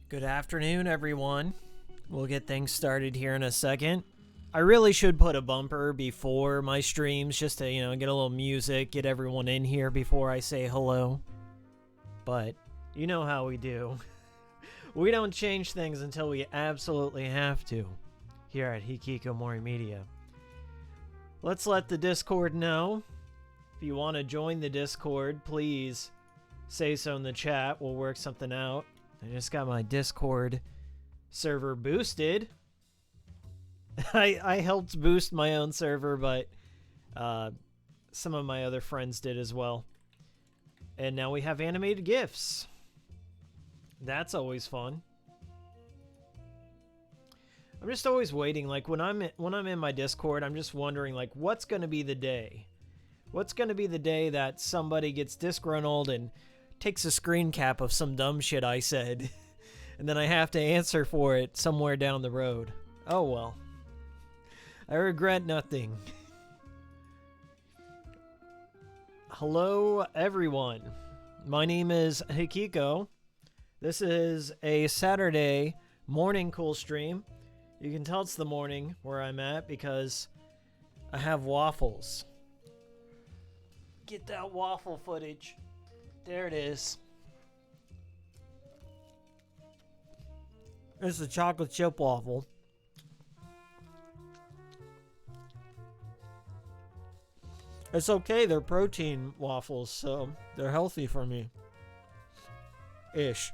Good afternoon, everyone. We'll get things started here in a second. I really should put a bumper before my streams just to, get a little music, get everyone in here before I say hello. But you know how we do. We don't change things until we absolutely have to here at Hikikomori Media. Let's let the Discord know. If you want to join the Discord, please say so in the chat. We'll work something out. I just got my Discord server boosted. I helped boost my own server, but some of my other friends did as well. And now we have animated GIFs. That's always fun. I'm just always waiting. Like when I'm in my Discord, I'm just wondering, like, what's going to be the day? What's going to be the day that somebody gets disgruntled and takes a screen cap of some dumb shit I said, and then I have to answer for it somewhere down the road? Oh well. I regret nothing. Hello, everyone. My name is Hikiko. This is a Saturday morning cool stream. You can tell it's the morning where I'm at because I have waffles. Get that waffle footage. There it is. It's a chocolate chip waffle. It's okay, they're protein waffles, so they're healthy for me. Ish.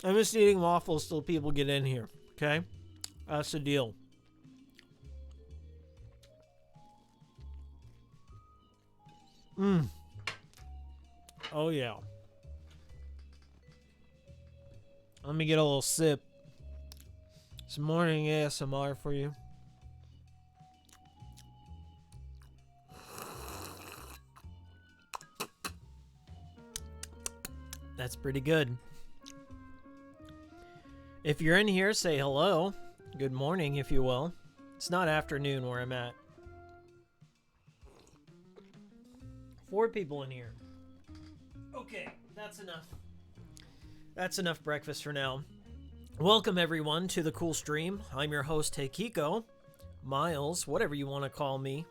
I'm just eating waffles till people get in here, okay? That's the deal. Oh, yeah. Let me get a little sip. Some morning ASMR for you. That's pretty good. If you're in here, say hello. Good morning, if you will. It's not afternoon where I'm at. 4 people in here. Okay, that's enough. That's enough breakfast for now. Welcome, everyone, to the cool stream. I'm your host, Hikiko. Miles, whatever you want to call me.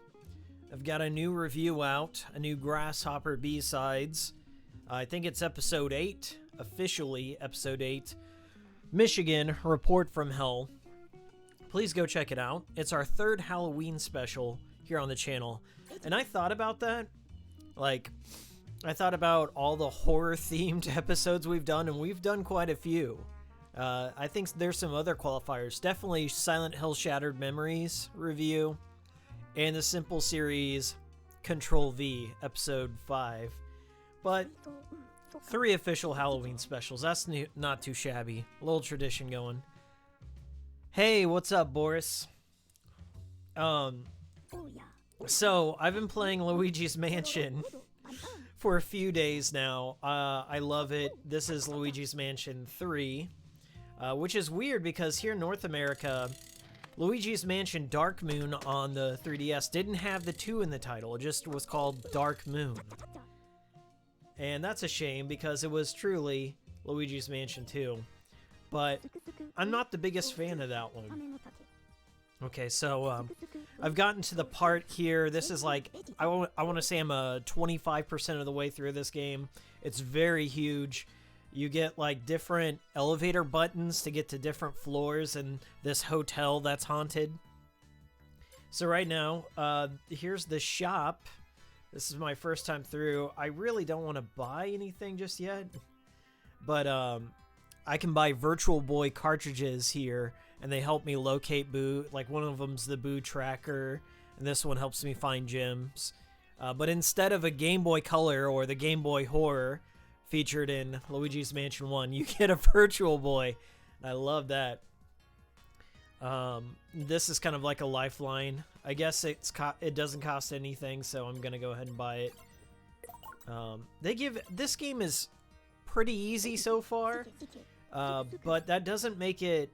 I've got a new review out, a new Grasshopper B-Sides. I think it's episode 8, officially episode 8. Michigan, Report from Hell. Please go check it out. It's our 3rd Halloween special here on the channel. And I thought about that. Like, I thought about all the horror-themed episodes we've done, and we've done quite a few. I think there's some other qualifiers. Definitely Silent Hill Shattered Memories review, and the Simple Series Control V, episode 5. But 3 official Halloween specials. That's not too shabby. A little tradition going. Hey, what's up, Boris? So, I've been playing Luigi's Mansion for a few days now. I love it. This is Luigi's Mansion 3, which is weird because here in North America, Luigi's Mansion Dark Moon on the 3DS didn't have the 2 in the title. It just was called Dark Moon. And that's a shame because it was truly Luigi's Mansion 2. But I'm not the biggest fan of that one. Okay, so I've gotten to the part here. This is like, I want to say I'm 25% of the way through this game. It's very huge. You get like different elevator buttons to get to different floors in this hotel that's haunted. So right now, here's the shop. This is my first time through. I really don't want to buy anything just yet. But I can buy Virtual Boy cartridges here, and they help me locate Boo. Like, one of them's the Boo tracker, and this one helps me find gems. But instead of a Game Boy Color or the Game Boy Horror featured in Luigi's Mansion 1, you get a Virtual Boy. I love that. This is kind of like a lifeline. I guess it doesn't cost anything, so I'm gonna go ahead and buy it. This game is pretty easy so far, but that doesn't make it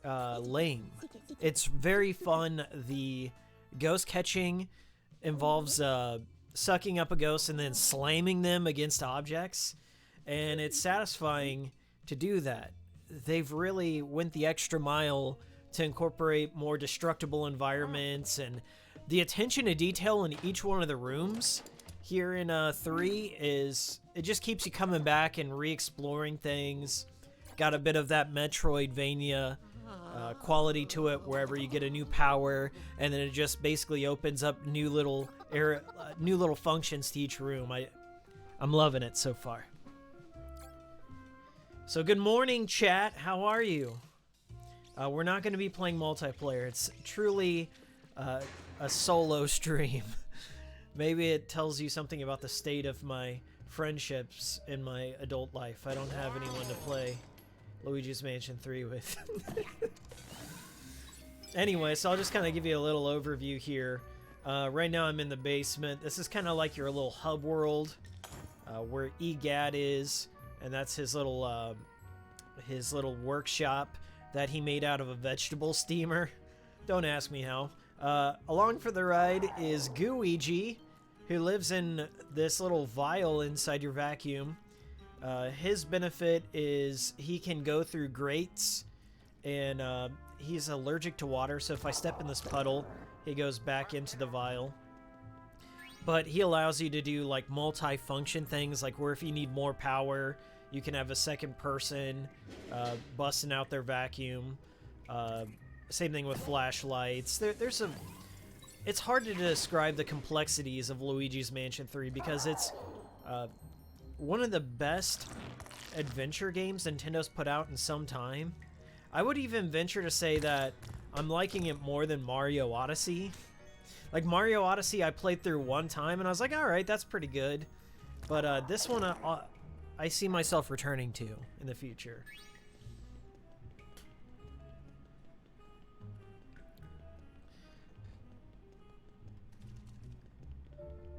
lame. It's very fun. The ghost catching involves sucking up a ghost and then slamming them against objects, and it's satisfying to do that. They've really went the extra mile to incorporate more destructible environments, and the attention to detail in each one of the rooms here in 3 is, it just keeps you coming back and re-exploring things. Got a bit of that Metroidvania quality to it, wherever you get a new power, and then it just basically opens up new little functions to each room. I'm loving it so far. So good morning, chat. How are you? We're not going to be playing multiplayer. It's truly a solo stream. Maybe it tells you something about the state of my friendships in my adult life. I don't have anyone to play Luigi's Mansion 3 with. Anyway, so I'll just kind of give you a little overview here. Right now I'm in the basement. This is kind of like your little hub world where EGAD is, and that's his little workshop that he made out of a vegetable steamer. Don't ask me how. Along for the ride is Gooigi, who lives in this little vial inside your vacuum. His benefit is he can go through grates, and he's allergic to water, so if I step in this puddle, he goes back into the vial. But he allows you to do like multi-function things, like where if you need more power, you can have a second person busting out their vacuum. Same thing with flashlights. It's hard to describe the complexities of Luigi's Mansion 3 because it's one of the best adventure games Nintendo's put out in some time. I would even venture to say that I'm liking it more than Mario Odyssey. Like Mario Odyssey, I played through one time and I was like, all right, that's pretty good. But this one, I see myself returning to in the future.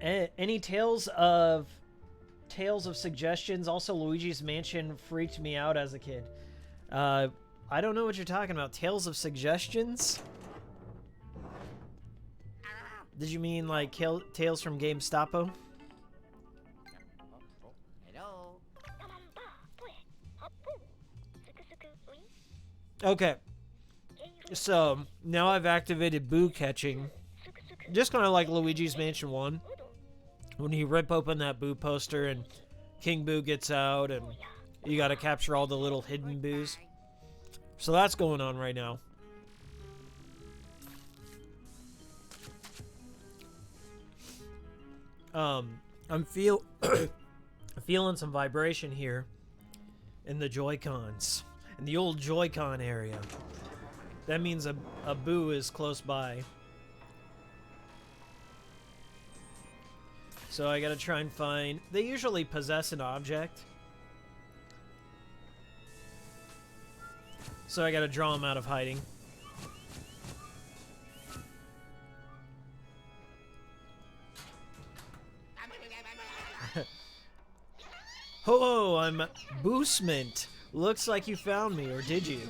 Any tales of suggestions? Also, Luigi's Mansion freaked me out as a kid. I don't know what you're talking about. Tales of suggestions? Did you mean like Tales from GameStopo? Okay. So, now I've activated boo catching. Just kind of like Luigi's Mansion 1. When you rip open that boo poster and King Boo gets out and you gotta capture all the little hidden boos. So that's going on right now. I'm feeling some vibration here in the Joy-Cons. In the old Joy-Con area. That means a boo is close by. So I gotta try and find... They usually possess an object. So I gotta draw them out of hiding. Ho, I'm Boosement. Looks like you found me, or did you?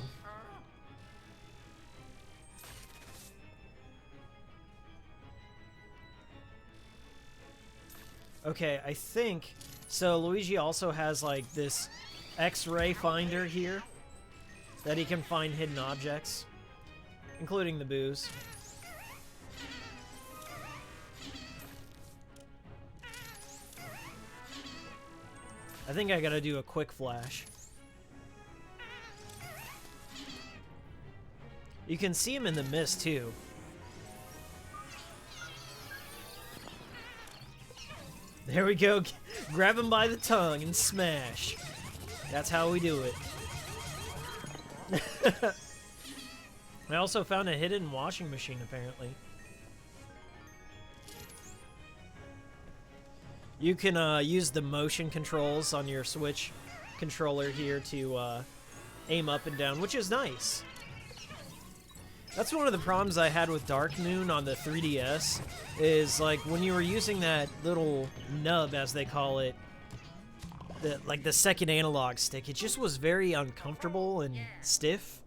Okay, I think... So Luigi also has, like, this X-ray finder here that he can find hidden objects, including the boos. I think I gotta do a quick flash. You can see him in the mist, too. There we go. Grab him by the tongue and smash. That's how we do it. I also found a hidden washing machine, apparently. You can use the motion controls on your Switch controller here to aim up and down, which is nice. That's one of the problems I had with Dark Moon on the 3DS, is like when you were using that little nub, as they call it, like the second analog stick, it just was very uncomfortable and stiff.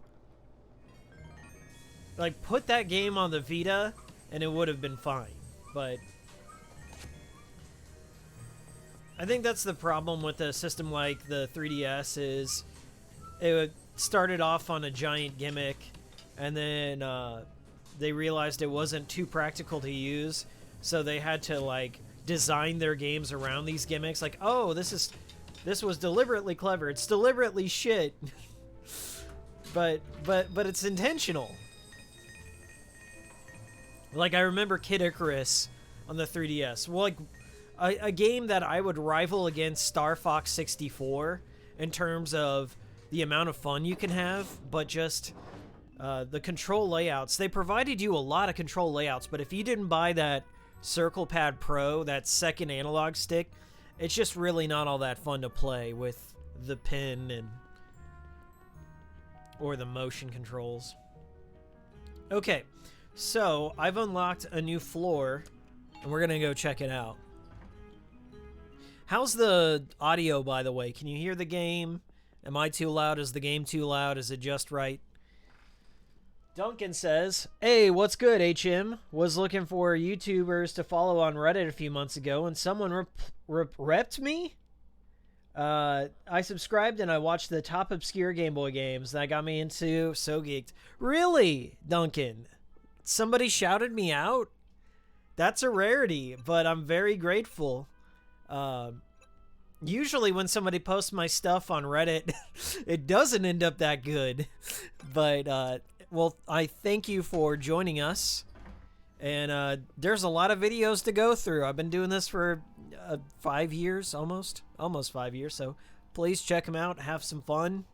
Like, put that game on the Vita and it would have been fine, but I think that's the problem with a system like the 3DS is it started off on a giant gimmick, and then they realized it wasn't too practical to use, so they had to like design their games around these gimmicks. Like, oh, this was deliberately clever. It's deliberately shit, but it's intentional. Like I remember Kid Icarus on the 3DS. Well, like a game that I would rival against Star Fox 64 in terms of the amount of fun you can have, but just the control layouts. They provided you a lot of control layouts, but if you didn't buy that Circle Pad Pro, that second analog stick, it's just really not all that fun to play with the pin or the motion controls. Okay, so I've unlocked a new floor, and we're gonna go check it out. How's the audio, by the way? Can you hear the game? Am I too loud? Is the game too loud? Is it just right? Duncan says, hey, what's good, HM? Was looking for YouTubers to follow on Reddit a few months ago, and someone repped me? I subscribed and I watched the top obscure Game Boy games. That got me into So Geeked. Really, Duncan? Somebody shouted me out? That's a rarity, but I'm very grateful. Usually when somebody posts my stuff on Reddit, it doesn't end up that good. But, well, I thank you for joining us. And there's a lot of videos to go through. I've been doing this for 5 years, almost 5 years. So please check them out. Have some fun.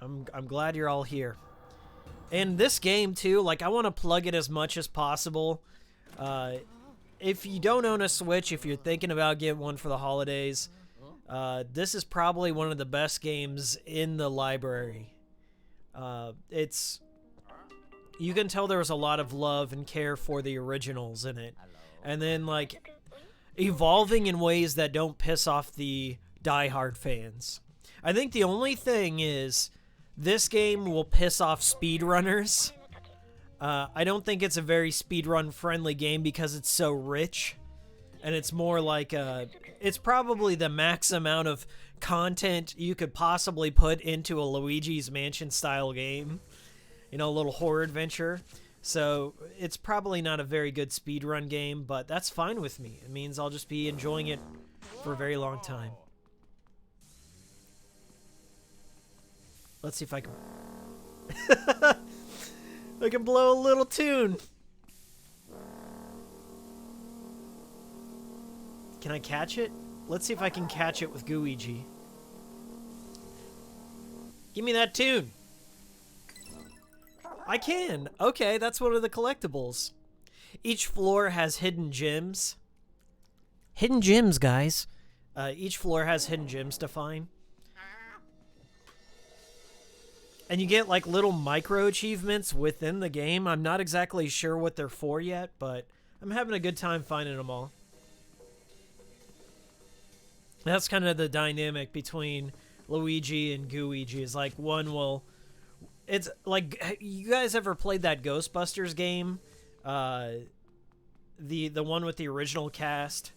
I'm glad you're all here. And this game, too, like, I want to plug it as much as possible. If you don't own a Switch, if you're thinking about getting one for the holidays, this is probably one of the best games in the library. You can tell there was a lot of love and care for the originals in it. And then, like, evolving in ways that don't piss off the diehard fans. I think the only thing is this game will piss off speedrunners. I don't think it's a very speedrun friendly game because it's so rich, and it's more like it's probably the max amount of content you could possibly put into a Luigi's Mansion style game, you know, a little horror adventure. So it's probably not a very good speedrun game, but that's fine with me. It means I'll just be enjoying it for a very long time. Let's see if I can I can blow a little tune. Can I catch it? Let's see if I can catch it with Gooigi. Give me that tune. I can. Okay, that's one of the collectibles. Each floor has hidden gems. Hidden gems, guys. Each floor has hidden gems to find. And you get, like, little micro-achievements within the game. I'm not exactly sure what they're for yet, but I'm having a good time finding them all. That's kind of the dynamic between Luigi and Gooigi. Is like, one will... It's, like, you guys ever played that Ghostbusters game? The one with the original cast?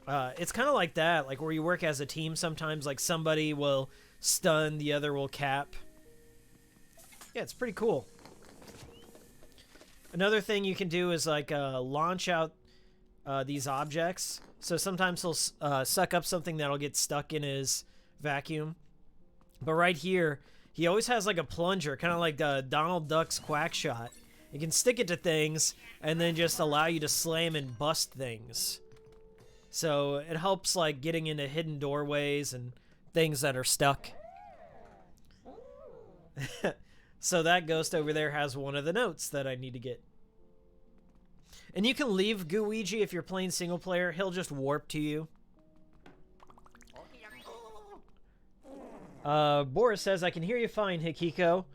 It's kind of like that, like, where you work as a team sometimes. Like, somebody will stun, the other will cap. Yeah, it's pretty cool. Another thing you can do is, like, launch out these objects. So sometimes he'll suck up something that'll get stuck in his vacuum. But right here, he always has, like, a plunger, kind of like Donald Duck's quack shot. You can stick it to things and then just allow you to slam and bust things. So it helps, like, getting into hidden doorways and things that are stuck. So that ghost over there has one of the notes that I need to get. And you can leave Gooigi if you're playing single player. He'll just warp to you. Boris says, I can hear you fine, Hikiko.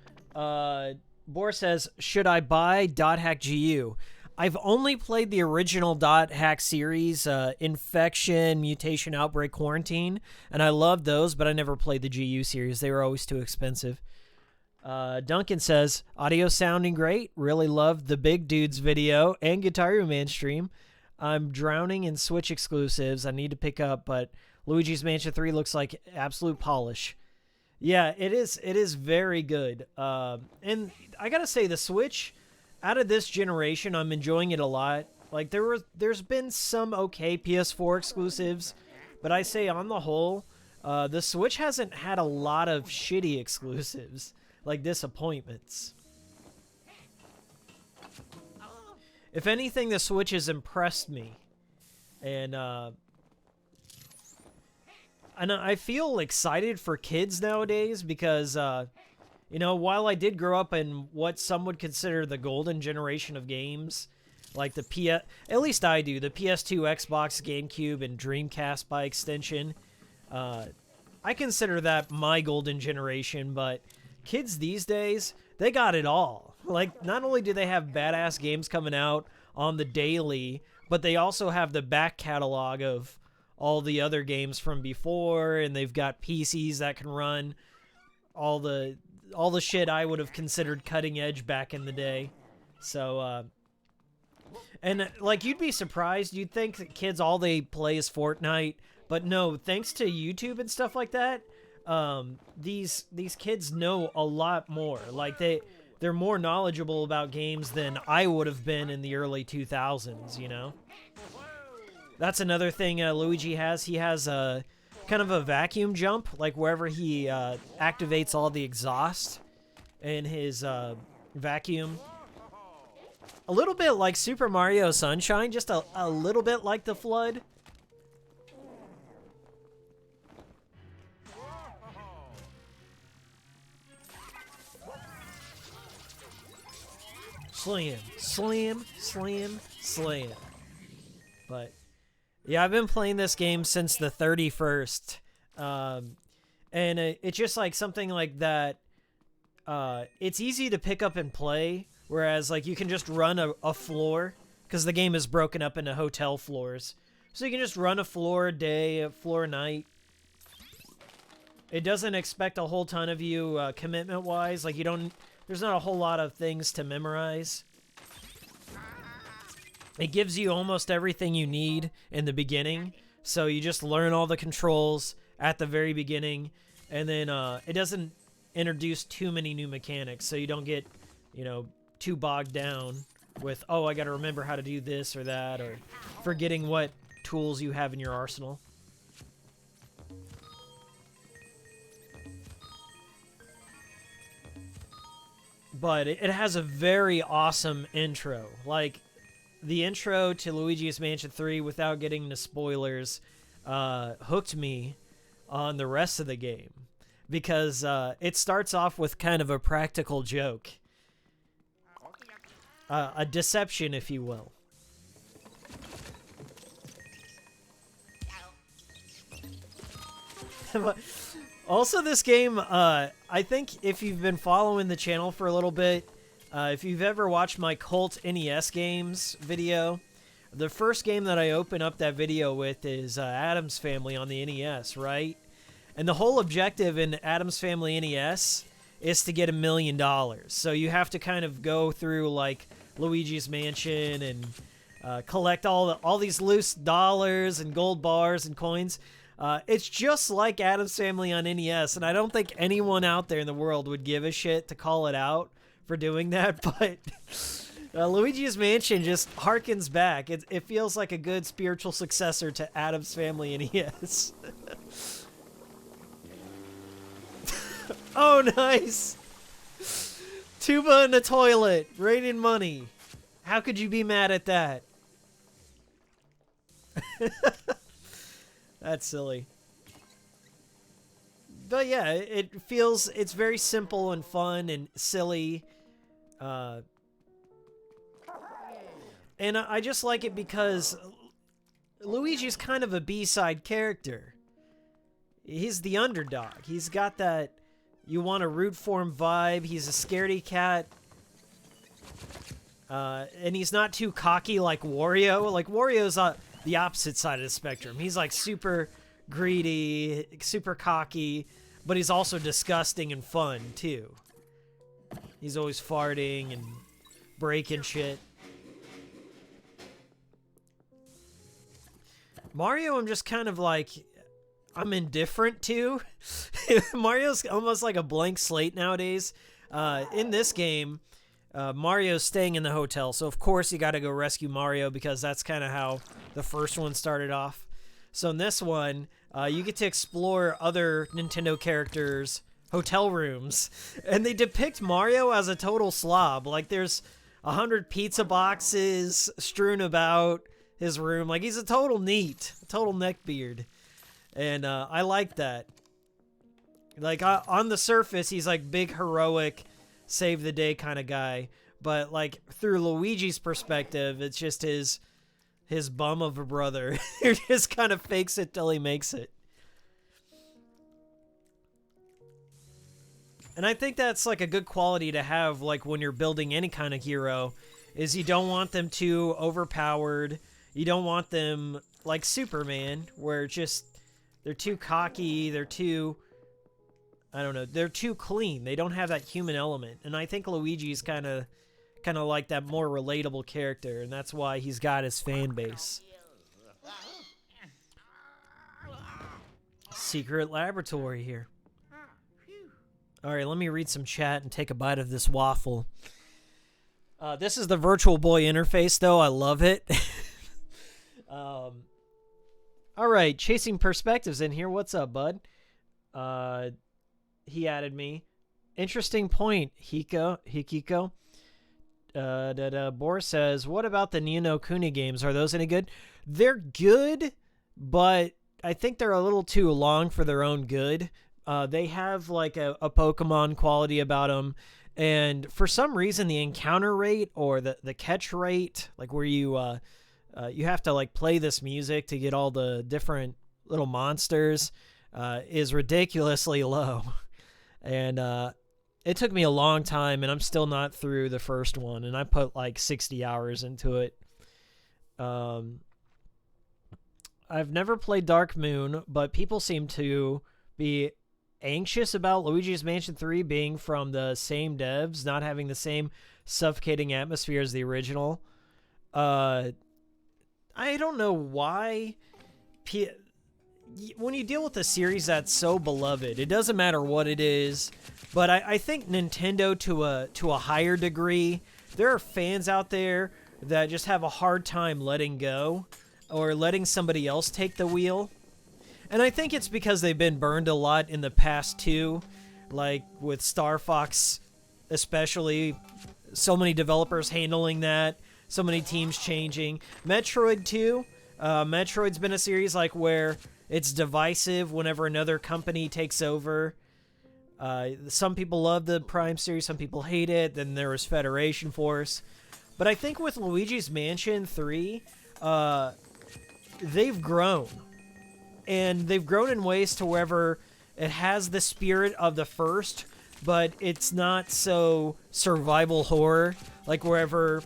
Boris says, should I buy .hack GU? I've only played the original .hack series, Infection, Mutation, Outbreak, Quarantine, and I loved those, but I never played the GU series. They were always too expensive. Duncan says, audio sounding great. Really loved the Big Dudes video and Guitar Man stream. I'm drowning in Switch exclusives I need to pick up, but Luigi's Mansion 3 looks like absolute polish. Yeah, it is. It is very good. And I gotta say, the Switch, out of this generation, I'm enjoying it a lot. Like, there's been some okay PS4 exclusives, but I say on the whole, the Switch hasn't had a lot of shitty exclusives, like disappointments. If anything, the Switch has impressed me. And I feel excited for kids nowadays because, you know, while I did grow up in what some would consider the golden generation of games, like at least I do, the PS2, Xbox, GameCube, and Dreamcast by extension, I consider that my golden generation, but kids these days, they got it all. Like, not only do they have badass games coming out on the daily, but they also have the back catalog of all the other games from before, and they've got PCs that can run all the shit I would have considered cutting edge back in the day. So, and like, you'd be surprised. You'd think that kids, all they play is Fortnite, but no, thanks to YouTube and stuff like that, these kids know a lot more. Like, they're more knowledgeable about games than I would have been in the early 2000s, you know? That's another thing Luigi has. He has a kind of a vacuum jump, like wherever he activates all the exhaust in his vacuum. A little bit like Super Mario Sunshine, just a little bit like the Flood. Slam, slam, slam, slam. But yeah, I've been playing this game since the 31st. And it's just like something like that. It's easy to pick up and play, whereas like you can just run a floor, because the game is broken up into hotel floors. So you can just run a floor a day, a floor a night. It doesn't expect a whole ton of you commitment-wise. Like, there's not a whole lot of things to memorize. It gives you almost everything you need in the beginning, so you just learn all the controls at the very beginning, and then it doesn't introduce too many new mechanics, so you don't get, you know, too bogged down with, oh, I gotta remember how to do this or that, or forgetting what tools you have in your arsenal. But it has a very awesome intro. Like, the intro to Luigi's Mansion 3, without getting into spoilers, hooked me on the rest of the game. Because it starts off with kind of a practical joke. A deception, if you will. Also, this game, I think if you've been following the channel for a little bit, if you've ever watched my Cult NES games video, the first game that I open up that video with is Addams Family on the NES, right? And the whole objective in Addams Family NES is to get $1 million. So you have to kind of go through, like, Luigi's Mansion and collect all these loose dollars and gold bars and coins. It's just like Addams Family on NES, and I don't think anyone out there in the world would give a shit to call it out for doing that, but Luigi's Mansion just harkens back. It feels like a good spiritual successor to Addams Family NES. Oh, nice! Tuba in the toilet, raining money. How could you be mad at that? That's silly. But yeah, it's very simple and fun and silly. And I just like it because Luigi's kind of a B-side character. He's the underdog. He's got that you want to root for him vibe. He's a scaredy cat. And he's not too cocky like Wario. Like, Wario's the opposite side of the spectrum. He's like super greedy, super cocky, but he's also disgusting and fun too. He's always farting and breaking shit. Mario, I'm just kind of like, I'm indifferent to. Mario's almost like a blank slate nowadays. In this game, Mario's staying in the hotel, so of course you gotta go rescue Mario because that's kind of how the first one started off. So in this one, you get to explore other Nintendo characters' hotel rooms, and they depict Mario as a total slob. Like, there's 100 pizza boxes strewn about his room. Like, he's a total neckbeard. And I like that. Like, on the surface, he's like big, heroic, save the day kind of guy. But like, through Luigi's perspective, it's just his bum of a brother who just kind of fakes it till he makes it. And I think that's like a good quality to have, like, when you're building any kind of hero, is you don't want them too overpowered. You don't want them like Superman, where just they're too cocky, they're too, I don't know, they're too clean. They don't have that human element. And I think Luigi's kind of like that more relatable character, and that's why he's got his fan base. Secret laboratory here. Alright, let me read some chat and take a bite of this waffle. This is the Virtual Boy interface, though. I love it. Alright, Chasing Perspectives in here. What's up, bud? He added me. Interesting point, Hikiko. Boris says, what about the Ni no Kuni games? Are those any good? They're good, but I think they're a little too long for their own good. They have like a Pokemon quality about them, and for some reason the encounter rate or the catch rate, like where you have to like play this music to get all the different little monsters, is ridiculously low. And it took me a long time, and I'm still not through the first one, and I put like 60 hours into it. I've never played Dark Moon, but people seem to be anxious about Luigi's Mansion 3 being from the same devs, not having the same suffocating atmosphere as the original. I don't know why. When you deal with a series that's so beloved, it doesn't matter what it is, but I think Nintendo, to a higher degree, there are fans out there that just have a hard time letting go or letting somebody else take the wheel. And I think it's because they've been burned a lot in the past too, like with Star Fox especially, so many developers handling that, so many teams changing. Metroid too. Metroid's been a series like where it's divisive whenever another company takes over. Some people love the Prime series, some people hate it. Then there was Federation Force. But I think with Luigi's Mansion 3, they've grown. And they've grown in ways to wherever it has the spirit of the first, but it's not so survival horror, like wherever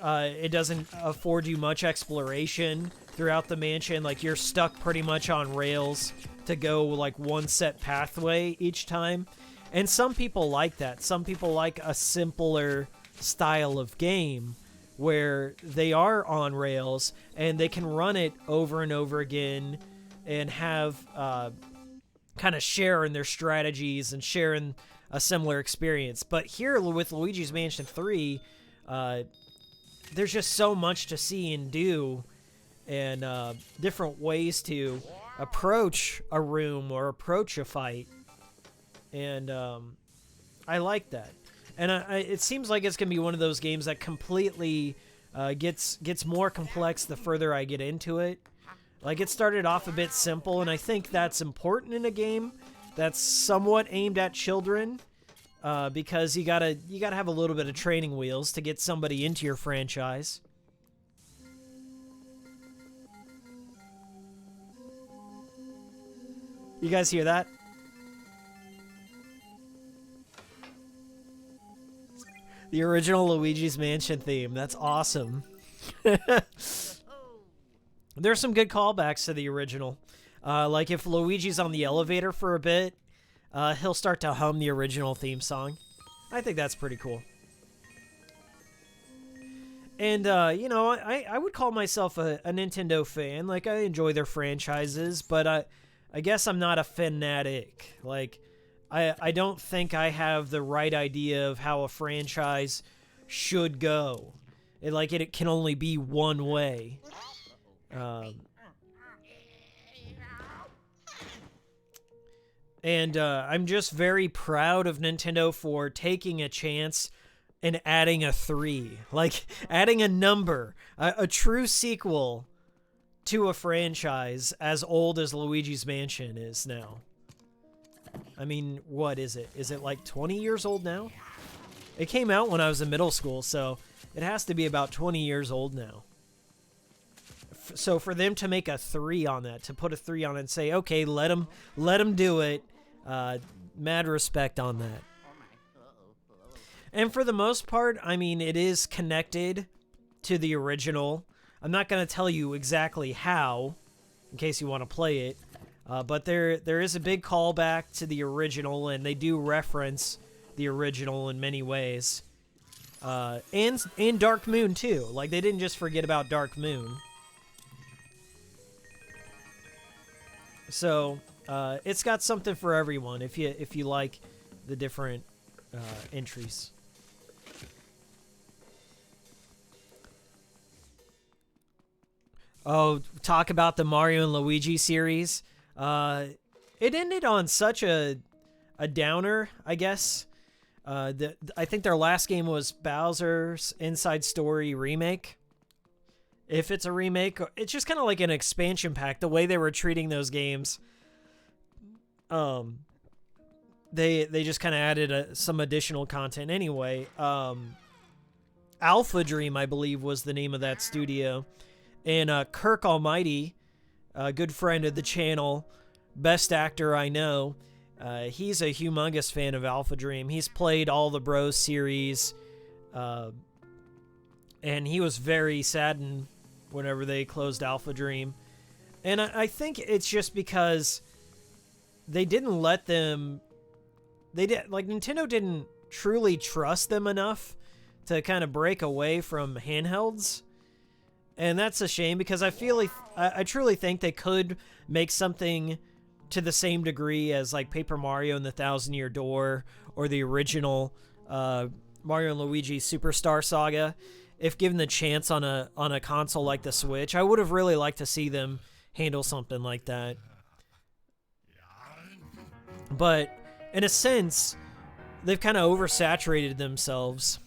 it doesn't afford you much exploration throughout the mansion. Like, you're stuck pretty much on rails to go like one set pathway each time. And some people like that. Some people like a simpler style of game where they are on rails and they can run it over and over again and have kind of share in their strategies and share in a similar experience. But here with Luigi's Mansion 3, there's just so much to see and do, and different ways to approach a room or approach a fight. And I like that. And it seems like it's going to be one of those games that completely gets more complex the further I get into it. Like, it started off a bit simple, and I think that's important in a game that's somewhat aimed at children, because you gotta have a little bit of training wheels to get somebody into your franchise. You guys hear that? The original Luigi's Mansion theme. That's awesome. There's some good callbacks to the original. Like if Luigi's on the elevator for a bit, he'll start to hum the original theme song. I think that's pretty cool. And, you know, I would call myself a Nintendo fan. Like, I enjoy their franchises, but I guess I'm not a fanatic. Like, I don't think I have the right idea of how a franchise should go. It can only be one way. And I'm just very proud of Nintendo for taking a chance and adding a 3. Like, adding a number. A true sequel to a franchise as old as Luigi's Mansion is now. I mean, what is it? Is it like 20 years old now? It came out when I was in middle school, so it has to be about 20 years old now. So for them to make a 3 on that, to put a 3 on it and say, okay, let them do it, mad respect on that. And for the most part, I mean, it is connected to the original. I'm not going to tell you exactly how, in case you want to play it, but there is a big callback to the original, and they do reference the original in many ways. And Dark Moon, too. Like, they didn't just forget about Dark Moon. So, it's got something for everyone if you like the different entries. Oh, talk about the Mario and Luigi series. It ended on such a downer, I guess. I think their last game was Bowser's Inside Story Remake. If it's a remake, it's just kind of like an expansion pack. The way they were treating those games, they just kind of added some additional content anyway. Alpha Dream, I believe, was the name of that studio. And Kirk Almighty, a good friend of the channel, best actor I know, he's a humongous fan of Alpha Dream. He's played all the Bros series, and he was very saddened whenever they closed Alpha Dream. And I think it's just because they didn't let them... Nintendo didn't truly trust them enough to kind of break away from handhelds. And that's a shame, because I feel like I truly think they could make something to the same degree as like Paper Mario and the Thousand Year Door or the original Mario and Luigi Superstar Saga. If given the chance on a console like the Switch, I would have really liked to see them handle something like that. But in a sense, they've kind of oversaturated themselves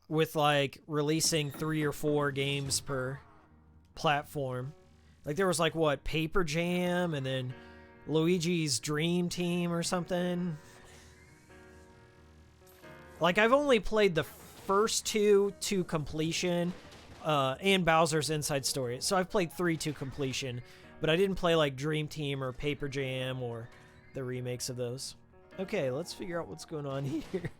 with like releasing 3 or 4 games per platform. Like there was like what, Paper Jam, and then Luigi's Dream Team or something. Like I've only played the first 2 to completion, and Bowser's Inside Story. So I've played 3 to completion, but I didn't play like Dream Team or Paper Jam or the remakes of those. Okay, let's figure out what's going on here.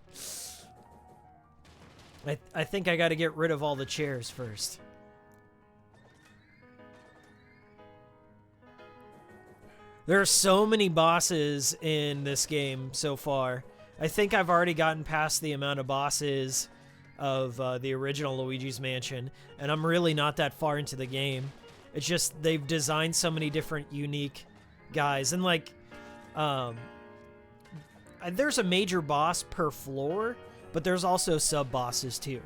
I think I got to get rid of all the chairs first. There are so many bosses in this game so far. I think I've already gotten past the amount of bosses of the original Luigi's Mansion, and I'm really not that far into the game. It's just they've designed so many different unique guys, and like there's a major boss per floor, but there's also sub-bosses too.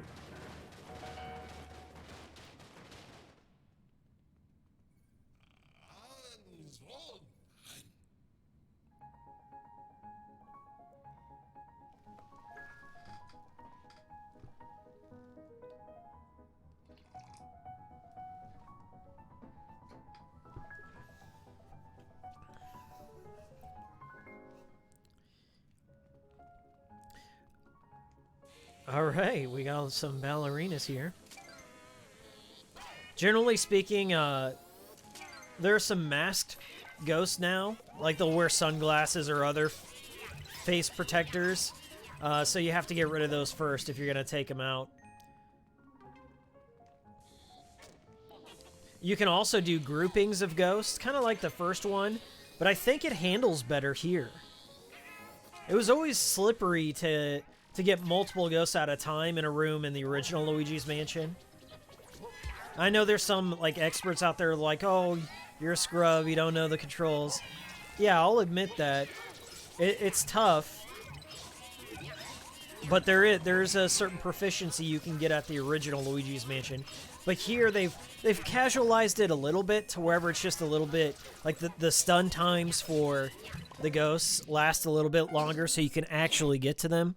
Alright, we got some ballerinas here. Generally speaking, there are some masked ghosts now. Like they'll wear sunglasses or other face protectors. So you have to get rid of those first if you're going to take them out. You can also do groupings of ghosts, kind of like the first one, but I think it handles better here. It was always slippery to to get multiple ghosts at a time in a room in the original Luigi's Mansion. I know there's some like experts out there like, oh, you're a scrub, you don't know the controls. Yeah, I'll admit that. It's tough, but there's a certain proficiency you can get at the original Luigi's Mansion. But here they've casualized it a little bit to wherever it's just a little bit like the stun times for the ghosts last a little bit longer so you can actually get to them.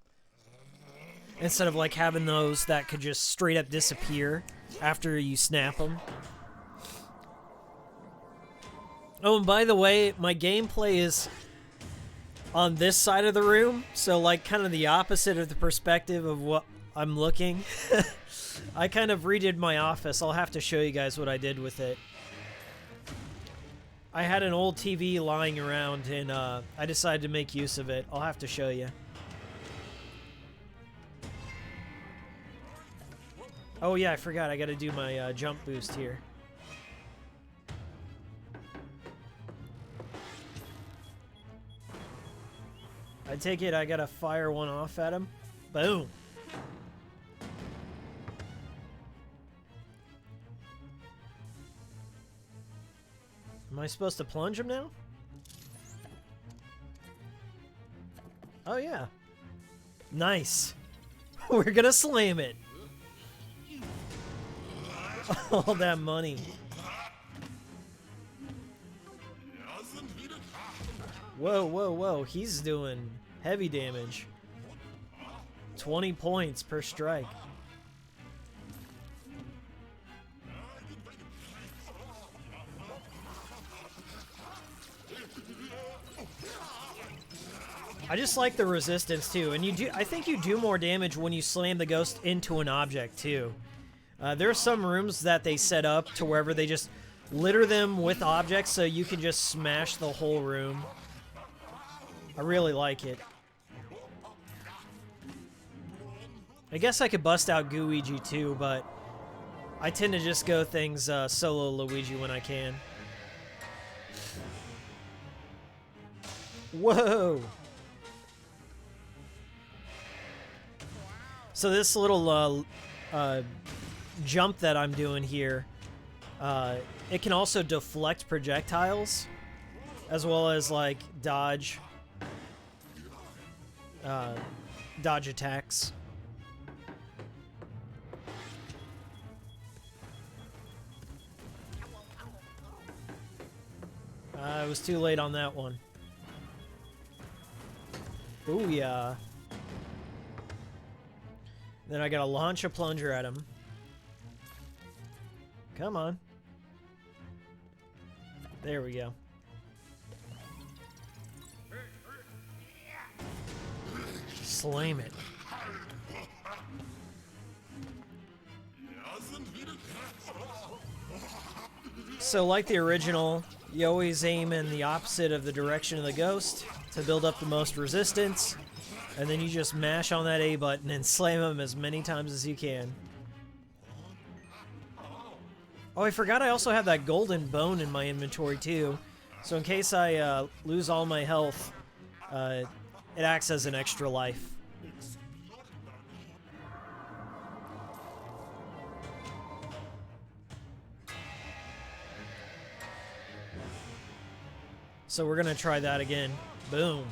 Instead of like having those that could just straight up disappear after you snap them. Oh, and by the way, my gameplay is on this side of the room, so like kind of the opposite of the perspective of what I'm looking. I kind of redid my office. I'll have to show you guys what I did with it. I had an old TV lying around, and I decided to make use of it. I'll have to show you. Oh yeah, I forgot. I gotta do my jump boost here. I take it I gotta fire one off at him. Boom. Am I supposed to plunge him now? Oh yeah. Nice. We're gonna slam it. All that money. Whoa, whoa, whoa. He's doing heavy damage. 20 points per strike. I just like the resistance too, and I think you do more damage when you slam the ghost into an object too. There are some rooms that they set up to wherever they just litter them with objects so you can just smash the whole room. I really like it. I guess I could bust out Luigi too, but I tend to just go things solo Luigi when I can. Whoa! So this little jump that I'm doing here, it can also deflect projectiles, as well as like dodge attacks. I was too late on that one. Booyah. Then I gotta launch a plunger at him. Come on. There we go. Slam it. So like the original, you always aim in the opposite of the direction of the ghost to build up the most resistance, and then you just mash on that A button and slam him as many times as you can. Oh, I forgot I also have that golden bone in my inventory too, so in case I lose all my health, it acts as an extra life. So we're gonna try that again. Boom.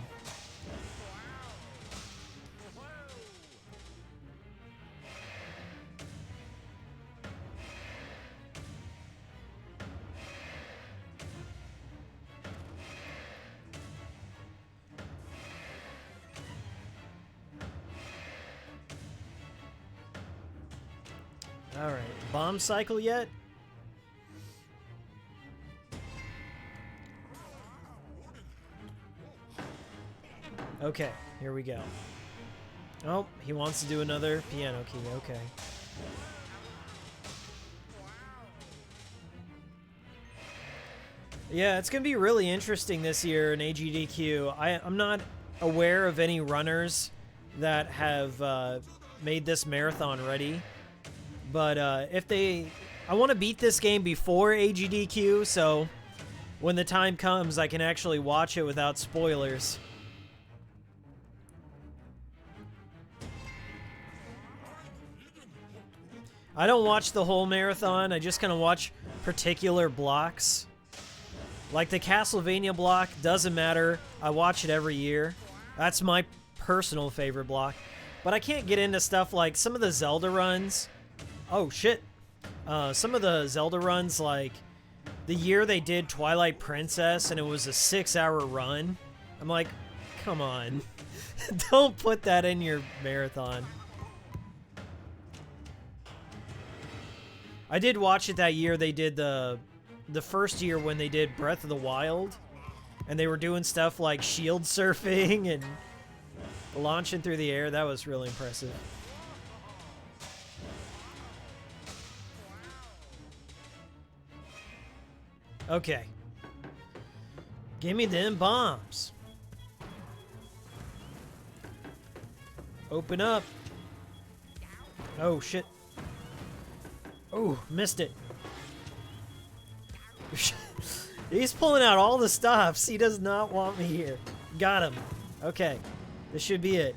All right, bomb cycle yet? Okay, here we go. Oh, he wants to do another piano key. Okay. Yeah, it's going to be really interesting this year in AGDQ. I'm not aware of any runners that have made this marathon ready. But if they... I want to beat this game before AGDQ, so when the time comes, I can actually watch it without spoilers. I don't watch the whole marathon. I just kind of watch particular blocks. Like the Castlevania block, doesn't matter. I watch it every year. That's my personal favorite block. But I can't get into stuff like some of the Zelda runs. Oh, shit. Some of the Zelda runs, like the year they did Twilight Princess and it was a 6-hour run. I'm like, come on. Don't put that in your marathon. I did watch it that year. They did the first year when they did Breath of the Wild, and they were doing stuff like shield surfing and launching through the air. That was really impressive. Okay. Give me them bombs. Open up. Oh, shit. Oh, missed it. He's pulling out all the stops. He does not want me here. Got him. Okay. This should be it.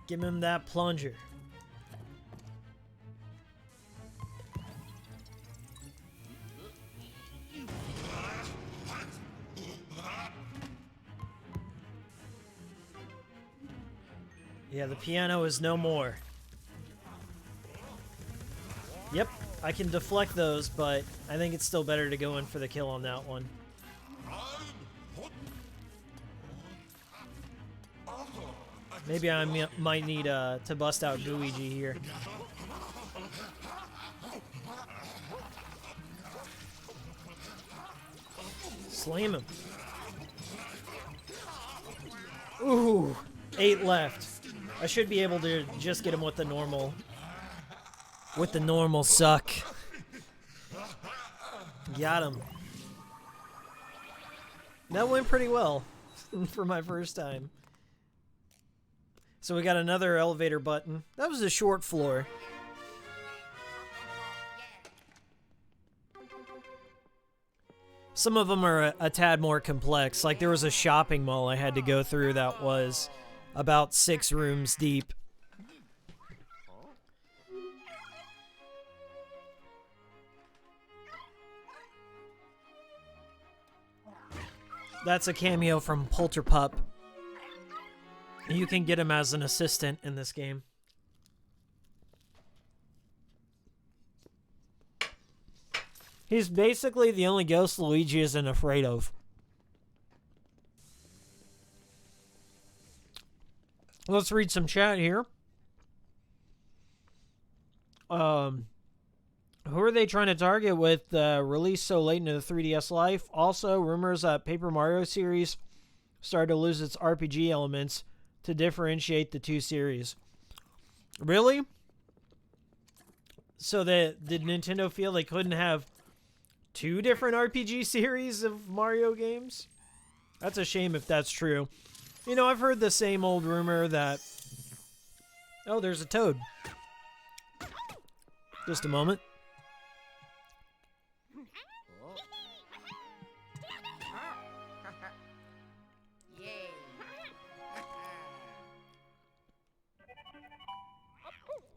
Give him that plunger. Yeah, the piano is no more. Yep, I can deflect those, but I think it's still better to go in for the kill on that one. Maybe I might need to bust out Luigi here. Slam him. Ooh, 8 left. I should be able to just get him with the normal. With the normal suck. Got him. That went pretty well for my first time. So we got another elevator button. That was a short floor. Some of them are a tad more complex. Like there was a shopping mall I had to go through that was about 6 rooms deep. That's a cameo from Polterpup. You can get him as an assistant in this game. He's basically the only ghost Luigi isn't afraid of. Let's read some chat here. Who are they trying to target with release so late into the 3DS life? Also, rumors that Paper Mario series started to lose its RPG elements to differentiate the two series. Really? So did Nintendo feel they couldn't have 2 different RPG series of Mario games? That's a shame if that's true. You know, I've heard the same old rumor that... Oh, there's a toad. Just a moment.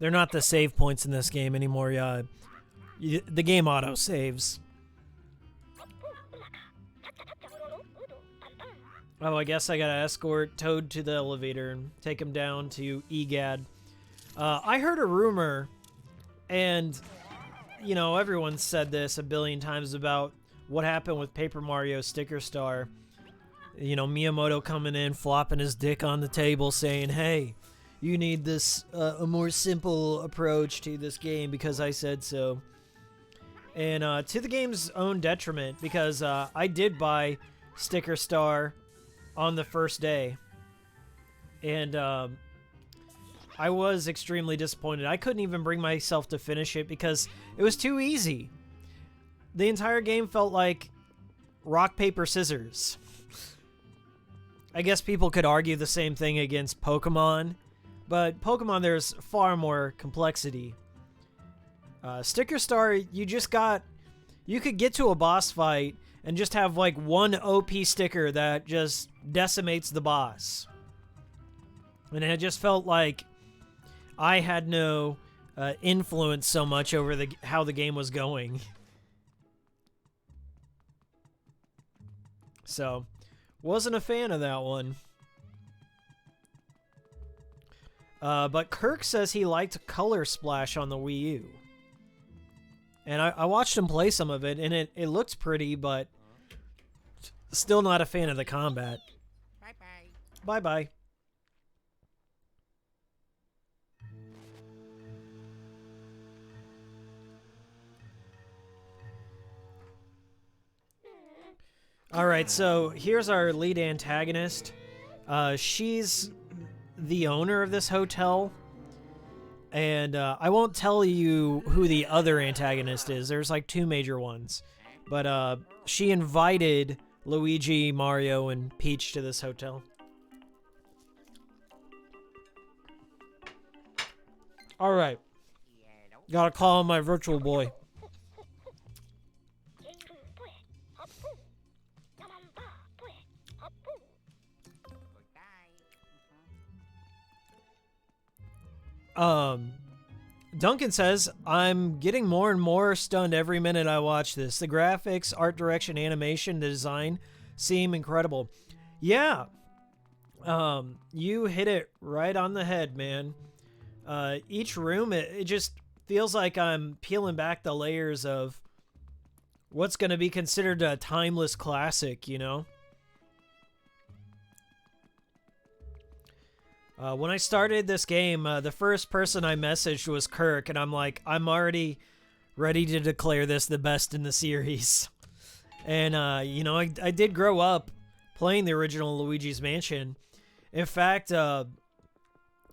They're not the save points in this game anymore, yeah. The game auto-saves. Oh, I guess I gotta escort Toad to the elevator and take him down to EGAD. I heard a rumor, and, you know, everyone said this a billion times about what happened with Paper Mario Sticker Star. You know, Miyamoto coming in, flopping his dick on the table, saying, hey, you need this, a more simple approach to this game because I said so. And to the game's own detriment, because I did buy Sticker Star on the first day. And I was extremely disappointed. I couldn't even bring myself to finish it because it was too easy. The entire game felt like rock, paper, scissors. I guess people could argue the same thing against Pokemon, but Pokemon, there's far more complexity. Sticker Star, you could get to a boss fight and just have like one OP sticker that just decimates the boss. And it just felt like I had no influence so much over how the game was going. So, wasn't a fan of that one. But Kirk says he liked Color Splash on the Wii U. And I watched him play some of it, and it looked pretty, but still not a fan of the combat. Bye-bye. Bye-bye. Alright, so here's our lead antagonist. She's the owner of this hotel. And I won't tell you who the other antagonist is. There's like 2 major ones. But she invited Luigi, Mario, and Peach to this hotel. Alright. Gotta call my virtual boy. Duncan says, I'm getting more and more stunned every minute I watch this. The graphics, art direction, animation, the design seem incredible. Yeah. You hit it right on the head, man. Each room, it just feels like I'm peeling back the layers of what's going to be considered a timeless classic, you know? When I started this game, the first person I messaged was Kirk, and I'm like, I'm already ready to declare this the best in the series. And, you know, I did grow up playing the original Luigi's Mansion. In fact, I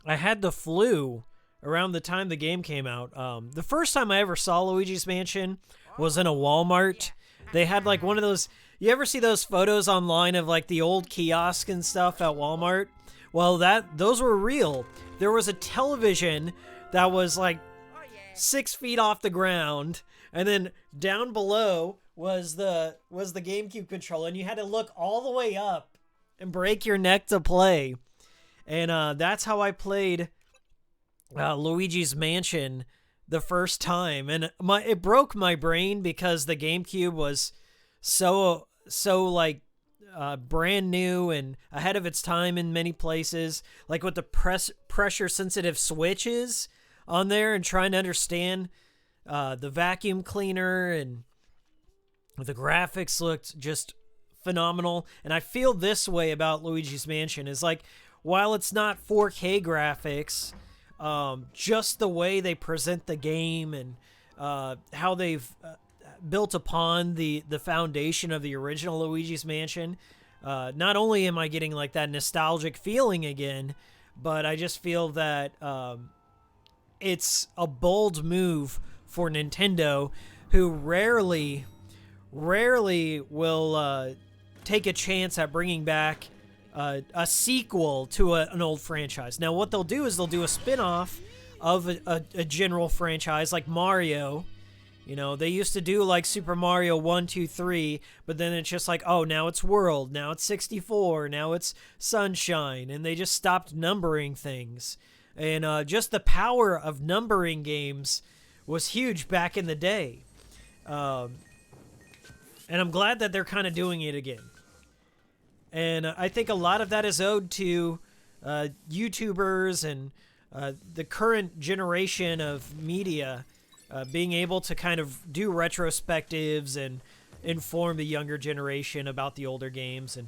had the flu around the time the game came out. The first time I ever saw Luigi's Mansion was in a Walmart. They had, like, one of those... You ever see those photos online of, like, the old kiosk and stuff at Walmart? Well, those were real. There was a television that was like 6 feet off the ground, and then down below was the GameCube controller, and you had to look all the way up and break your neck to play. And that's how I played Luigi's Mansion the first time, and it broke my brain because the GameCube was so like brand new and ahead of its time in many places, like with the pressure sensitive switches on there, and trying to understand the vacuum cleaner, and the graphics looked just phenomenal. And I feel this way about Luigi's Mansion, is like, while it's not 4K graphics, just the way they present the game, and how they've built upon the foundation of the original Luigi's Mansion. Not only am I getting like that nostalgic feeling again, but I just feel that it's a bold move for Nintendo, who rarely will take a chance at bringing back a sequel to an old franchise. Now, what they'll do is they'll do a spin-off of a general franchise like Mario. You know, they used to do like Super Mario 1, 2, 3, but then it's just like, oh, now it's World, now it's 64, now it's Sunshine, and they just stopped numbering things. And just the power of numbering games was huge back in the day. And I'm glad that they're kind of doing it again. And I think a lot of that is owed to YouTubers and the current generation of media being able to kind of do retrospectives and inform the younger generation about the older games. And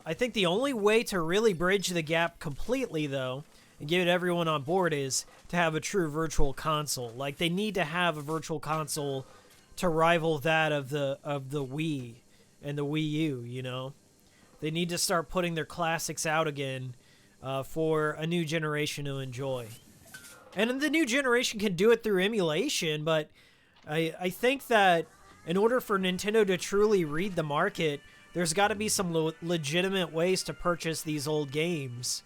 I think the only way to really bridge the gap completely, though, and get everyone on board, is to have a true virtual console. Like, they need to have a virtual console to rival that of the Wii and the Wii U, you know? They need to start putting their classics out again for a new generation to enjoy. And the new generation can do it through emulation, but I think that in order for Nintendo to truly read the market, there's got to be some legitimate ways to purchase these old games,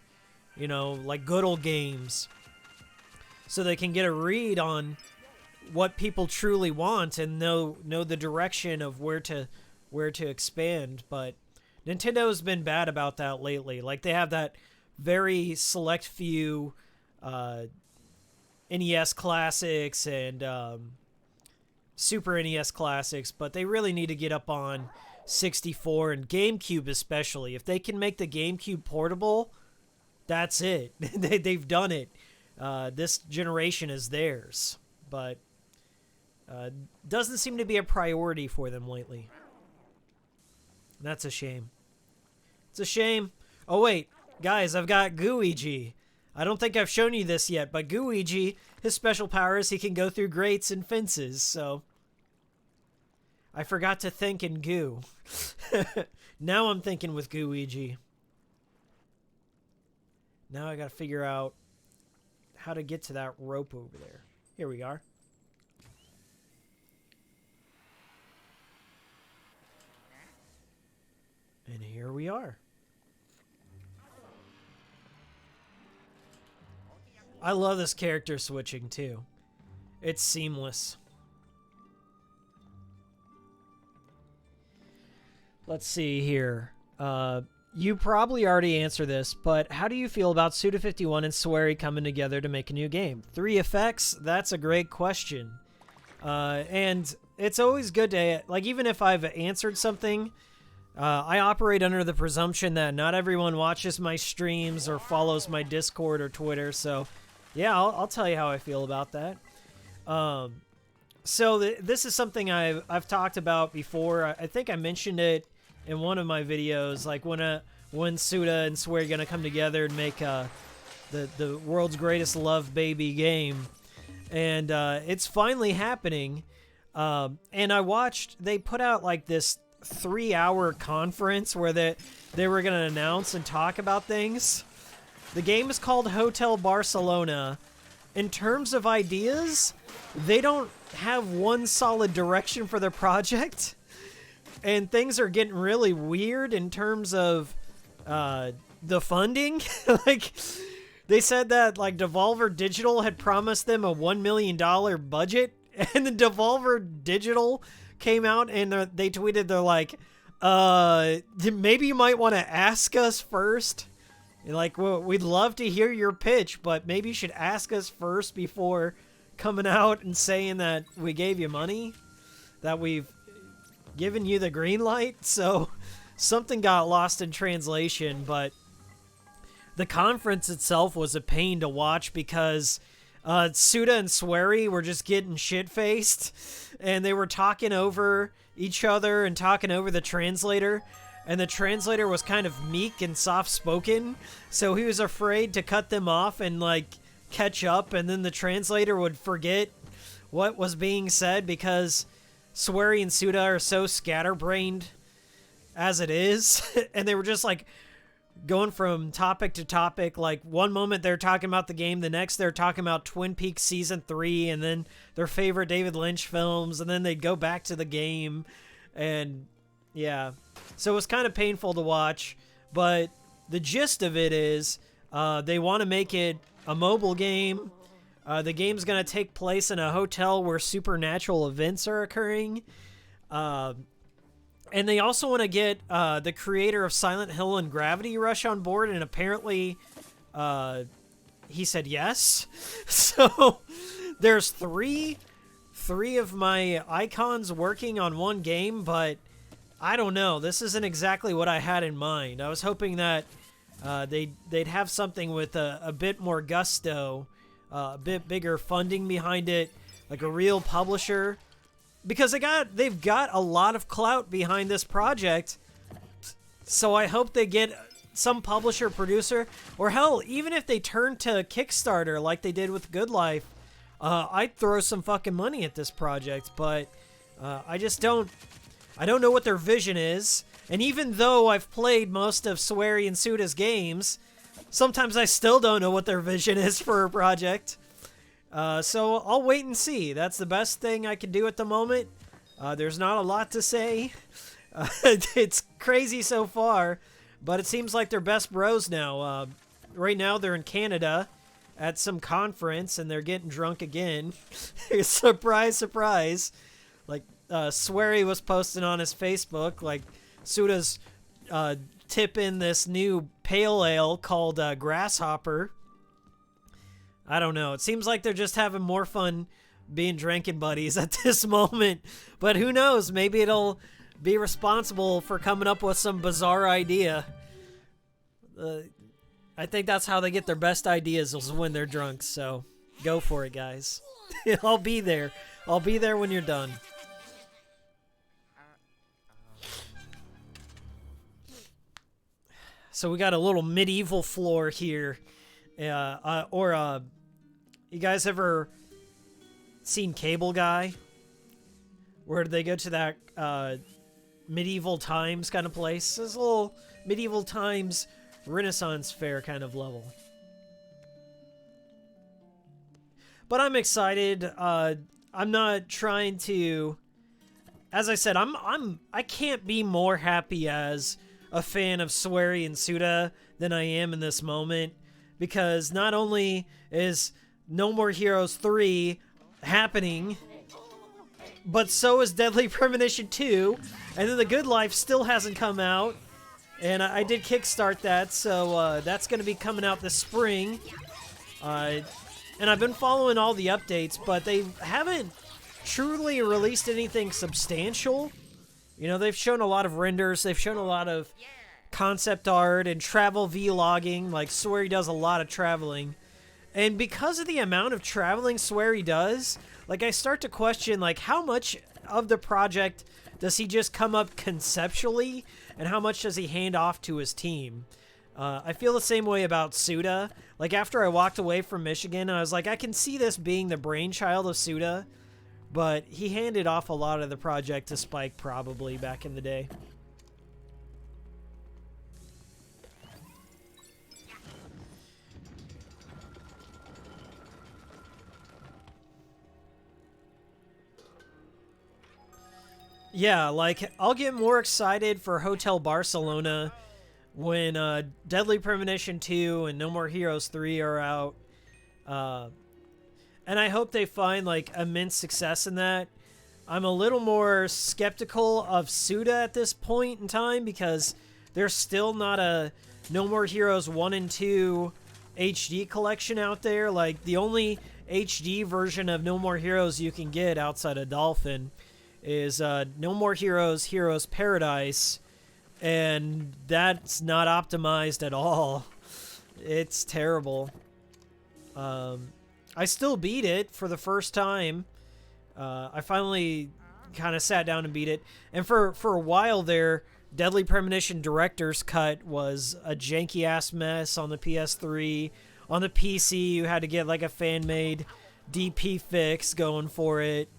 you know, like good old games, so they can get a read on what people truly want and know the direction of where to expand. But Nintendo's been bad about that lately. Like, they have that very select few NES classics and Super NES classics, but they really need to get up on 64 and GameCube especially. If they can make the GameCube portable, that's it. They've done it. This generation is theirs, but doesn't seem to be a priority for them lately. That's a shame. It's a shame. Oh wait, guys, I've got Gooigi. I don't think I've shown you this yet, but Gooigi, his special power is he can go through grates and fences, so I forgot to think in goo. Now I'm thinking with Gooigi. Now I gotta figure out how to get to that rope over there. Here we are. And here we are. I love this character switching too. It's seamless. Let's see here. You probably already answered this, but how do you feel about Suda51 and Swery coming together to make a new game? 3 effects? That's a great question. And it's always good to, like, even if I've answered something, I operate under the presumption that not everyone watches my streams or follows my Discord or Twitter, so yeah, I'll tell you how I feel about that. So this is something I've talked about before. I think I mentioned it in one of my videos, like when Suda and Swery are gonna come together and make the world's greatest love baby game, and it's finally happening. And I watched, they put out like this 3-hour conference where they were gonna announce and talk about things. The game is called Hotel Barcelona. In terms of ideas, they don't have one solid direction for their project. And things are getting really weird in terms of the funding. Like, they said that like Devolver Digital had promised them a $1 million budget, and then Devolver Digital came out and they tweeted, they're like, maybe you might want to ask us first. And like, well, we'd love to hear your pitch, but maybe you should ask us first before coming out and saying that we gave you money, that we've given you the green light. So something got lost in translation, but the conference itself was a pain to watch because Suda and Swery were just getting shit-faced, and they were talking over each other and talking over the translator, and the translator was kind of meek and soft-spoken, so he was afraid to cut them off and like catch up, and then the translator would forget what was being said because Swery and Suda are so scatterbrained as it is. And they were just like going from topic to topic. Like one moment they're talking about the game, the next they're talking about Twin Peaks Season 3 and then their favorite David Lynch films, and then they'd go back to the game. And yeah, so it was kind of painful to watch, but the gist of it is they want to make it a mobile game. The game's going to take place in a hotel where supernatural events are occurring. And they also want to get the creator of Silent Hill and Gravity Rush on board, and apparently he said yes. So there's three of my icons working on one game, but I don't know. This isn't exactly what I had in mind. I was hoping that they'd have something with a bit more gusto, a bit bigger funding behind it, like a real publisher, because they've got a lot of clout behind this project. So I hope they get some publisher, producer, or hell, even if they turn to Kickstarter like they did with Good Life, I'd throw some fucking money at this project. But I don't know what their vision is. And even though I've played most of Swery and Suda's games, sometimes I still don't know what their vision is for a project. So I'll wait and see. That's the best thing I can do at the moment. There's not a lot to say. It's crazy so far, but it seems like they're best bros now. Right now they're in Canada at some conference, and they're getting drunk again. Surprise, surprise. Like, Swery was posting on his Facebook, like, Suda's tipping this new pale ale called Grasshopper. I don't know. It seems like they're just having more fun being drinking buddies at this moment. But who knows? Maybe it'll be responsible for coming up with some bizarre idea. I think that's how they get their best ideas, is when they're drunk. So go for it, guys. I'll be there. I'll be there when you're done. So we got a little medieval floor here. You guys ever seen Cable Guy? Where they go to that medieval times kind of place? This little medieval times Renaissance fair kind of level. But I'm excited. I'm not trying to... As I said, I can't be more happy as a fan of Swery and Suda than I am in this moment, because not only is No More Heroes 3 happening, but so is Deadly Premonition 2, and then The Good Life still hasn't come out, and I did kickstart that, so that's going to be coming out this spring. And I've been following all the updates, but they haven't truly released anything substantial. You know, they've shown a lot of renders, they've shown a lot of concept art and travel vlogging. Like, Swery does a lot of traveling. And because of the amount of traveling Swery does, like, I start to question, like, how much of the project does he just come up conceptually, and how much does he hand off to his team? I feel the same way about Suda. Like, after I walked away from Michigan, I was like, I can see this being the brainchild of Suda, but he handed off a lot of the project to Spike probably back in the day. Yeah, like, I'll get more excited for Hotel Barcelona when Deadly Premonition 2 and No More Heroes 3 are out. And I hope they find, like, immense success in that. I'm a little more skeptical of Suda at this point in time, because there's still not a No More Heroes 1 and 2 HD collection out there. Like, the only HD version of No More Heroes you can get outside of Dolphin is No More Heroes, Heroes Paradise, and that's not optimized at all. It's terrible. I still beat it for the first time. I finally kind of sat down and beat it. And for a while there, Deadly Premonition Director's Cut was a janky-ass mess on the PS3. On the PC, you had to get like a fan-made DP fix going for it.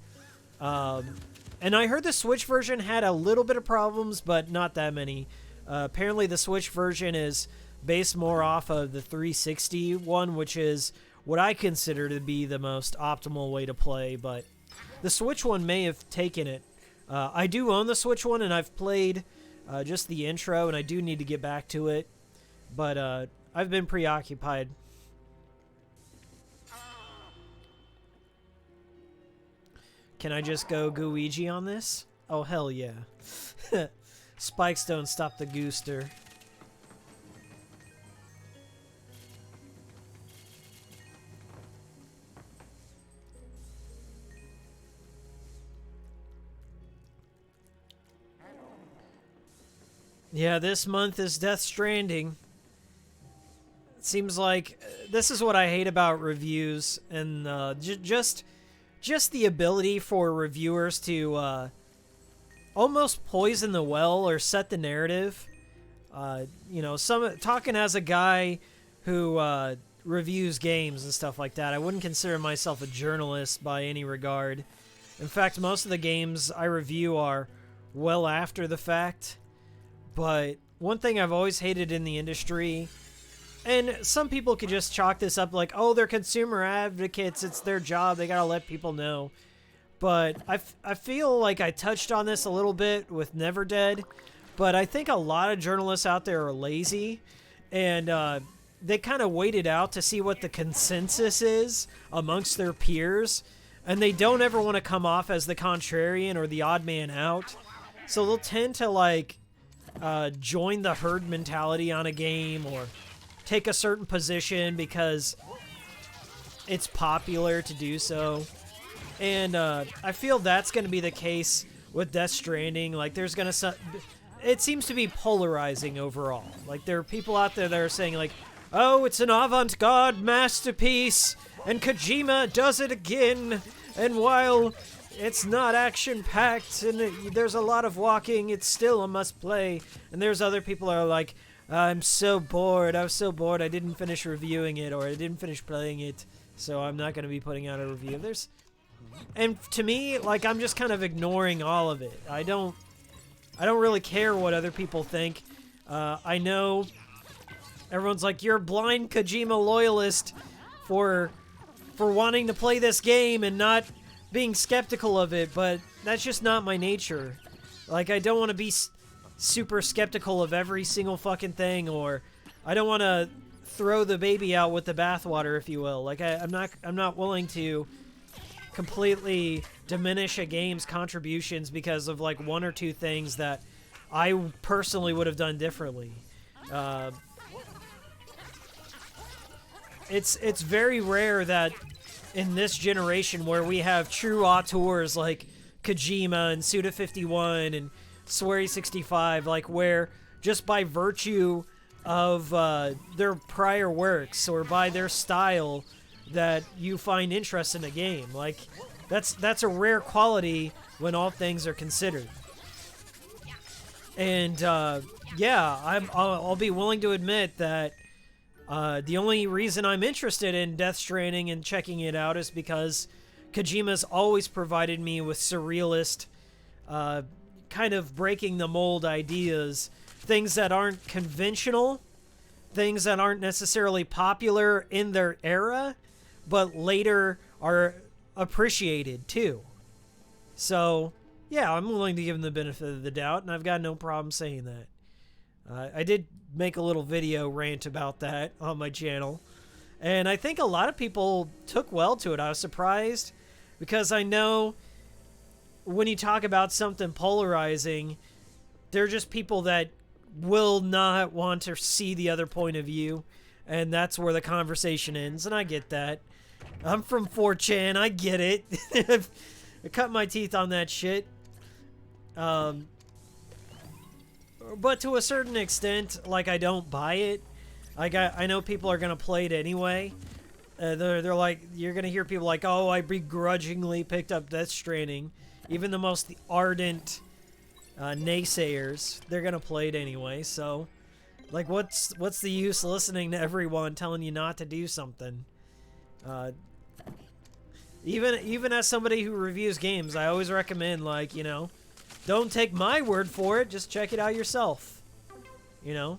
And I heard the Switch version had a little bit of problems, but not that many. Apparently the Switch version is based more off of the 360 one, which is what I consider to be the most optimal way to play, but the Switch one may have taken it. I do own the Switch one, and I've played just the intro, and I do need to get back to it, but I've been preoccupied. Can I just go Luigi on this? Oh, hell yeah. Spikes don't stop the gooster. Yeah, this month is Death Stranding. It seems like this is what I hate about reviews, and just the ability for reviewers to almost poison the well or set the narrative. You know, talking as a guy who reviews games and stuff like that, I wouldn't consider myself a journalist by any regard. In fact, most of the games I review are well after the fact. But one thing I've always hated in the industry, and some people could just chalk this up like, oh, they're consumer advocates, it's their job, they gotta let people know. But I feel like I touched on this a little bit with Never Dead, but I think a lot of journalists out there are lazy, and they kind of waited out to see what the consensus is amongst their peers, and they don't ever want to come off as the contrarian or the odd man out. So they'll tend to, like, join the herd mentality on a game or take a certain position because it's popular to do so. And I feel that's going to be the case with Death Stranding. Like, there's going to... It seems to be polarizing overall. Like, there are people out there that are saying, like, oh, it's an avant-garde masterpiece, and Kojima does it again, and while it's not action-packed and there's a lot of walking, it's still a must-play. And there's other people that are like, I'm so bored, I was so bored, I didn't finish reviewing it, or I didn't finish playing it, so I'm not going to be putting out a review. And to me, like, I'm just kind of ignoring all of it. I don't really care what other people think. I know everyone's like, you're a blind Kojima loyalist for wanting to play this game and not being skeptical of it, but that's just not my nature. Like, I don't want to be super skeptical of every single fucking thing, or I don't want to throw the baby out with the bathwater, if you will. Like, I'm not willing to completely diminish a game's contributions because of like one or two things that I personally would have done differently. It's very rare that in this generation where we have true auteurs like Kojima and Suda51 and Swery65, like where just by virtue of their prior works or by their style that you find interest in a game. Like, that's a rare quality when all things are considered. And yeah, I'll be willing to admit that the only reason I'm interested in Death Stranding and checking it out is because Kojima's always provided me with surrealist, kind of breaking the mold ideas, things that aren't conventional, things that aren't necessarily popular in their era, but later are appreciated too. So, yeah, I'm willing to give him the benefit of the doubt, and I've got no problem saying that. I did make a little video rant about that on my channel, and I think a lot of people took well to it. I was surprised, because I know when you talk about something polarizing, they're just people that will not want to see the other point of view, and that's where the conversation ends, and I get that. I'm from 4chan, I get it. I cut my teeth on that shit. But to a certain extent, like, I don't buy it. Like, I know people are gonna play it anyway. They're like, you're gonna hear people like, oh, I begrudgingly picked up Death Stranding. Even the most ardent naysayers, they're gonna play it anyway. So, like, what's the use listening to everyone telling you not to do something? Even as somebody who reviews games, I always recommend, like, you know, don't take my word for it, just check it out yourself. You know?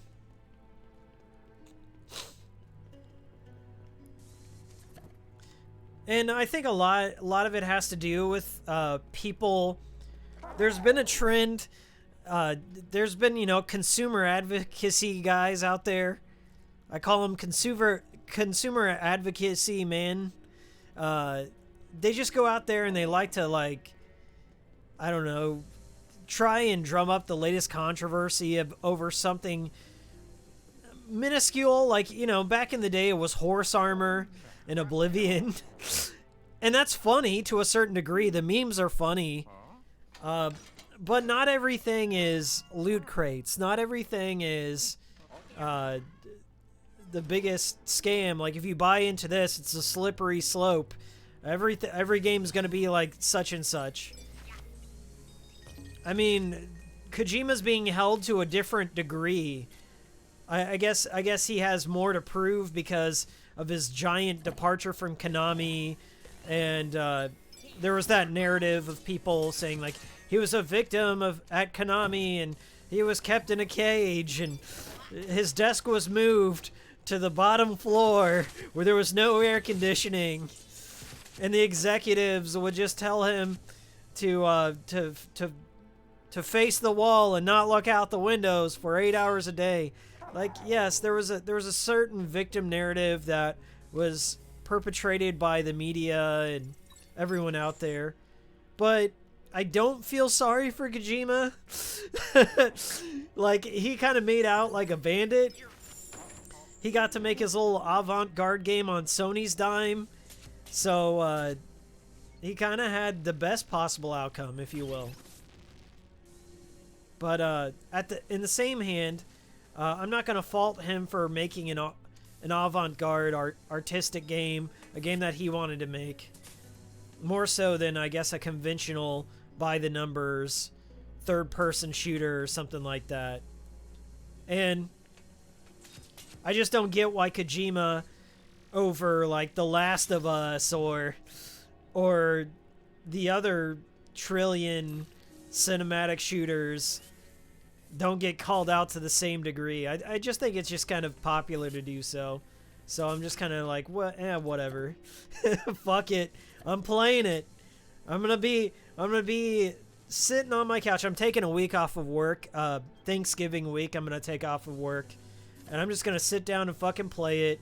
And I think a lot of it has to do with people. There's been a trend. There's been, you know, consumer advocacy guys out there. I call them consumer advocacy men. They just go out there and they like to, like, I don't know, try and drum up the latest controversy over something minuscule. Like, you know, back in the day it was horse armor and Oblivion. And that's funny to a certain degree. The memes are funny. But not everything is loot crates. Not everything is the biggest scam. Like, if you buy into this, it's a slippery slope. Every game's gonna be like such and such. I mean, Kojima's being held to a different degree. I guess he has more to prove because of his giant departure from Konami, and there was that narrative of people saying, like, he was a victim at Konami and he was kept in a cage and his desk was moved to the bottom floor where there was no air conditioning, and the executives would just tell him to face the wall and not look out the windows for 8 hours a day. Like, yes, there was a certain victim narrative that was perpetrated by the media and everyone out there, but I don't feel sorry for Kojima. Like, he kind of made out like a bandit. He got to make his little avant-garde game on Sony's dime, So, he kind of had the best possible outcome, if you will. But in the same hand, I'm not going to fault him for making an avant-garde artistic game, a game that he wanted to make. More so than, I guess, a conventional by-the-numbers third-person shooter or something like that. And I just don't get why Kojima over, like, The Last of Us or the other trillion cinematic shooters don't get called out to the same degree. I just think it's just kind of popular to do so. So I'm just kind of like, whatever. Fuck it. I'm playing it. I'm gonna be sitting on my couch. I'm taking a week off of work. Thanksgiving week, I'm gonna take off of work. And I'm just gonna sit down and fucking play it.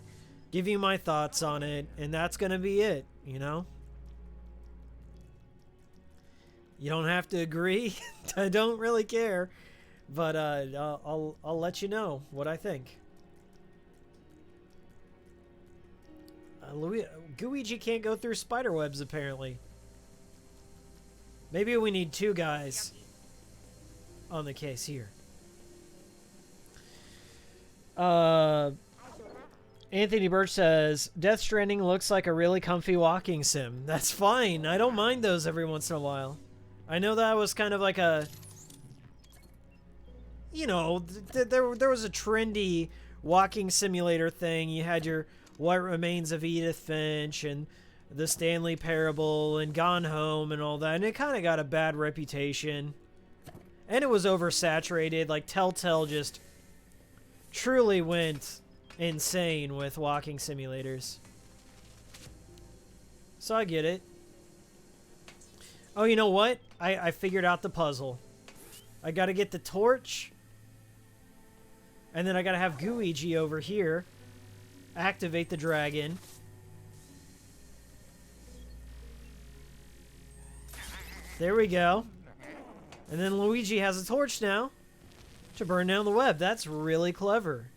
Give you my thoughts on it. And that's gonna be it, you know? You don't have to agree. I don't really care. But I'll let you know what I think. Luigi can't go through spider webs, apparently. Maybe we need two guys on the case here. Anthony Birch says, Death Stranding looks like a really comfy walking sim. That's fine. I don't mind those every once in a while. I know that was kind of like a... You know, there was a trendy walking simulator thing. You had your What Remains of Edith Finch and the Stanley Parable and Gone Home and all that. And it kind of got a bad reputation. And it was oversaturated. Like, Telltale just truly went insane with walking simulators. So I get it. Oh, you know what? I figured out the puzzle. I gotta get the torch. And then I gotta have Luigi over here activate the dragon. There we go. And then Luigi has a torch now to burn down the web. That's really clever.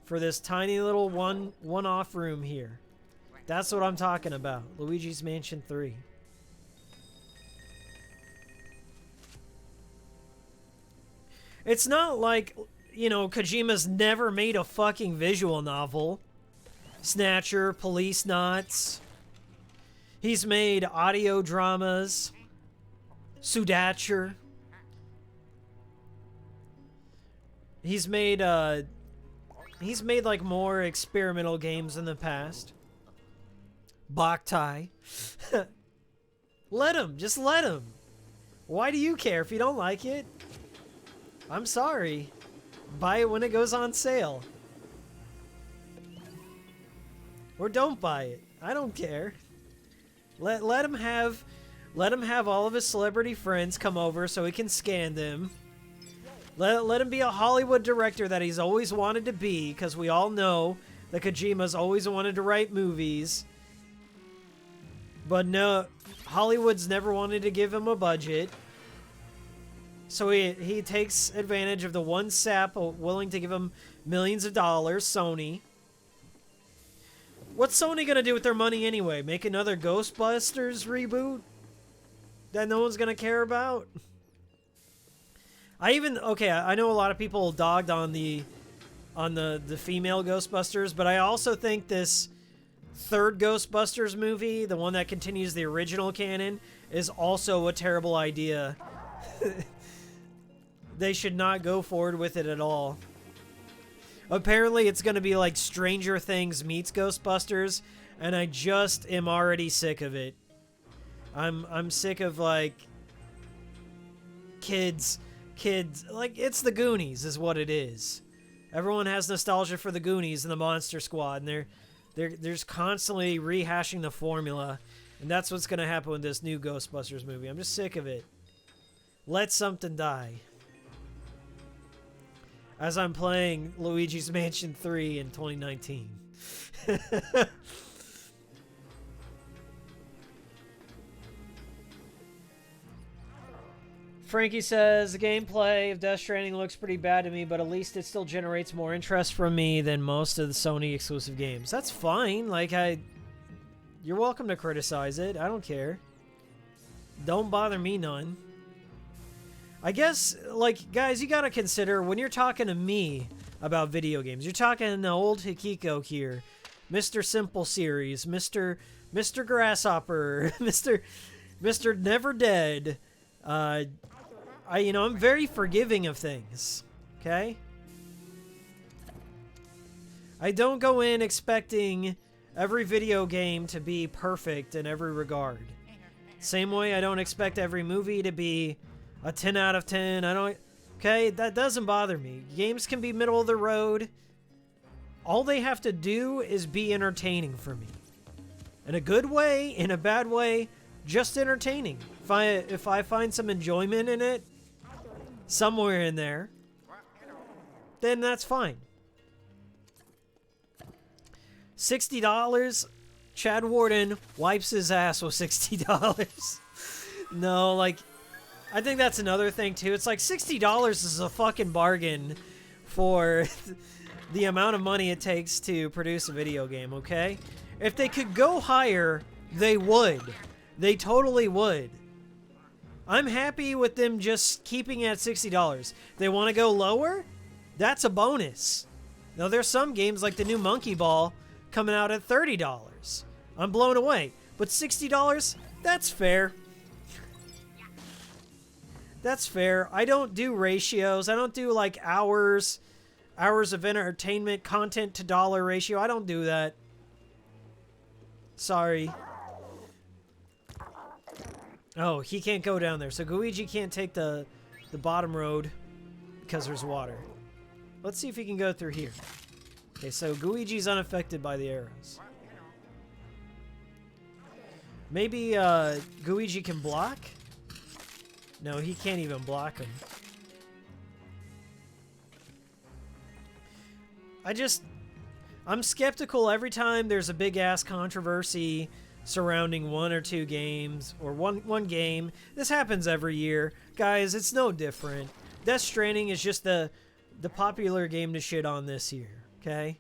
For this tiny little one-off room here. That's what I'm talking about. Luigi's Mansion 3. It's not like, you know, Kojima's never made a fucking visual novel. Snatcher, Police Knots. He's made audio dramas. Sudacher. He's made like more experimental games in the past. Boktai. Let him. Just let him. Why do you care if you don't like it? I'm sorry. Buy it when it goes on sale. Or don't buy it. I don't care. Let him have all of his celebrity friends come over so he can scan them. Let him be a Hollywood director that he's always wanted to be, because we all know that Kojima's always wanted to write movies. But no, Hollywood's never wanted to give him a budget. So he takes advantage of the one sap willing to give him millions of dollars, Sony. What's Sony gonna do with their money anyway? Make another Ghostbusters reboot that no one's gonna care about? I know a lot of people dogged on the female Ghostbusters, but I also think this third Ghostbusters movie, the one that continues the original canon, is also a terrible idea. They should not go forward with it at all. Apparently, it's going to be like Stranger Things meets Ghostbusters, and I just am already sick of it. I'm sick of, like, kids, like, it's the Goonies is what it is. Everyone has nostalgia for the Goonies and the Monster Squad, and they're just constantly rehashing the formula, and that's what's going to happen with this new Ghostbusters movie. I'm just sick of it. Let something die. As I'm playing Luigi's Mansion 3 in 2019. Frankie says, the gameplay of Death Stranding looks pretty bad to me, but at least it still generates more interest from me than most of the Sony exclusive games. That's fine. Like, You're welcome to criticize it. I don't care. Don't bother me none. I guess, like, guys, you gotta consider when you're talking to me about video games, you're talking to old Hikiko here, Mr. Simple Series, Mr. Grasshopper, Mr. Never Dead. I'm very forgiving of things. Okay? I don't go in expecting every video game to be perfect in every regard. Same way I don't expect every movie to be a 10 out of 10. Okay, that doesn't bother me. Games can be middle of the road. All they have to do is be entertaining for me. In a good way, in a bad way, just entertaining. If I find some enjoyment in it, somewhere in there, then that's fine. $60? Chad Warden wipes his ass with $60. No, like, I think that's another thing too. It's like $60 is a fucking bargain for the amount of money it takes to produce a video game, okay? If they could go higher, they would. They totally would. I'm happy with them just keeping it at $60. They want to go lower? That's a bonus. Now, there's some games like the new Monkey Ball coming out at $30. I'm blown away. But $60, that's fair. That's fair. I don't do ratios. I don't do like hours of entertainment, content to dollar ratio. I don't do that. Sorry. Oh, he can't go down there. So Guigi can't take the bottom road because there's water. Let's see if he can go through here. Okay, so Guigi's unaffected by the arrows. Maybe Guigi can block? No, he can't even block him. I'm skeptical every time there's a big-ass controversy surrounding one or two games, or one game. This happens every year. Guys, it's no different. Death Stranding is just the popular game to shit on this year, okay?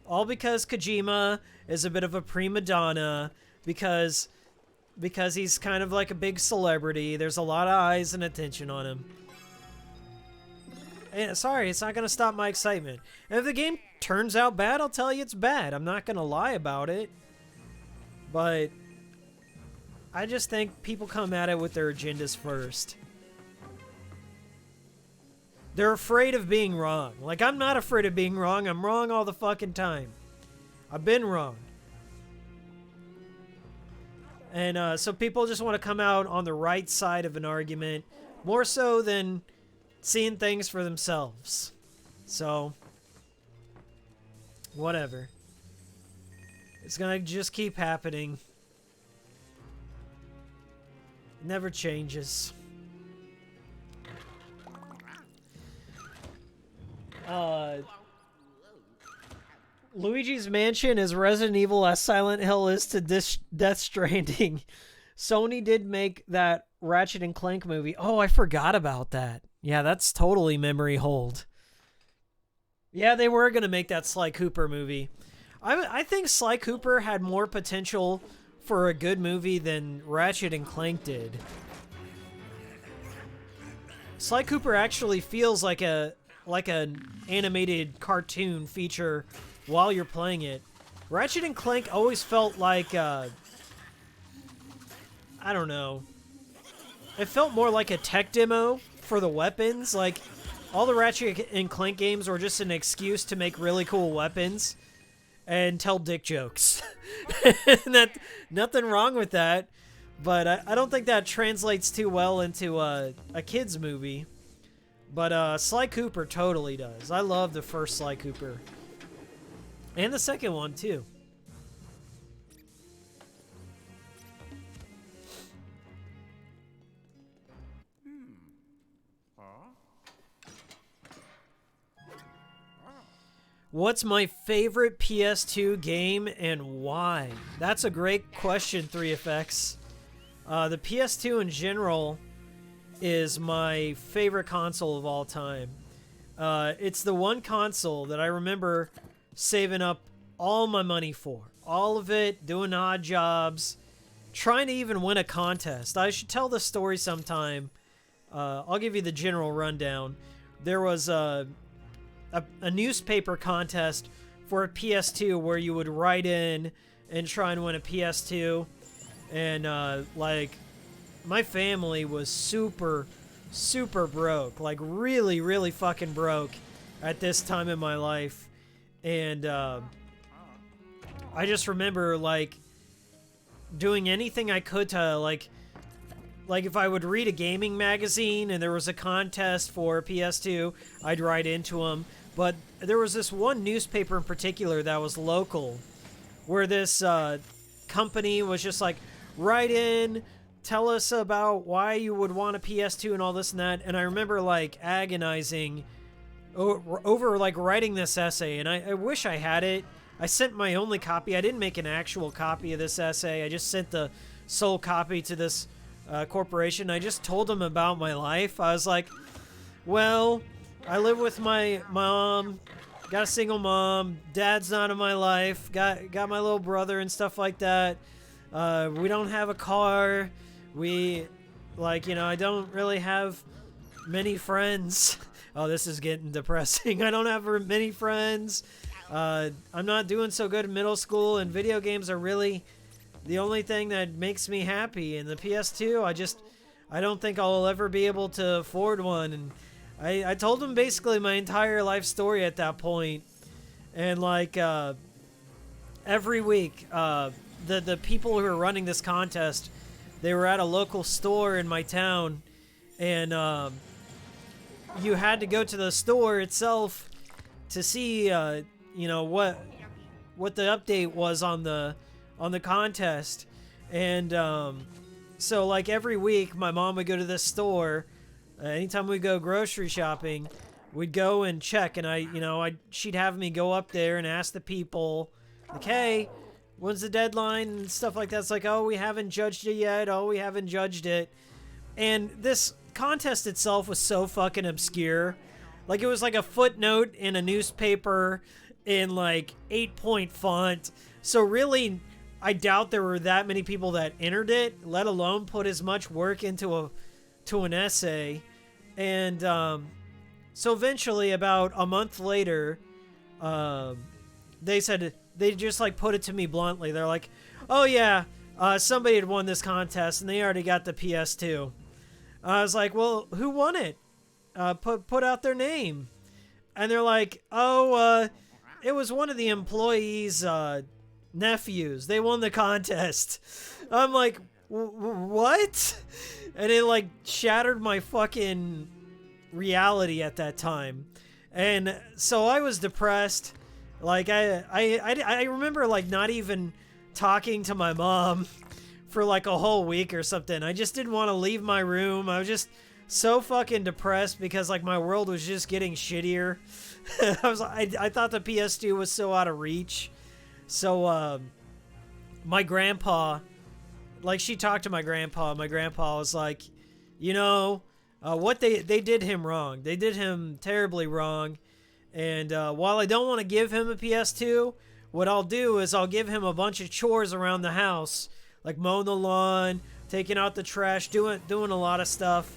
All because Kojima is a bit of a prima donna, because he's kind of like a big celebrity. There's a lot of eyes and attention on him. And sorry, it's not going to stop my excitement. And if the game turns out bad, I'll tell you it's bad. I'm not going to lie about it. But I just think people come at it with their agendas first. They're afraid of being wrong. Like, I'm not afraid of being wrong. I'm wrong all the fucking time. I've been wrong. And so people just want to come out on the right side of an argument, more so than seeing things for themselves. So, whatever. It's gonna just keep happening. It never changes. Luigi's Mansion is Resident Evil as Silent Hill is to Death Stranding. Sony did make that Ratchet and Clank movie. Oh, I forgot about that. Yeah, that's totally memory hold. Yeah, they were going to make that Sly Cooper movie. I think Sly Cooper had more potential for a good movie than Ratchet and Clank did. Sly Cooper actually feels like an animated cartoon feature while you're playing it. Ratchet and Clank always felt like, I don't know. It felt more like a tech demo for the weapons. Like, all the Ratchet and Clank games were just an excuse to make really cool weapons and tell dick jokes. And nothing wrong with that, but I don't think that translates too well into a kid's movie. But Sly Cooper totally does. I love the first Sly Cooper. And the second one, too. What's my favorite PS2 game and why? That's a great question, 3FX. The PS2 in general is my favorite console of all time. It's the one console that I remember saving up all my money for. all of it, doing odd jobs, trying to even win a contest. I should tell this story sometime. I'll give you the general rundown. There was a newspaper contest for a PS2 where you would write in and try and win a PS2. And, like, my family was super broke. Like, really, really fucking broke at this time in my life. And, I just remember, like, doing anything I could to, like if I would read a gaming magazine and there was a contest for a PS2, I'd write into them. But there was this one newspaper in particular that was local, where this company was just like, write in, tell us about why you would want a PS2 and all this and that. And I remember, like, agonizing over like, writing this essay, and I wish I had it. I sent my only copy. I didn't make an actual copy of this essay. I just sent the sole copy to this corporation. I just told them about my life. I was like, well, I live with my mom, got a single mom, dad's not in my life, got my little brother and stuff like that. We don't have a car. We, like, you know, I don't really have many friends. Oh, this is getting depressing. I don't have many friends. I'm not doing so good in middle school, and video games are really the only thing that makes me happy. And the PS2, I don't think I'll ever be able to afford one. And I told him basically my entire life story at that point. And, like, every week, the people who were running this contest, they were at a local store in my town, and you had to go to the store itself to see, you know, what the update was on the contest. And so, like, every week my mom would go to this store. Anytime we go grocery shopping, we'd go and check, and she'd have me go up there and ask the people, like, hey, when's the deadline and stuff like that. It's like, oh, we haven't judged it yet. Oh, we haven't judged it. And this contest itself was so fucking obscure. Like, it was like a footnote in a newspaper in, like, 8-point font. So really, I doubt there were that many people that entered it, let alone put as much work into an essay. And so eventually, about a month later, they said, they just, like, put it to me bluntly. They're like, oh yeah, somebody had won this contest and they already got the PS2. I was like, well, who won it? Put out their name. And they're like, oh, it was one of the employees' nephews. They won the contest. I'm like, what? And it, like, shattered my fucking reality at that time. And so I was depressed. Like, I remember, like, not even talking to my mom for, like, a whole week or something. I just didn't want to leave my room. I was just so fucking depressed because, like, my world was just getting shittier. I thought the PS2 was so out of reach. So, my grandpa, like, she talked to my grandpa. My grandpa was like, you know, what they did him wrong. They did him terribly wrong. And while I don't want to give him a PS2, what I'll do is I'll give him a bunch of chores around the house, like mowing the lawn, taking out the trash, doing a lot of stuff,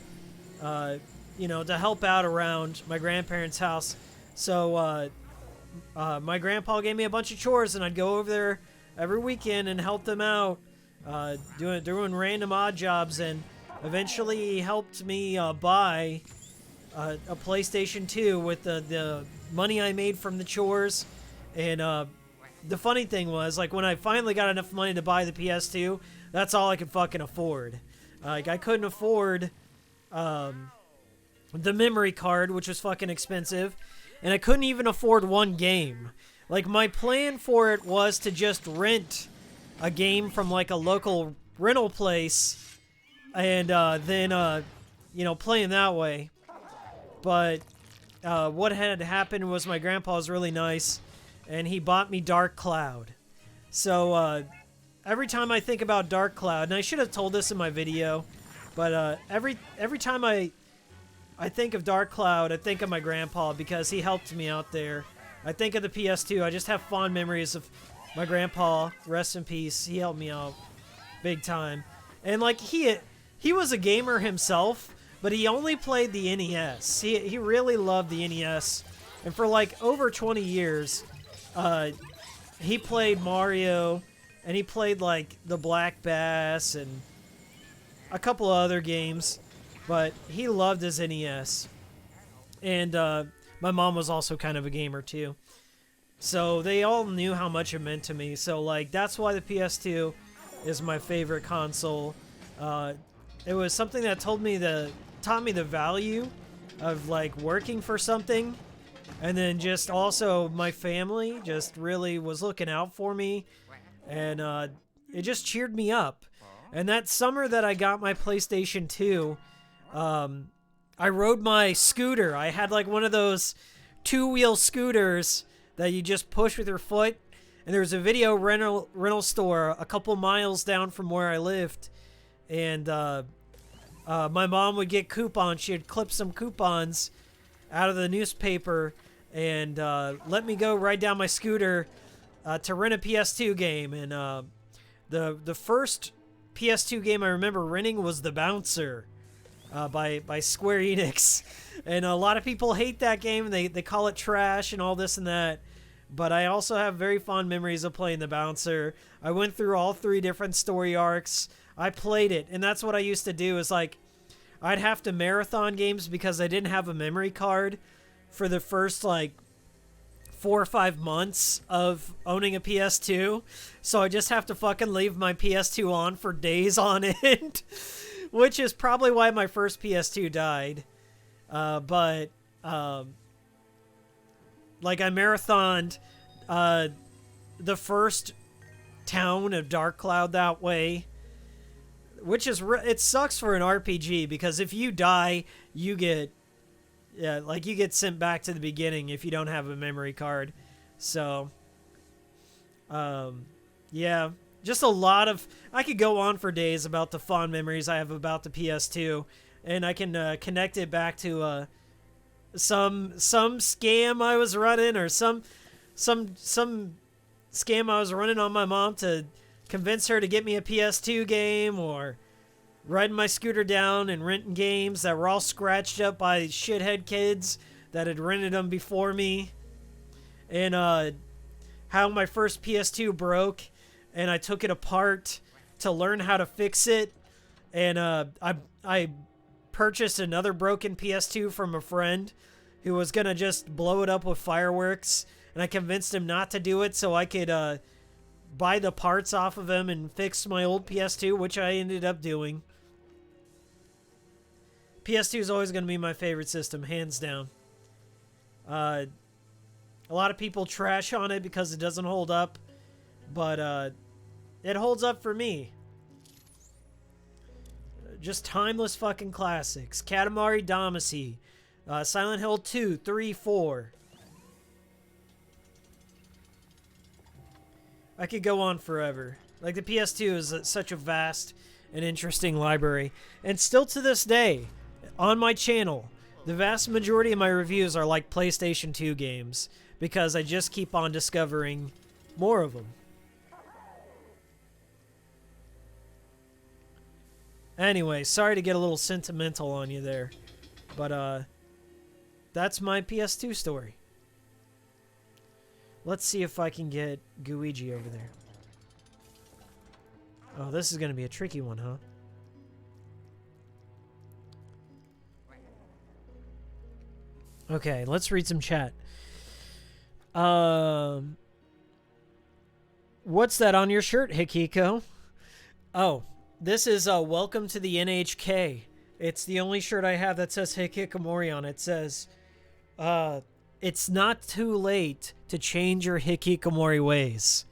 you know, to help out around my grandparents' house. So my grandpa gave me a bunch of chores, and I'd go over there every weekend and help them out, doing random odd jobs. And eventually he helped me buy a PlayStation 2 with the money I made from the chores. And the funny thing was, like, when I finally got enough money to buy the PS2, that's all I could fucking afford. Like, I couldn't afford the memory card, which was fucking expensive, and I couldn't even afford one game. Like, my plan for it was to just rent a game from, like, a local rental place, and then you know, playing that way. But what had happened was my grandpa was really nice, and he bought me Dark Cloud. So every time I think about Dark Cloud, and I should have told this in my video, but every time I think of Dark Cloud, I think of my grandpa because he helped me out there. I think of the PS2. I just have fond memories of My grandpa, rest in peace, he helped me out big time. And like he was a gamer himself, but he only played the NES. He really loved the NES. And for like over 20 years, he played Mario, and he played like the Black Bass and a couple of other games, but he loved his NES. And my mom was also kind of a gamer too. So they all knew how much it meant to me. So like that's why the PS2 is my favorite console. It was something that taught me the value of like working for something, and then just also my family just really was looking out for me, and it just cheered me up. And that summer that I got my PlayStation 2, I rode my scooter. I had like one of those two-wheel scooters that you just push with your foot. And there was a video rental store a couple miles down from where I lived. And my mom would get coupons. She'd clip some coupons out of the newspaper and let me go ride down my scooter to rent a PS2 game. And the first PS2 game I remember renting was The Bouncer by Square Enix. And a lot of people hate that game. They call it trash and all this and that. But I also have very fond memories of playing The Bouncer. I went through all 3 different story arcs. I played it, and that's what I used to do is like I'd have to marathon games because I didn't have a memory card for the first like 4 or 5 months of owning a PS2. So I just have to fucking leave my PS2 on for days on end, which is probably why my first PS2 died. Like I marathoned the first town of Dark Cloud that way, which is it sucks for an RPG because if you die, you get you get sent back to the beginning if you don't have a memory card. So yeah, just a lot of I could go on for days about the fond memories I have about the PS2, and I can connect it back to some scam I was running, or some scam I was running on my mom to convince her to get me a PS2 game, or riding my scooter down and renting games that were all scratched up by shithead kids that had rented them before me, and how my first PS2 broke and I took it apart to learn how to fix it, and I purchased another broken PS2 from a friend who was gonna just blow it up with fireworks, and I convinced him not to do it so I could buy the parts off of him and fix my old PS2, which I ended up doing. PS2 is always gonna be my favorite system, hands down. A lot of people trash on it because it doesn't hold up, but it holds up for me. Just timeless fucking classics. Katamari Damacy. Silent Hill 2, 3, 4. I could go on forever. Like, the PS2 is such a vast and interesting library. And still to this day, on my channel, the vast majority of my reviews are like PlayStation 2 games, because I just keep on discovering more of them. Anyway, sorry to get a little sentimental on you there, but that's my PS2 story. Let's see if I can get Luigi over there. Oh, this is going to be a tricky one, huh? Okay, let's read some chat. What's that on your shirt, Hikiko? Oh, this is welcome to the NHK. It's the only shirt I have that says Hikikomori on it. It says, it's not too late to change your Hikikomori ways.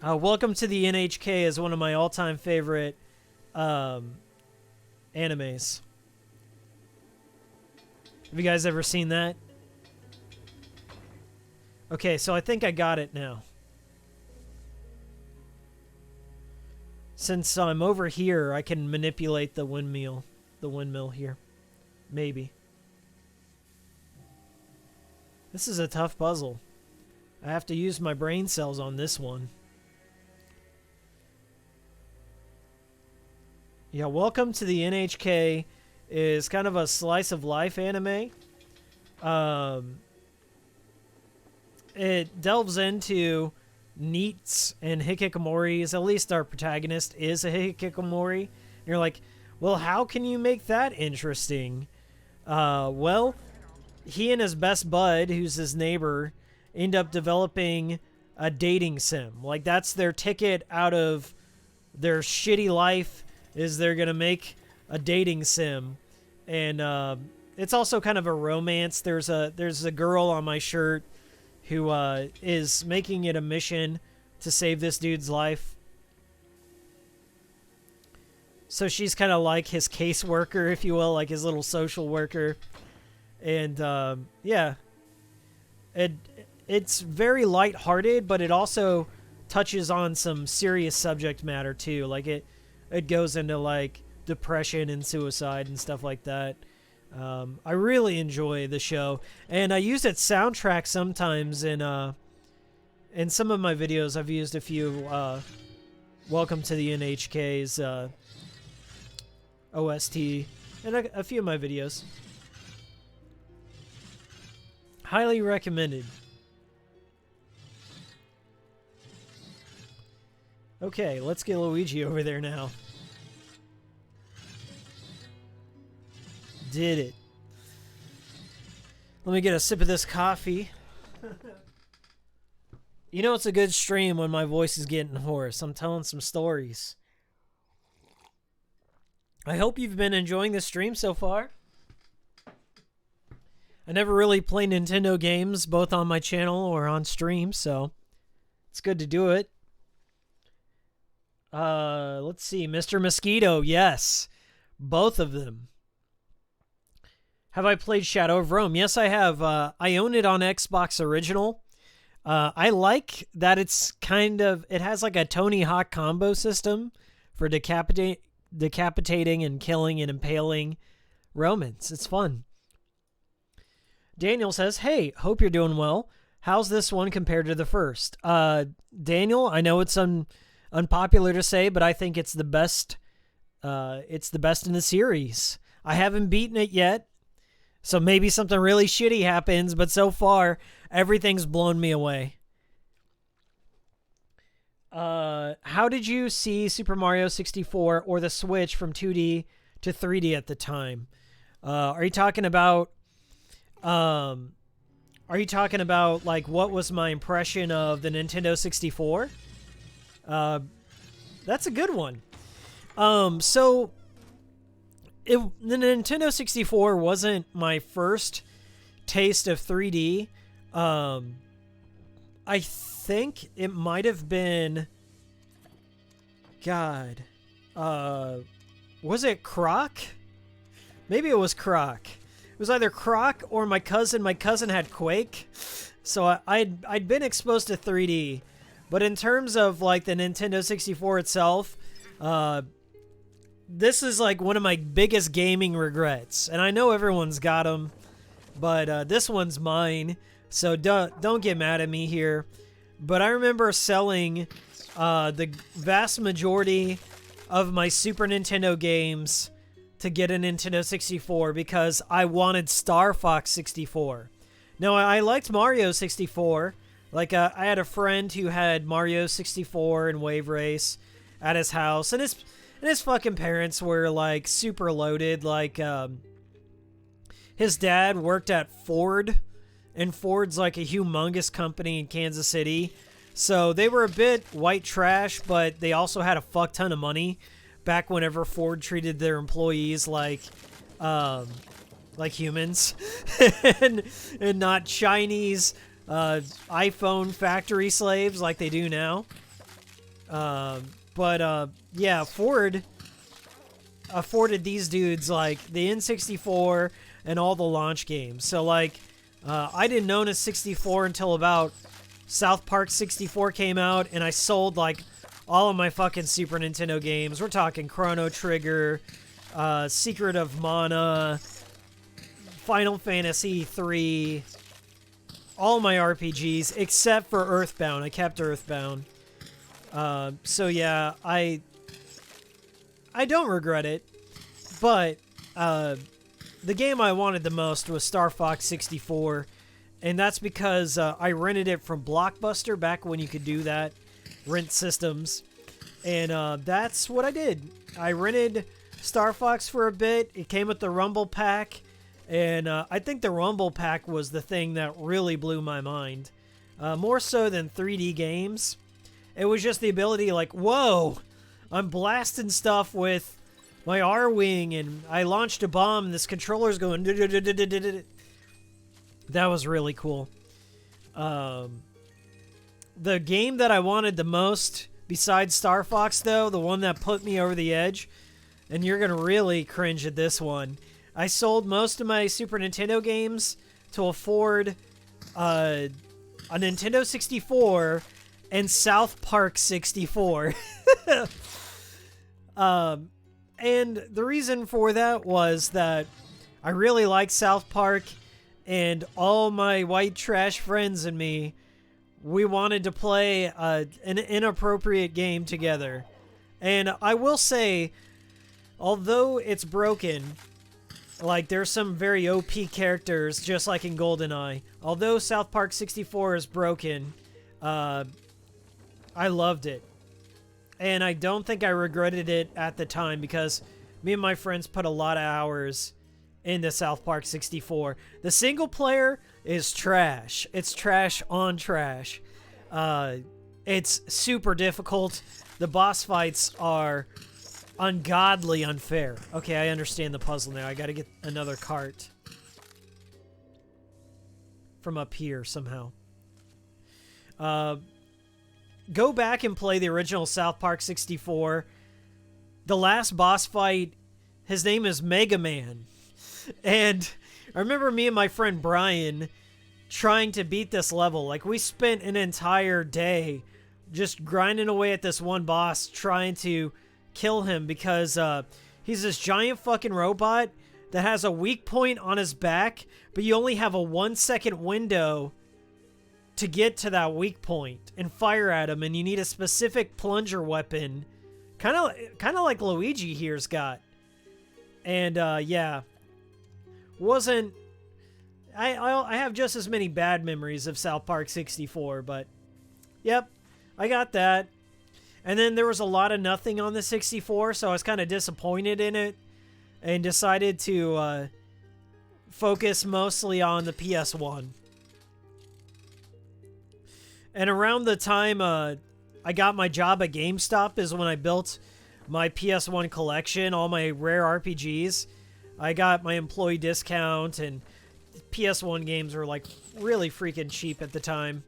Welcome to the NHK is one of my all-time favorite animes. Have you guys ever seen that? Okay, so I think I got it now. Since I'm over here, I can manipulate the windmill here. Maybe. This is a tough puzzle. I have to use my brain cells on this one. Yeah, welcome to the NHK is kind of a slice of life anime. It delves into NEETs and Hikikomoris. At least our protagonist is a Hikikomori. And you're like, well, how can you make that interesting? Well, he and his best bud, who's his neighbor, end up developing a dating sim. Like, that's their ticket out of their shitty life, is they're gonna make a dating sim. And it's also kind of a romance. There's a girl on my shirt who is making it a mission to save this dude's life. So she's kind of like his caseworker, if you will, like his little social worker. And yeah, it's very lighthearted, but it also touches on some serious subject matter too. Like it goes into like depression and suicide and stuff like that. I really enjoy the show, and I use its soundtrack sometimes in some of my videos. I've used a few Welcome to the NHK's OST in a few of my videos. Highly recommended. Okay, let's get Luigi over there now. Did it. Let me get a sip of this coffee. You know it's a good stream when my voice is getting hoarse. I'm telling some stories. I hope you've been enjoying the stream so far. I never really play Nintendo games, both on my channel or on stream, so it's good to do it. Let's see. Mr. Mosquito, yes. Both of them. Have I played Shadow of Rome? Yes, I have. I own it on Xbox Original. I like that it's kind of... It has like a Tony Hawk combo system for decapitating and killing and impaling Romans. It's fun. Daniel says, hey, hope you're doing well. How's this one compared to the first? Daniel, I know it's unpopular to say, but I think it's the best. It's the best in the series. I haven't beaten it yet. So maybe something really shitty happens, but so far, everything's blown me away. How did you see Super Mario 64 or the Switch from 2D to 3D at the time? Are you talking about like what was my impression of the Nintendo 64? That's a good one. So the Nintendo 64 wasn't my first taste of 3D. I think it might have been... God. Was it Croc? Maybe it was Croc. It was either Croc or my cousin. My cousin had Quake. So I'd been exposed to 3D. But in terms of like the Nintendo 64 itself, this is like one of my biggest gaming regrets. And I know everyone's got them, but this one's mine. So don't get mad at me here. But I remember selling the vast majority of my Super Nintendo games to get a Nintendo 64 because I wanted Star Fox 64. Now, I liked Mario 64. Like, I had a friend who had Mario 64 and Wave Race at his house, and his fucking parents were, like, super loaded. Like, his dad worked at Ford, and Ford's, like, a humongous company in Kansas City. So they were a bit white trash, but they also had a fuck ton of money back whenever Ford treated their employees like humans and not Chinese iPhone factory slaves like they do now. Yeah, Ford afforded these dudes like the N64 and all the launch games. So like, I didn't own a 64 until about South Park 64 came out, and I sold like all of my fucking Super Nintendo games. We're talking Chrono Trigger, Secret of Mana, Final Fantasy 3, all my RPGs except for Earthbound. I kept Earthbound. So yeah, I don't regret it, but the game I wanted the most was Star Fox 64, and that's because I rented it from Blockbuster back when you could do that, rent systems, and that's what I did. I rented Star Fox for a bit. It came with the Rumble Pack, and I think the Rumble Pack was the thing that really blew my mind, more so than 3D games. It was just the ability, like, whoa, I'm blasting stuff with my R-Wing, and I launched a bomb, and this controller's going... That was really cool. The game that I wanted the most, besides Star Fox, though, the one that put me over the edge, and you're going to really cringe at this one, I sold most of my Super Nintendo games to afford a Nintendo 64 and South Park 64. And the reason for that was that I really liked South Park, and all my white trash friends and me, we wanted to play an inappropriate game together. And I will say, although it's broken, like there's some very OP characters, just like in GoldenEye, although South Park 64 is broken, I loved it. And I don't think I regretted it at the time, because me and my friends put a lot of hours into South Park 64. The single player is trash. It's trash on trash. It's super difficult. The boss fights are ungodly unfair. Okay, I understand the puzzle now. I gotta get another cart from up here somehow. Go back and play the original South Park 64. The last boss fight, his name is Mega Man. And I remember me and my friend Brian trying to beat this level. Like, we spent an entire day just grinding away at this one boss, trying to kill him, because he's this giant fucking robot that has a weak point on his back, but you only have a 1-second window to get to that weak point and fire at him, and you need a specific plunger weapon, kind of like Luigi here's got. And yeah, wasn't I have just as many bad memories of South Park 64, but yep, I got that. And then there was a lot of nothing on the 64, so I was kind of disappointed in it, and decided to focus mostly on the PS1. And around the time I got my job at GameStop is when I built my PS1 collection, all my rare RPGs. I got my employee discount, and PS1 games were like really freaking cheap at the time.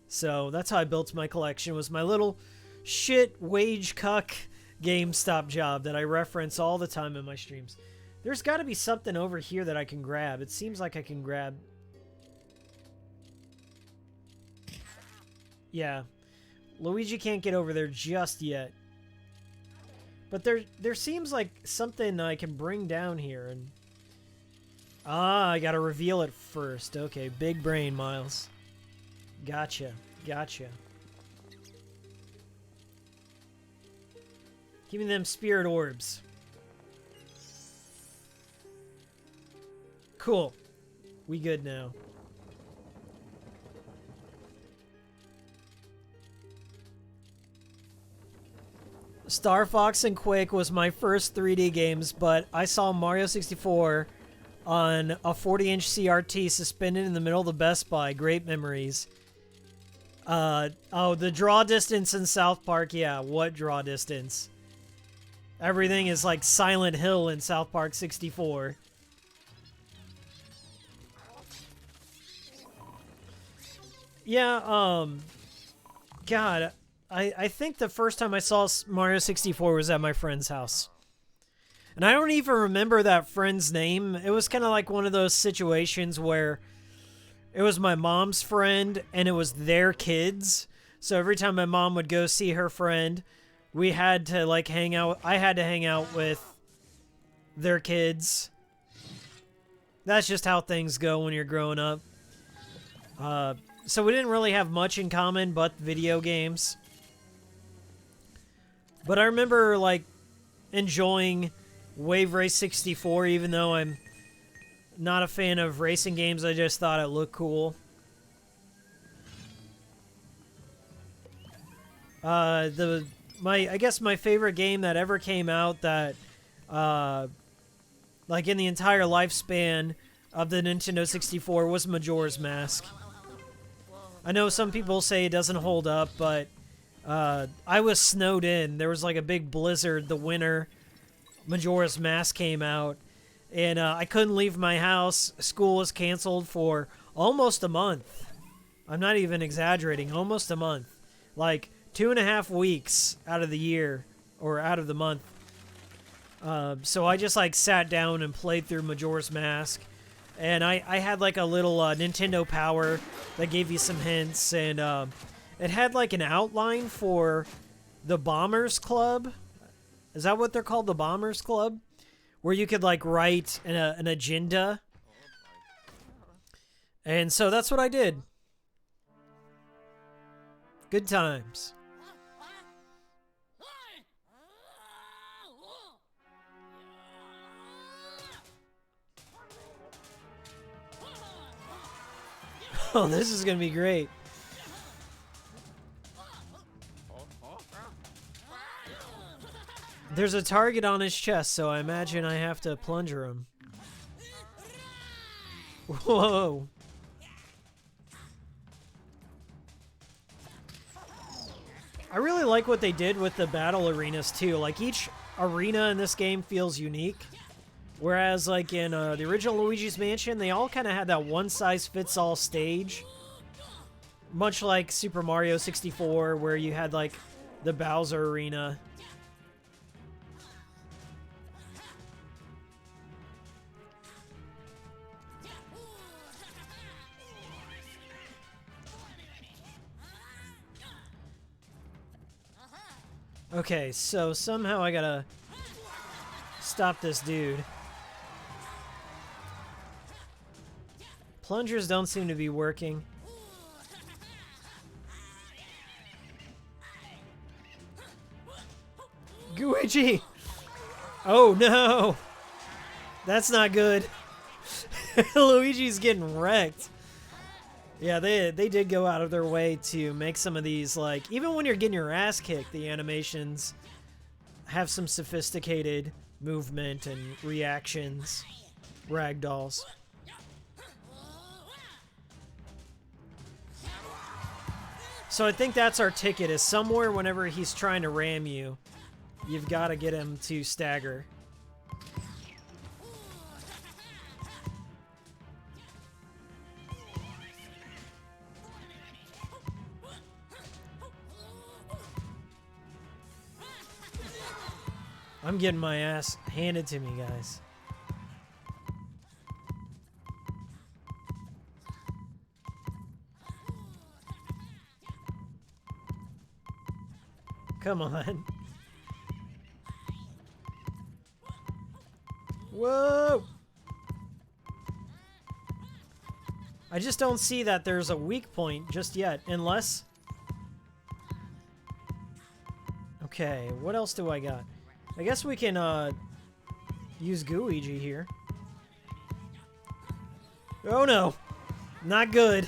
So that's how I built my collection, was my little shit wage cuck GameStop job that I reference all the time in my streams. There's got to be something over here that I can grab. It seems like I can grab... Yeah, Luigi can't get over there just yet. But there seems like something I can bring down here, and... Ah, I gotta reveal it first. Okay, big brain, Miles. Gotcha, gotcha. Give me them spirit orbs. Cool. We good now. Star Fox and Quake was my first 3D games, but I saw Mario 64 on a 40-inch CRT suspended in the middle of the Best Buy. Great memories. Oh, the draw distance in South Park. Yeah, what draw distance? Everything is like Silent Hill in South Park 64. Yeah, God, I think the first time I saw Mario 64 was at my friend's house. And I don't even remember that friend's name. It was kind of like one of those situations where it was my mom's friend and it was their kids. So every time my mom would go see her friend, we had to like hang out. I had to hang out with their kids. That's just how things go when you're growing up. So we didn't really have much in common but video games. But I remember, like, enjoying Wave Race 64, even though I'm not a fan of racing games. I just thought it looked cool. I guess my favorite game that ever came out that, like, in the entire lifespan of the Nintendo 64 was Majora's Mask. I know some people say it doesn't hold up, but I was snowed in. There was like a big blizzard the winter Majora's Mask came out, and I couldn't leave my house. School was canceled for almost a month. I'm not even exaggerating, almost a month. Like 2.5 weeks out of the year, or out of the month. So I just like sat down and played through Majora's Mask. And I had like a little Nintendo Power that gave you some hints, and it had like an outline for the Bombers Club. Is that what they're called, the Bombers Club? Where you could like write an agenda. And so that's what I did. Good times. Oh, this is going to be great. There's a target on his chest, so I imagine I have to plunger him. Whoa. I really like what they did with the battle arenas, too. Like, each arena in this game feels unique. Whereas, like, in the original Luigi's Mansion, they all kind of had that one-size-fits-all stage. Much like Super Mario 64, where you had, like, the Bowser Arena. Okay, so somehow I gotta stop this dude. Plungers don't seem to be working. Luigi! Oh no! That's not good. Luigi's getting wrecked. Yeah, they did go out of their way to make some of these, like, even when you're getting your ass kicked, the animations have some sophisticated movement and reactions. Ragdolls. So I think that's our ticket, is somewhere whenever he's trying to ram you, you've got to get him to stagger. I'm getting my ass handed to me, guys. Come on. Whoa! I just don't see that there's a weak point just yet, unless... Okay, what else do I got? I guess we can, use Luigi here. Oh no! Not good.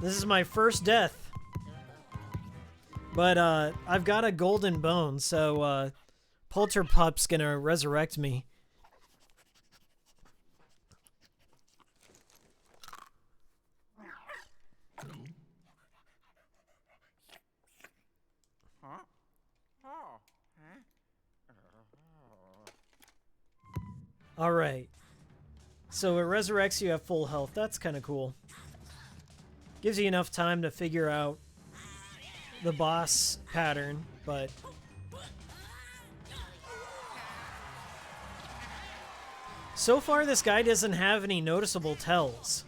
This is my first death. But, I've got a golden bone, so, Polterpup's gonna resurrect me. Alright. So it resurrects you at full health. That's kind of cool. Gives you enough time to figure out the boss pattern, but... So far, this guy doesn't have any noticeable tells.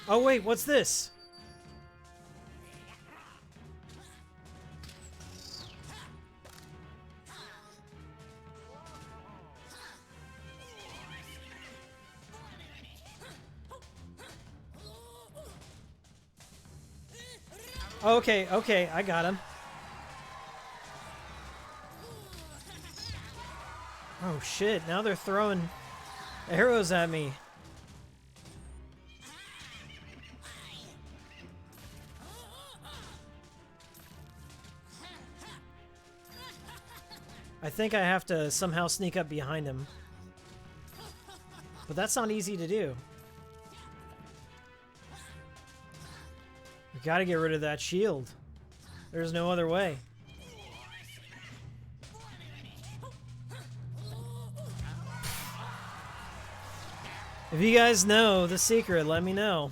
Oh wait, what's this? Okay, okay, I got him. Oh shit, now they're throwing arrows at me. I think I have to somehow sneak up behind him. But that's not easy to do. We gotta get rid of that shield. There's no other way. If you guys know the secret, let me know.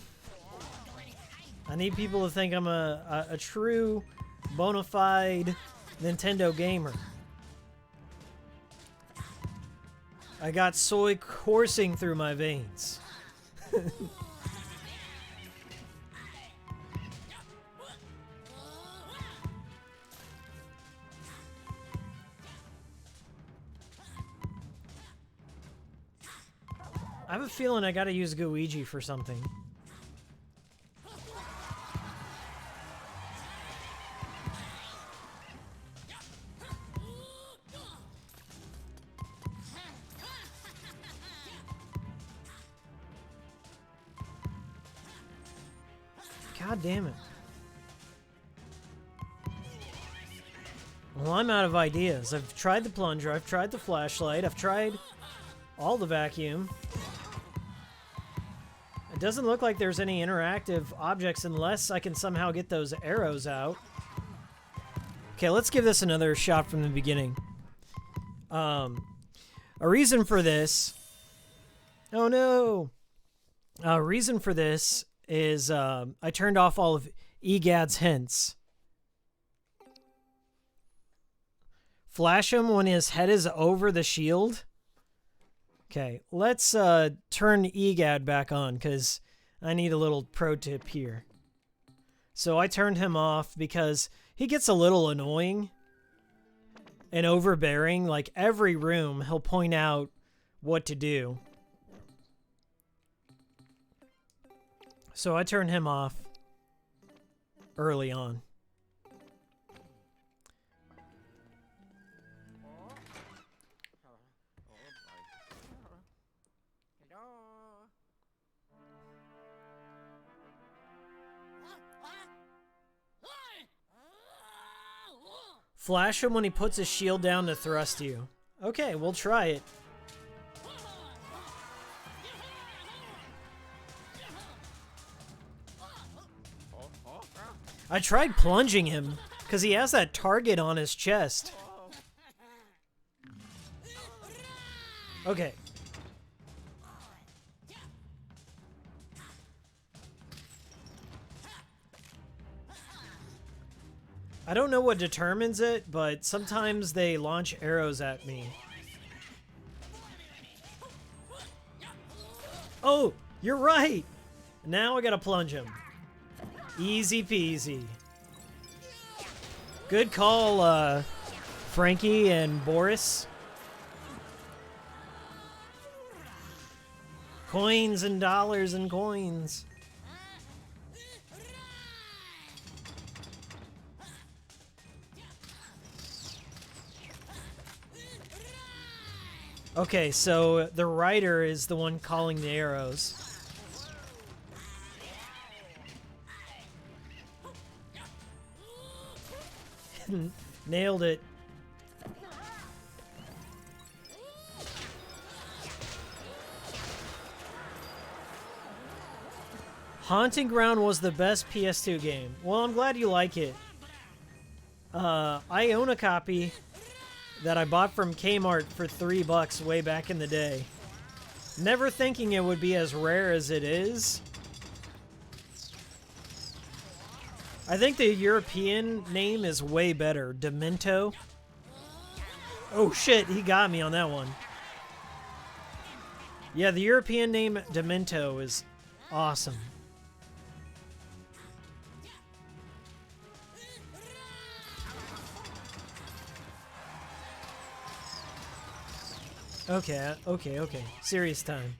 I need people to think I'm a true, bona fide Nintendo gamer. I got soy coursing through my veins. I have a feeling I gotta use Luigi for something. God damn it. Well, I'm out of ideas. I've tried the plunger, I've tried the flashlight, I've tried all the vacuum. It doesn't look like there's any interactive objects unless I can somehow get those arrows out. Okay, let's give this another shot from the beginning. A reason for this... Oh no! A reason for this is I turned off all of EGAD's hints. Flash him when his head is over the shield. Okay, let's turn EGAD back on because I need a little pro tip here. So I turned him off because he gets a little annoying and overbearing. Like every room, he'll point out what to do. So I turned him off early on. Flash him when he puts his shield down to thrust you. Okay, we'll try it. I tried plunging him, because he has that target on his chest. Okay. I don't know what determines it, but sometimes they launch arrows at me. Oh, you're right! Now I gotta plunge him. Easy peasy. Good call, Frankie and Boris. Coins and dollars and coins. Okay, so the writer is the one calling the arrows. Nailed it. Haunting Ground was the best PS2 game. Well, I'm glad you like it. I own a copy that I bought from Kmart for $3 way back in the day. Never thinking it would be as rare as it is. I think the European name is way better. Demento. Oh shit, he got me on that one. Yeah, the European name Demento is awesome. Okay, okay. Serious time.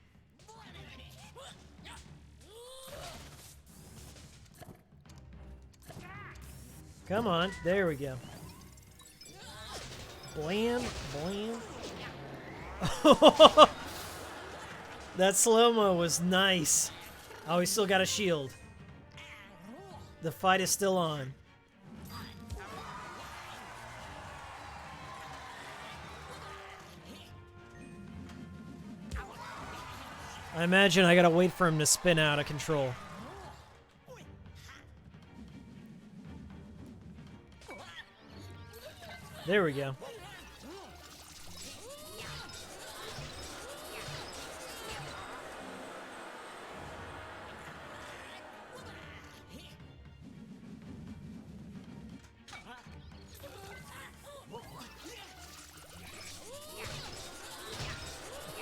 Come on. There we go. Blam, blam. That slow-mo was nice. Oh, he still got a shield. The fight is still on. I imagine I gotta wait for him to spin out of control. There we go.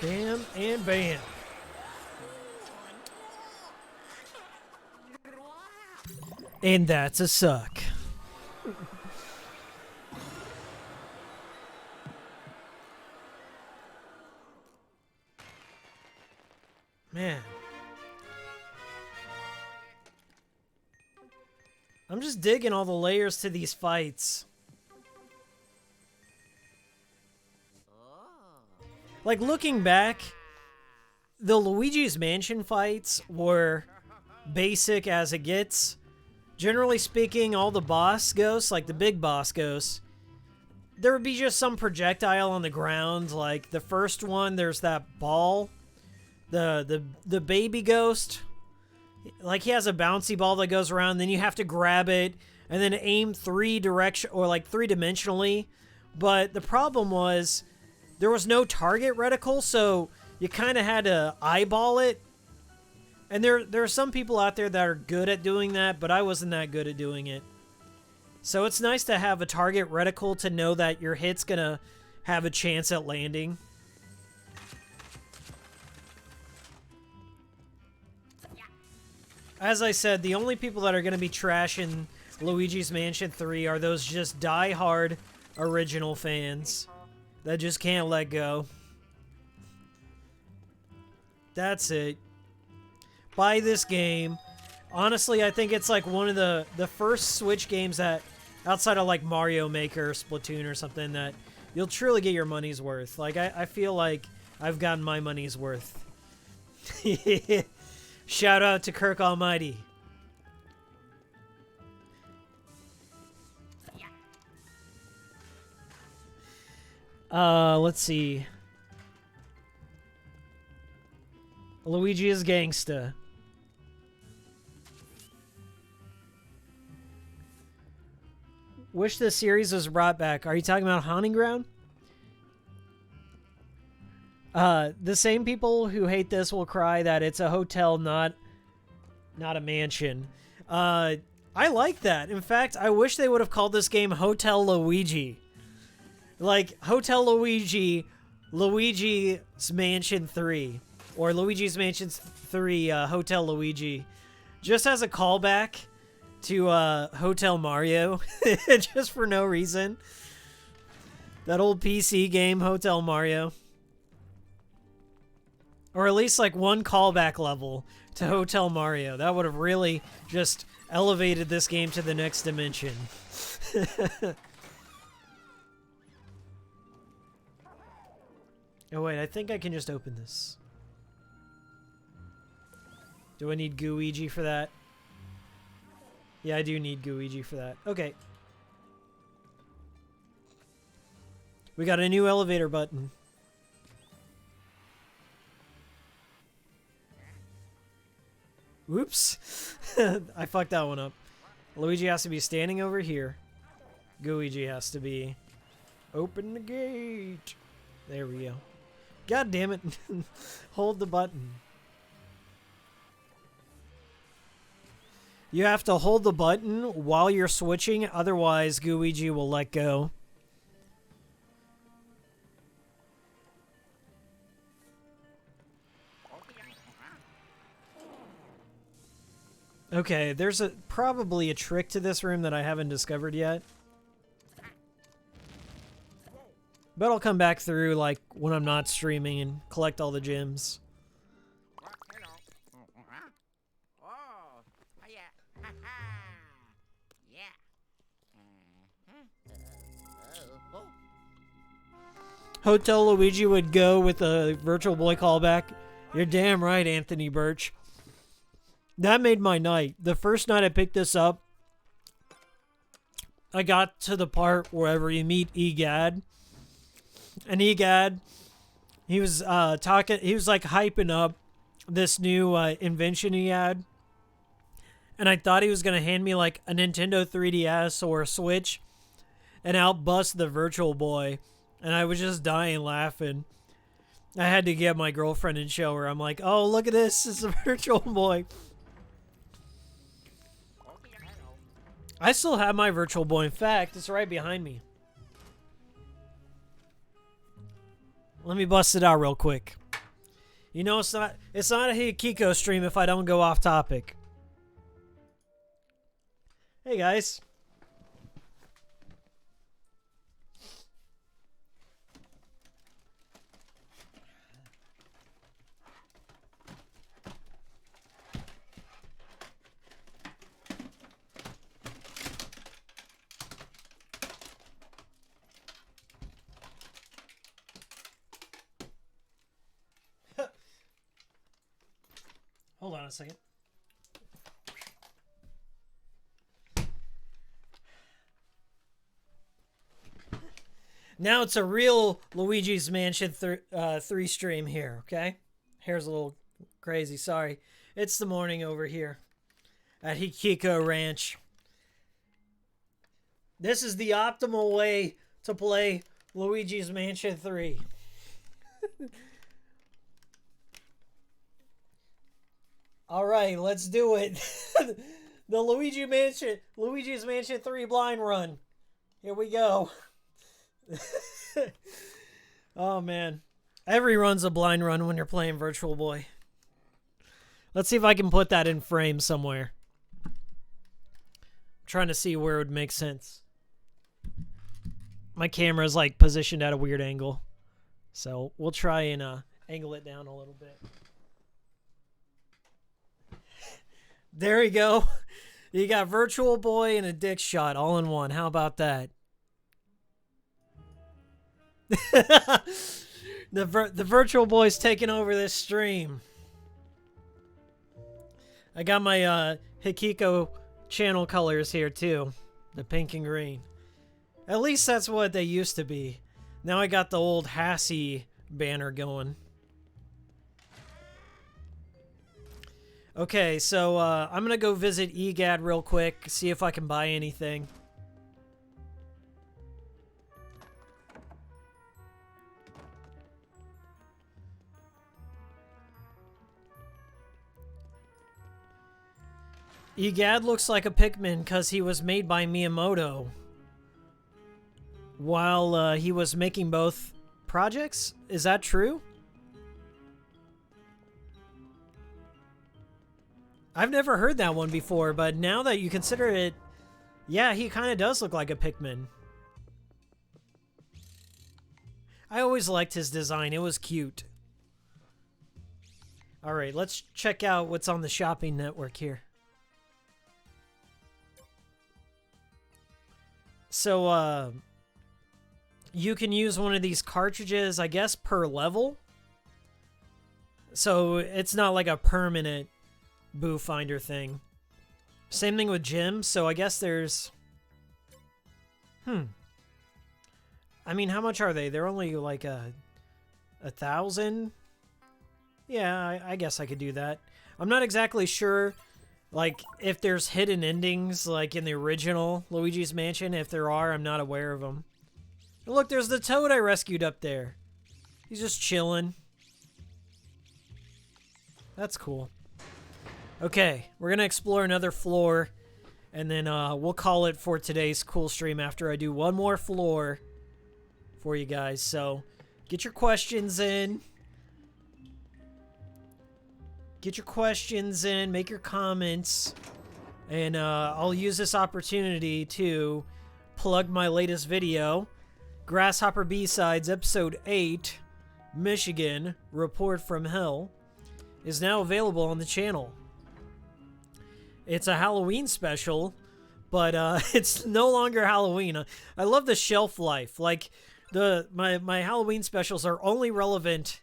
Bam and bam. And that's a suck. Man. I'm just digging all the layers to these fights. Like, looking back, the Luigi's Mansion fights were basic as it gets. Generally speaking, all the boss ghosts, like the big boss ghosts, there would be just some projectile on the ground. Like, the first one, there's that ball. The baby ghost, like, he has a bouncy ball that goes around, then you have to grab it and then aim three-dimensionally. But the problem was there was no target reticle, so you kind of had to eyeball it. And there are some people out there that are good at doing that, but I wasn't that good at doing it. So it's nice to have a target reticle to know that your hit's gonna have a chance at landing. As I said, the only people that are going to be trashing Luigi's Mansion 3 are those just die-hard original fans that just can't let go. That's it. Buy this game. Honestly, I think it's like one of the first Switch games that, outside of like Mario Maker or Splatoon or something, that you'll truly get your money's worth. Like, I feel like I've gotten my money's worth. Shout out to Kirk Almighty. Let's see. Luigi is gangsta. Wish this series was brought back. Are you talking about Haunting Ground? The same people who hate this will cry that it's a hotel, not a mansion. I like that. In fact, I wish they would have called this game Hotel Luigi. Like, Hotel Luigi, Luigi's Mansion 3. Or Luigi's Mansion 3, Hotel Luigi. Just as a callback to Hotel Mario. Just for no reason. That old PC game, Hotel Mario. Or at least like one callback level to Hotel Mario. That would have really just elevated this game to the next dimension. Oh wait, I think I can just open this. Do I need Gooigi for that? Yeah, I do need Gooigi for that. Okay. We got a new elevator button. Whoops. I fucked that one up. Luigi has to be standing over here. Gooigi has to be... Open the gate. There we go. God damn it. Hold the button. You have to hold the button while you're switching, otherwise Gooigi will let go. Okay, there's probably a trick to this room that I haven't discovered yet. But I'll come back through, like, when I'm not streaming and collect all the gems. Hotel Luigi would go with a Virtual Boy callback. You're damn right, Anthony Birch. That made my night. The first night I picked this up, I got to the part wherever you meet Egad. And Egad, he was talking, he was like hyping up this new invention he had. And I thought he was going to hand me like a Nintendo 3DS or a Switch and outbust the Virtual Boy. And I was just dying laughing. I had to get my girlfriend and show her. I'm like, oh, look at this. It's a Virtual Boy. I still have my Virtual Boy. In fact, it's right behind me. Let me bust it out real quick. You know, it's not a Hikiko stream if I don't go off topic. Hey, guys. Hold on a second. Now it's a real Luigi's Mansion 3 stream here, okay? Hair's a little crazy, sorry. It's the morning over here at Hikiko Ranch. This is the optimal way to play Luigi's Mansion 3. All right, let's do it. The Luigi's Mansion 3 blind run. Here we go. Oh, man. Every run's a blind run when you're playing Virtual Boy. Let's see if I can put that in frame somewhere. I'm trying to see where it would make sense. My camera's like positioned at a weird angle. So we'll try and angle it down a little bit. There we go. You got Virtual Boy and a dick shot all in one. How about that? The Virtual Boy's taking over this stream. I got my Hikiko channel colors here too. The pink and green. At least that's what they used to be. Now I got the old Hassie banner going. Okay, so I'm going to go visit EGAD real quick, see if I can buy anything. EGAD looks like a Pikmin because he was made by Miyamoto while he was making both projects. Is that true? I've never heard that one before, but now that you consider it, yeah, he kind of does look like a Pikmin. I always liked his design. It was cute. All right, let's check out what's on the shopping network here. So, you can use one of these cartridges, I guess, per level. So, it's not like a permanent Boo Finder thing. Same thing with gems, so I guess there's... I mean, how much are they? They're only like 1,000? Yeah, I guess I could do that. I'm not exactly sure, like, if there's hidden endings, like in the original Luigi's Mansion. If there are, I'm not aware of them. And look, there's the toad I rescued up there. He's just chilling. That's cool. Okay, we're going to explore another floor, and then we'll call it for today's cool stream after I do one more floor for you guys. So, get your questions in. Get your questions in, make your comments, and I'll use this opportunity to plug my latest video, Grasshopper B-Sides Episode 8, Michigan, Report from Hell, is now available on the channel. It's a Halloween special, but it's no longer Halloween. I love the shelf life. Like, my Halloween specials are only relevant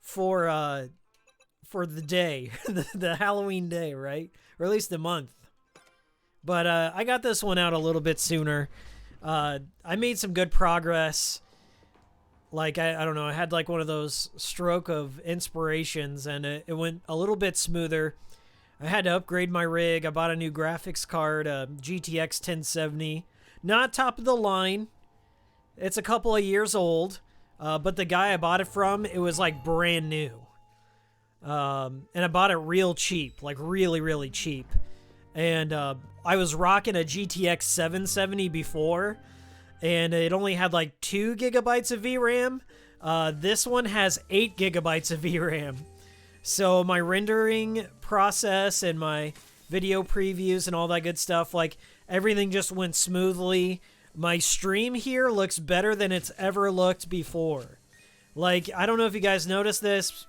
for the day, the Halloween day, right? Or at least the month. But I got this one out a little bit sooner. I made some good progress. Like, I don't know, I had like one of those stroke of inspirations, and it went a little bit smoother. I had to upgrade my rig. I bought a new graphics card, a GTX 1070. Not top of the line. It's a couple of years old. But the guy I bought it from, it was like brand new. And I bought it real cheap, like really, really cheap. And I was rocking a GTX 770 before, and it only had like 2 gigabytes of VRAM. This one has 8 gigabytes of VRAM. So my rendering process and my video previews and all that good stuff, like everything just went smoothly. My stream here looks better than it's ever looked before. Like, I don't know if you guys noticed this,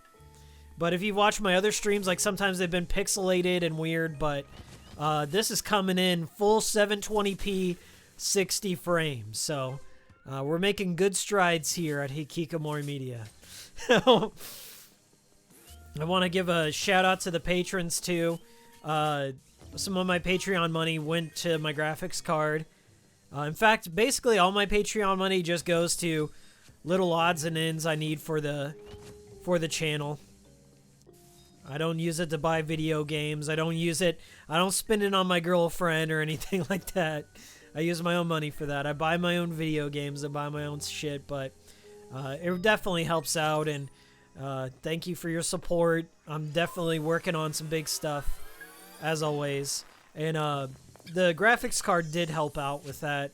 but if you watch my other streams, like sometimes they've been pixelated and weird, but this is coming in full 720p, 60 frames. So we're making good strides here at Hikikomori Media. I want to give a shout out to the patrons too. Some of my Patreon money went to my graphics card. In fact, basically all my Patreon money just goes to little odds and ends I need for the channel. I don't use it to buy video games. I don't spend it on my girlfriend or anything like that. I use my own money for that. I buy my own video games. I buy my own shit, but it definitely helps out, and thank you for your support. I'm definitely working on some big stuff, as always. And the graphics card did help out with that,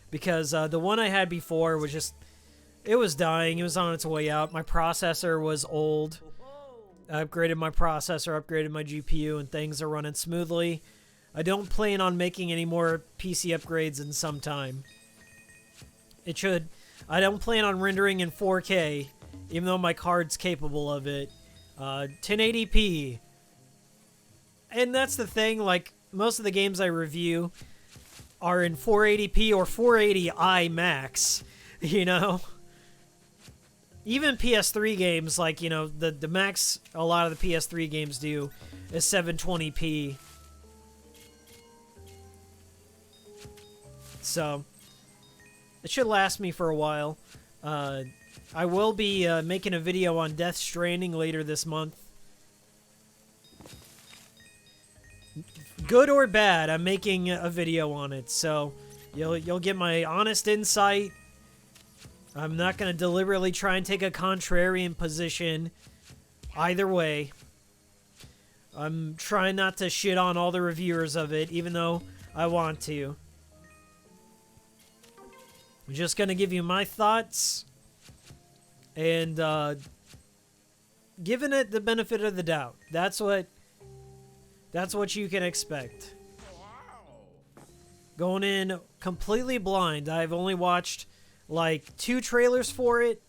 because the one I had before was just, it was dying. It was on its way out. My processor was old. I upgraded my processor, upgraded my GPU, and things are running smoothly. I don't plan on making any more PC upgrades in some time. It should. I don't plan on rendering in 4K, even though my card's capable of it. 1080p. And that's the thing, like, most of the games I review are in 480p or 480i max, you know? Even PS3 games, like, you know, the max a lot of the PS3 games do is 720p. So, it should last me for a while. I will be making a video on Death Stranding later this month. Good or bad, I'm making a video on it, so you'll get my honest insight. I'm not going to deliberately try and take a contrarian position either way. I'm trying not to shit on all the reviewers of it, even though I want to. I'm just going to give you my thoughts and giving it the benefit of the doubt. That's what you can expect. Going in completely blind. I've only watched like 2 trailers for it.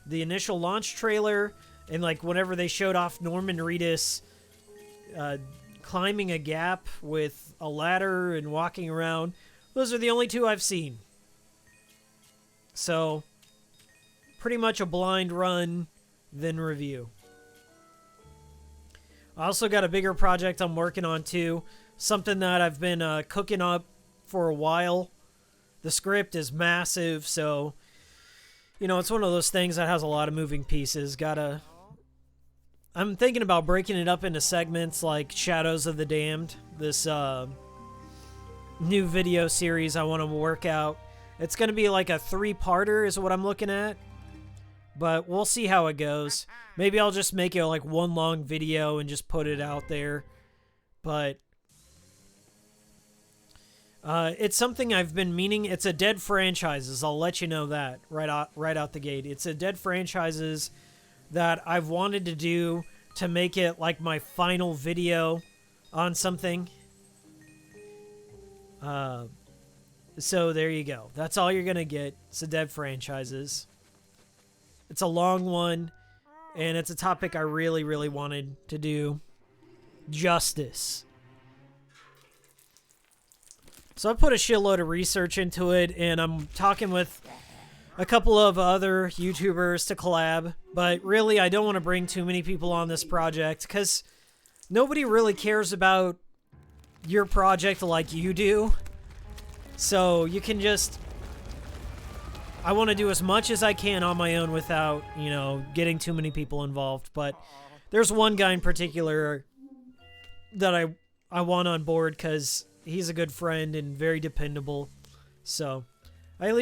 The initial launch trailer, and like whenever they showed off Norman Reedus climbing a gap with a ladder and walking around. Those are the only 2 I've seen. So, pretty much a blind run, then review. I also got a bigger project I'm working on too. Something that I've been cooking up for a while. The script is massive, so, you know, it's one of those things that has a lot of moving pieces. I'm thinking about breaking it up into segments like Shadows of the Damned. This new video series I want to work out. It's going to be like a 3-parter is what I'm looking at. But we'll see how it goes. Maybe I'll just make it like one long video and just put it out there. But it's something I've been meaning. It's a dead franchises. I'll let you know that right out the gate. It's a dead franchises that I've wanted to do to make it like my final video on something. So there you go. That's all you're going to get. It's a dead franchises. It's a long one, and it's a topic I really, really wanted to do justice. So I put a shitload of research into it, and I'm talking with a couple of other YouTubers to collab, but really I don't want to bring too many people on this project because nobody really cares about your project like you do. So you can just... I want to do as much as I can on my own without, you know, getting too many people involved. But there's one guy in particular that I want on board because he's a good friend and very dependable. So I at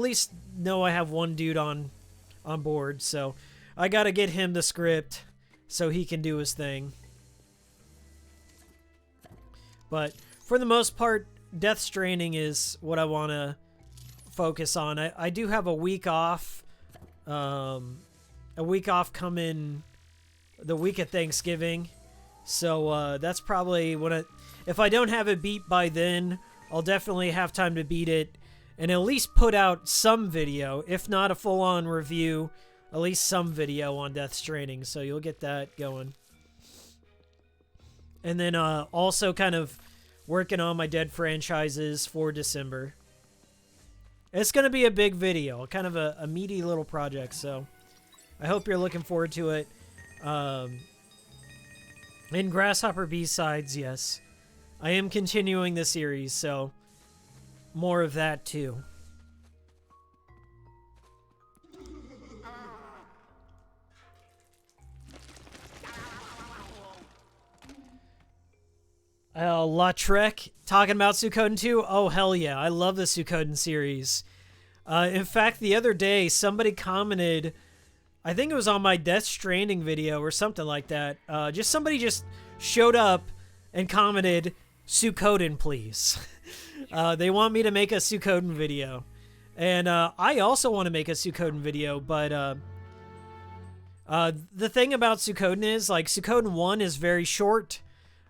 least know I have one dude on board. So I got to get him the script so he can do his thing. But for the most part, Death Stranding is what I want to focus on. I do have a week off. A week off coming the week of Thanksgiving. So that's probably when if I don't have it beat by then, I'll definitely have time to beat it and at least put out some video, if not a full-on review, at least some video on Death Stranding. So you'll get that going. And then also kind of working on my Dead franchises for December. It's going to be a big video, kind of a meaty little project, so I hope you're looking forward to it. And Grasshopper B-Sides, yes. I am continuing the series, so more of that too. La Trek, talking about Suikoden 2? Oh, hell yeah. I love the Suikoden series. In fact, the other day, somebody commented, I think it was on my Death Stranding video or something like that. Somebody just showed up and commented, Suikoden, please. They want me to make a Suikoden video. And I also want to make a Suikoden video, but the thing about Suikoden is, like, Suikoden 1 is very short.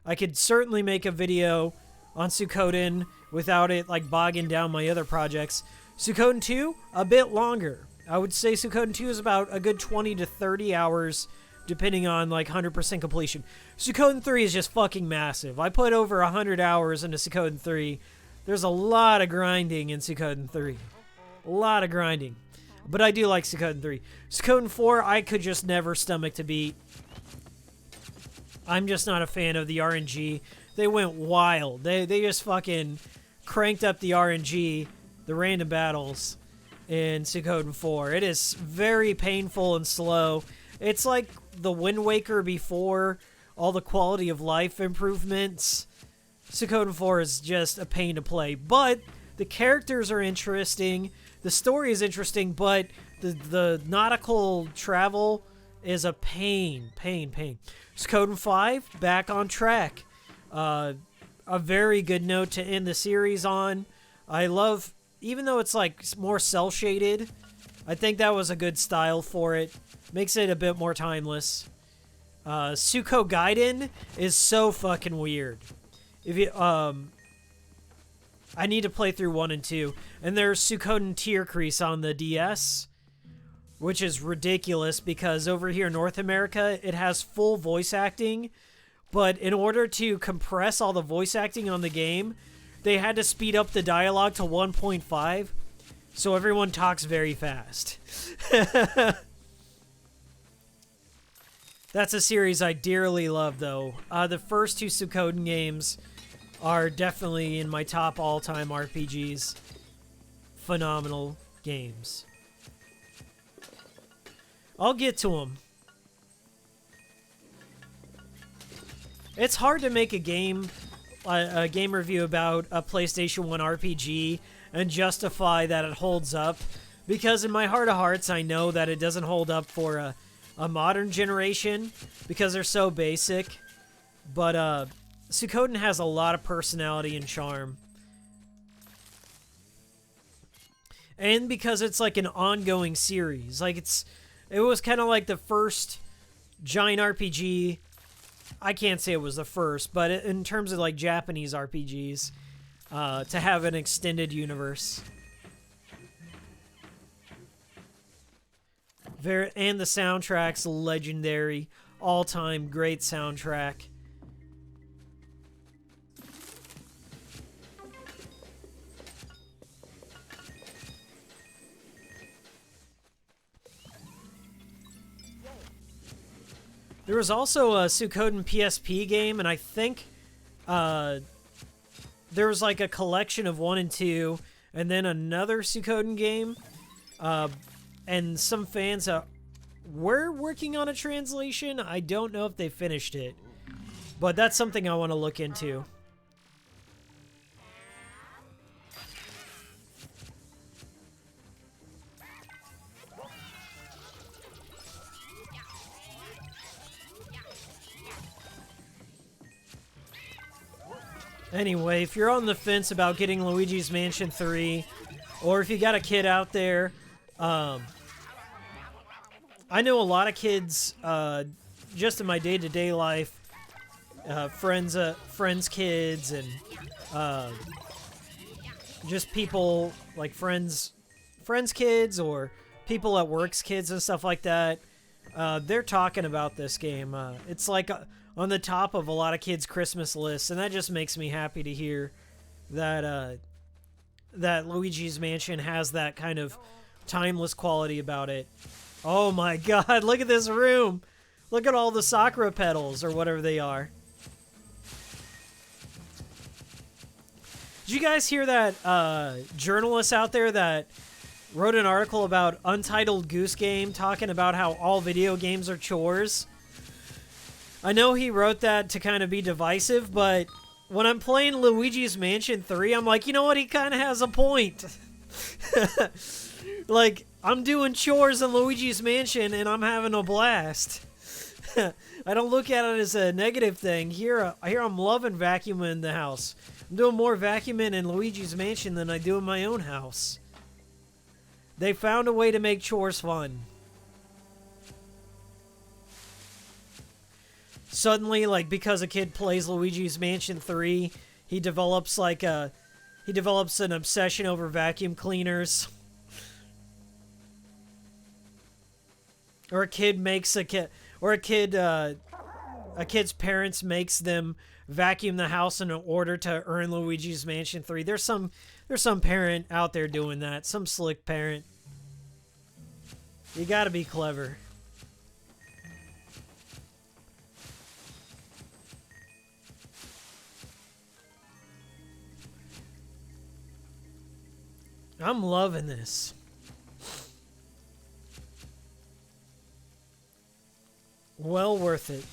I could certainly make a video on Suikoden without it like bogging down my other projects. Suikoden 2, a bit longer. I would say Suikoden 2 is about a good 20 to 30 hours, depending on like 100% completion. Suikoden 3 is just fucking massive. I put over 100 hours into Suikoden 3. There's a lot of grinding in Suikoden 3. A lot of grinding. But I do like Suikoden 3. Suikoden 4, I could just never stomach to beat. I'm just not a fan of the RNG. They went wild. They just fucking cranked up the RNG, the random battles, in Suikoden 4. It is very painful and slow. It's like the Wind Waker before all the quality of life improvements. Suikoden 4 is just a pain to play. But the characters are interesting. The story is interesting, but the nautical travel is a pain. Suikoden 5, back on track. A very good note to end the series on. I love, even though it's like more cel-shaded, I think that was a good style for it. Makes it a bit more timeless. Suiko Gaiden is so fucking weird. If you, I need to play through 1 and 2. And there's Suikoden Tear Crease on the DS, which is ridiculous because over here in North America, it has full voice acting. But in order to compress all the voice acting on the game, they had to speed up the dialogue to 1.5. So everyone talks very fast. That's a series I dearly love, though. The first 2 Suikoden games are definitely in my top all-time RPGs. Phenomenal games. I'll get to them. It's hard to make a game review about a PlayStation 1 RPG and justify that it holds up, because in my heart of hearts, I know that it doesn't hold up for a modern generation because they're so basic. But Suikoden has a lot of personality and charm. And because it's like an ongoing series. Like it was kind of like the first giant RPG. I can't say it was the first, but in terms of like Japanese RPGs, to have an extended universe. And the soundtrack's legendary, all-time great soundtrack. There was also a Suikoden PSP game, and I think there was like a collection of 1 and 2, and then another Suikoden game. And some fans were working on a translation. I don't know if they finished it, but that's something I want to look into. Anyway, if you're on the fence about getting Luigi's Mansion 3, or if you got a kid out there, I know a lot of kids, just in my day-to-day life, friends' kids, and just people like friends' kids, or people at work's kids and stuff like that. They're talking about this game. It's like on the top of a lot of kids' Christmas lists, and that just makes me happy to hear that that Luigi's Mansion has that kind of timeless quality about it. Oh my god, look at this room! Look at all the Sakura petals, or whatever they are. Did you guys hear that journalist out there that wrote an article about Untitled Goose Game talking about how all video games are chores? I know he wrote that to kind of be divisive, but when I'm playing Luigi's Mansion 3, I'm like, you know what? He kind of has a point. Like, I'm doing chores in Luigi's Mansion, and I'm having a blast. I don't look at it as a negative thing. Here I'm loving vacuuming the house. I'm doing more vacuuming in Luigi's Mansion than I do in my own house. They found a way to make chores fun. Suddenly, like, because a kid plays Luigi's Mansion 3, he develops an obsession over vacuum cleaners. Or a kid's parents makes them vacuum the house in order to earn Luigi's Mansion 3. There's some parent out there doing that, some slick parent. You gotta be clever. I'm loving this. Well worth it.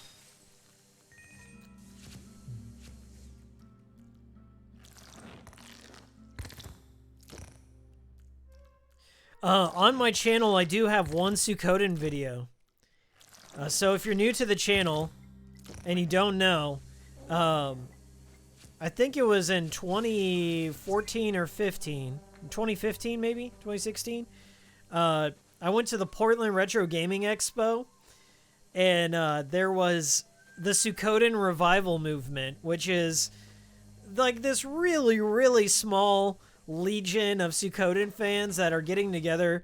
On my channel, I do have one Suikoden video. So if you're new to the channel and you don't know, I think it was in 2014 or 15. 2015 maybe? 2016? I went to the Portland Retro Gaming Expo, and there was the Suikoden revival movement, which is like this really, really small legion of Suikoden fans that are getting together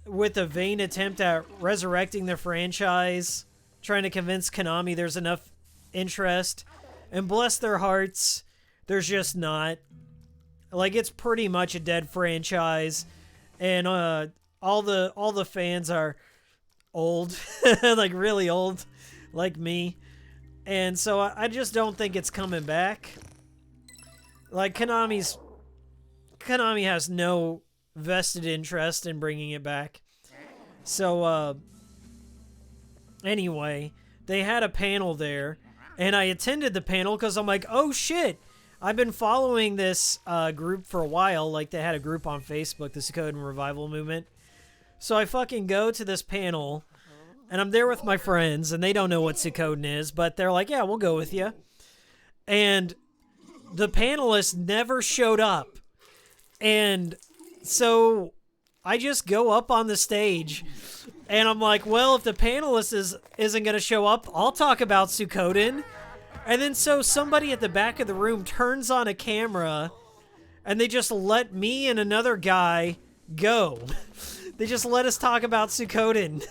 with a vain attempt at resurrecting the franchise, trying to convince Konami there's enough interest, and bless their hearts, there's just not. Like, it's pretty much a dead franchise, and all the fans are old, like really old, like me, and so I just don't think it's coming back. Like, Konami has no vested interest in bringing it back. So anyway, they had a panel there, and I attended the panel because I'm like, oh shit, I've been following this group for a while. Like, they had a group on Facebook, the Suikoden Revival Movement. So I fucking go to this panel, and I'm there with my friends, and they don't know what Suikoden is, but they're like, yeah, we'll go with you. And the panelists never showed up. And so I just go up on the stage, and I'm like, well, if the panelist isn't going to show up, I'll talk about Suikoden. And then so somebody at the back of the room turns on a camera, and they just let me and another guy go. They just let us talk about Suikoden.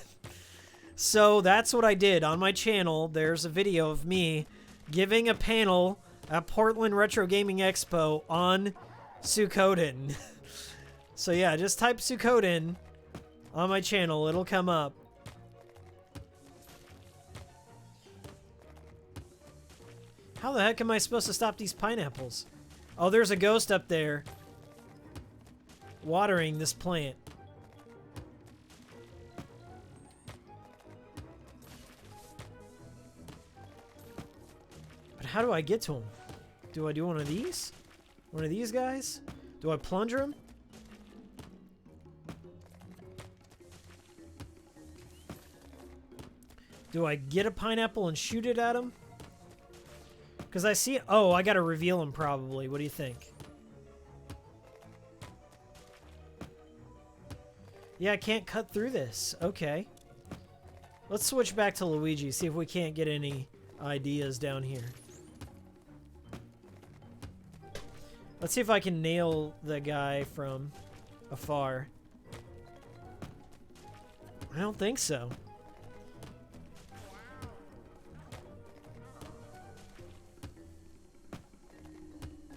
So that's what I did. On my channel, there's a video of me giving a panel at Portland Retro Gaming Expo on Suikoden. So yeah, just type Suikoden on my channel. It'll come up. How the heck am I supposed to stop these pineapples? Oh, there's a ghost up there watering this plant. But how do I get to him? Do I do one of these? One of these guys? Do I plunger him? Do I get a pineapple and shoot it at him? Because I see... Oh, I gotta reveal him probably. What do you think? Yeah, I can't cut through this. Okay. Let's switch back to Luigi, see if we can't get any ideas down here. Let's see if I can nail the guy from afar. I don't think so.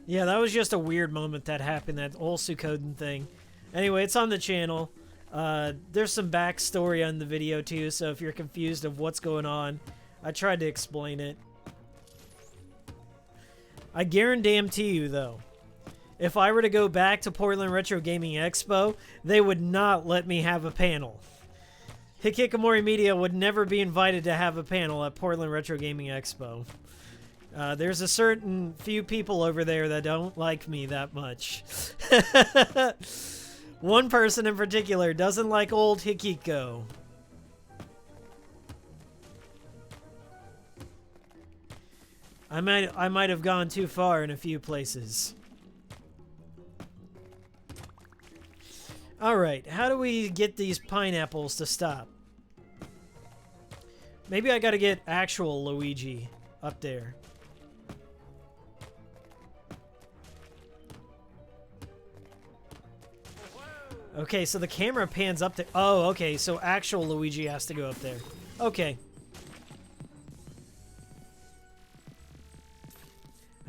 Yeah, that was just a weird moment that happened, that whole Suikoden thing. Anyway, it's on the channel. There's some backstory on the video too, so if you're confused of what's going on, I tried to explain it. I guarantee you, though, if I were to go back to Portland Retro Gaming Expo, they would not let me have a panel. Hikikomori Media would never be invited to have a panel at Portland Retro Gaming Expo. There's a certain few people over there that don't like me that much. One person in particular doesn't like old Hikiko. I might have gone too far in a few places. Alright, how do we get these pineapples to stop? Maybe I gotta get actual Luigi up there. Okay, so the camera pans up there. Oh, okay, so actual Luigi has to go up there. Okay.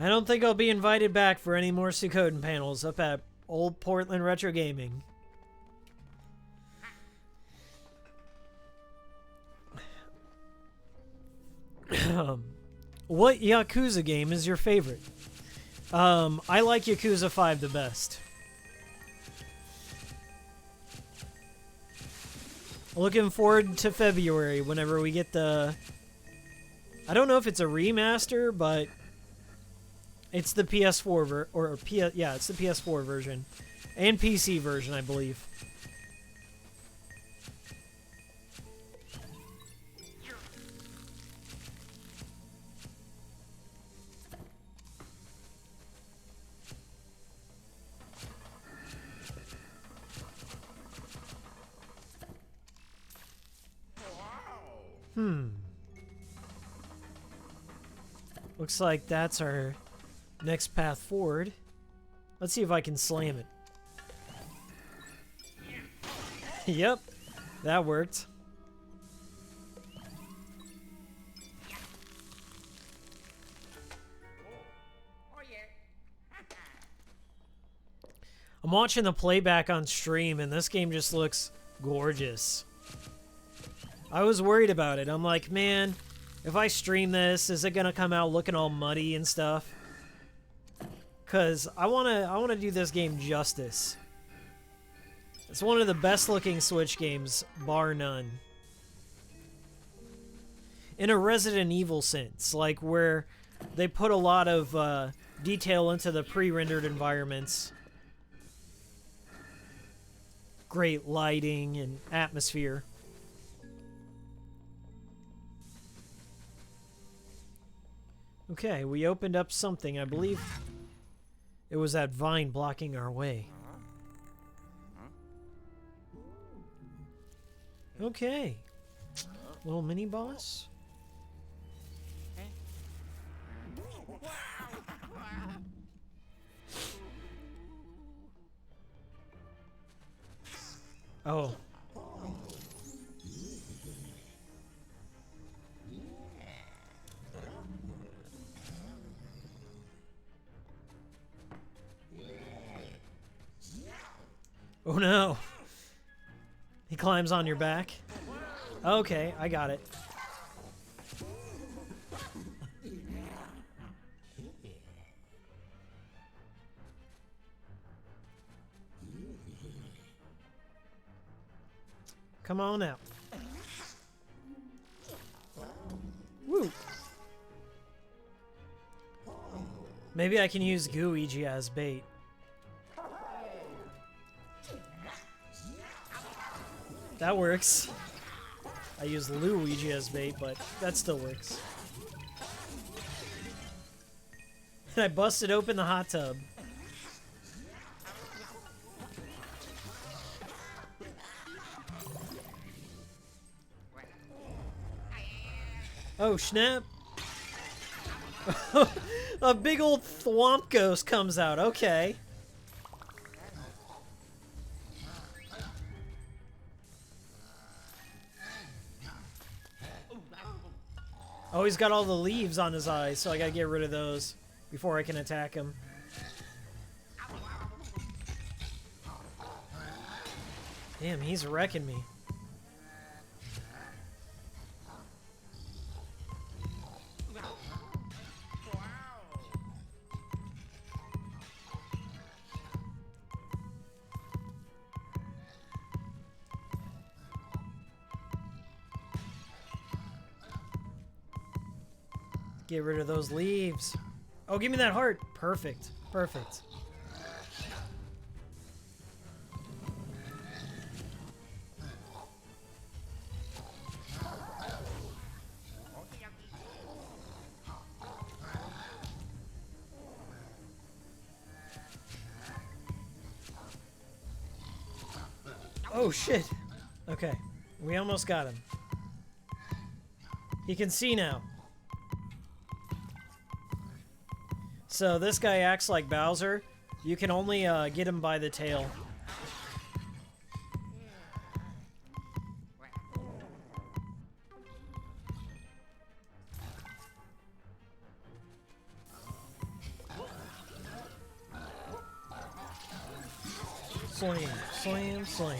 I don't think I'll be invited back for any more Suikoden panels up at Old Portland Retro Gaming. What Yakuza game is your favorite? I like Yakuza 5 the best. Looking forward to February whenever we get the... I don't know if it's a remaster, but it's the PS4 yeah, it's the PS4 version and PC version, I believe. Looks like that's our next path forward. Let's see if I can slam it. Yep, that worked. I'm watching the playback on stream, and this game just looks gorgeous. I was worried about it. I'm like, man, if I stream this, is it gonna come out looking all muddy and stuff? Cause I wanna do this game justice. It's one of the best looking Switch games, bar none. In a Resident Evil sense, like where they put a lot of detail into the pre-rendered environments. Great lighting and atmosphere. Okay, we opened up something. I believe it was that vine blocking our way. Okay. Little mini boss. Oh. Oh no. He climbs on your back. Okay, I got it. Come on out. Woo. Maybe I can use Luigi as bait. That works. I use Luigi as bait, but that still works. I busted open the hot tub. Oh, snap. A big old thwomp ghost comes out. Okay. Oh, he's got all the leaves on his eyes, so I gotta get rid of those before I can attack him. Damn, he's wrecking me. Get rid of those leaves. Oh, give me that heart. Perfect. Perfect. Oh, shit. Okay. We almost got him. He can see now. So this guy acts like Bowser. You can only get him by the tail. Slam, slam, slam.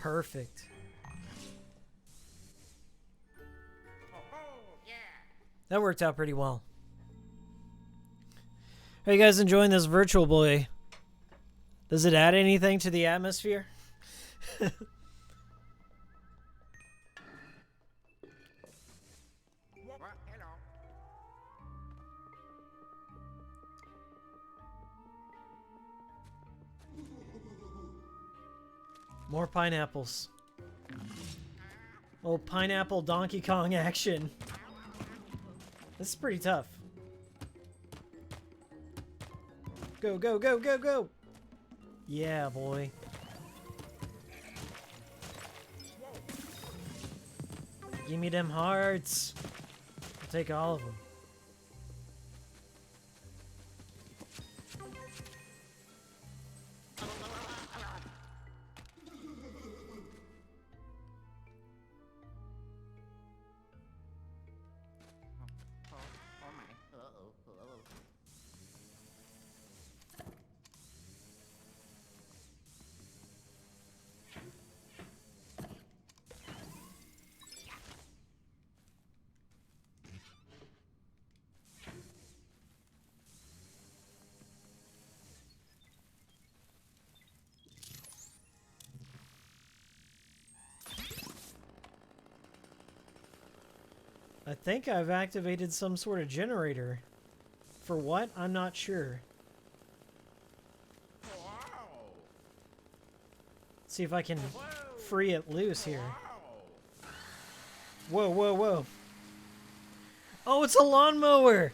Perfect. That worked out pretty well. Are you guys enjoying this Virtual Boy? Does it add anything to the atmosphere? More pineapples. Oh, pineapple Donkey Kong action. This is pretty tough. Go, go, go, go, go! Yeah, boy. Give me them hearts. I'll take all of them. I think I've activated some sort of generator. For what? I'm not sure. Let's see if I can free it loose here. Whoa, whoa, whoa. Oh, it's a lawnmower!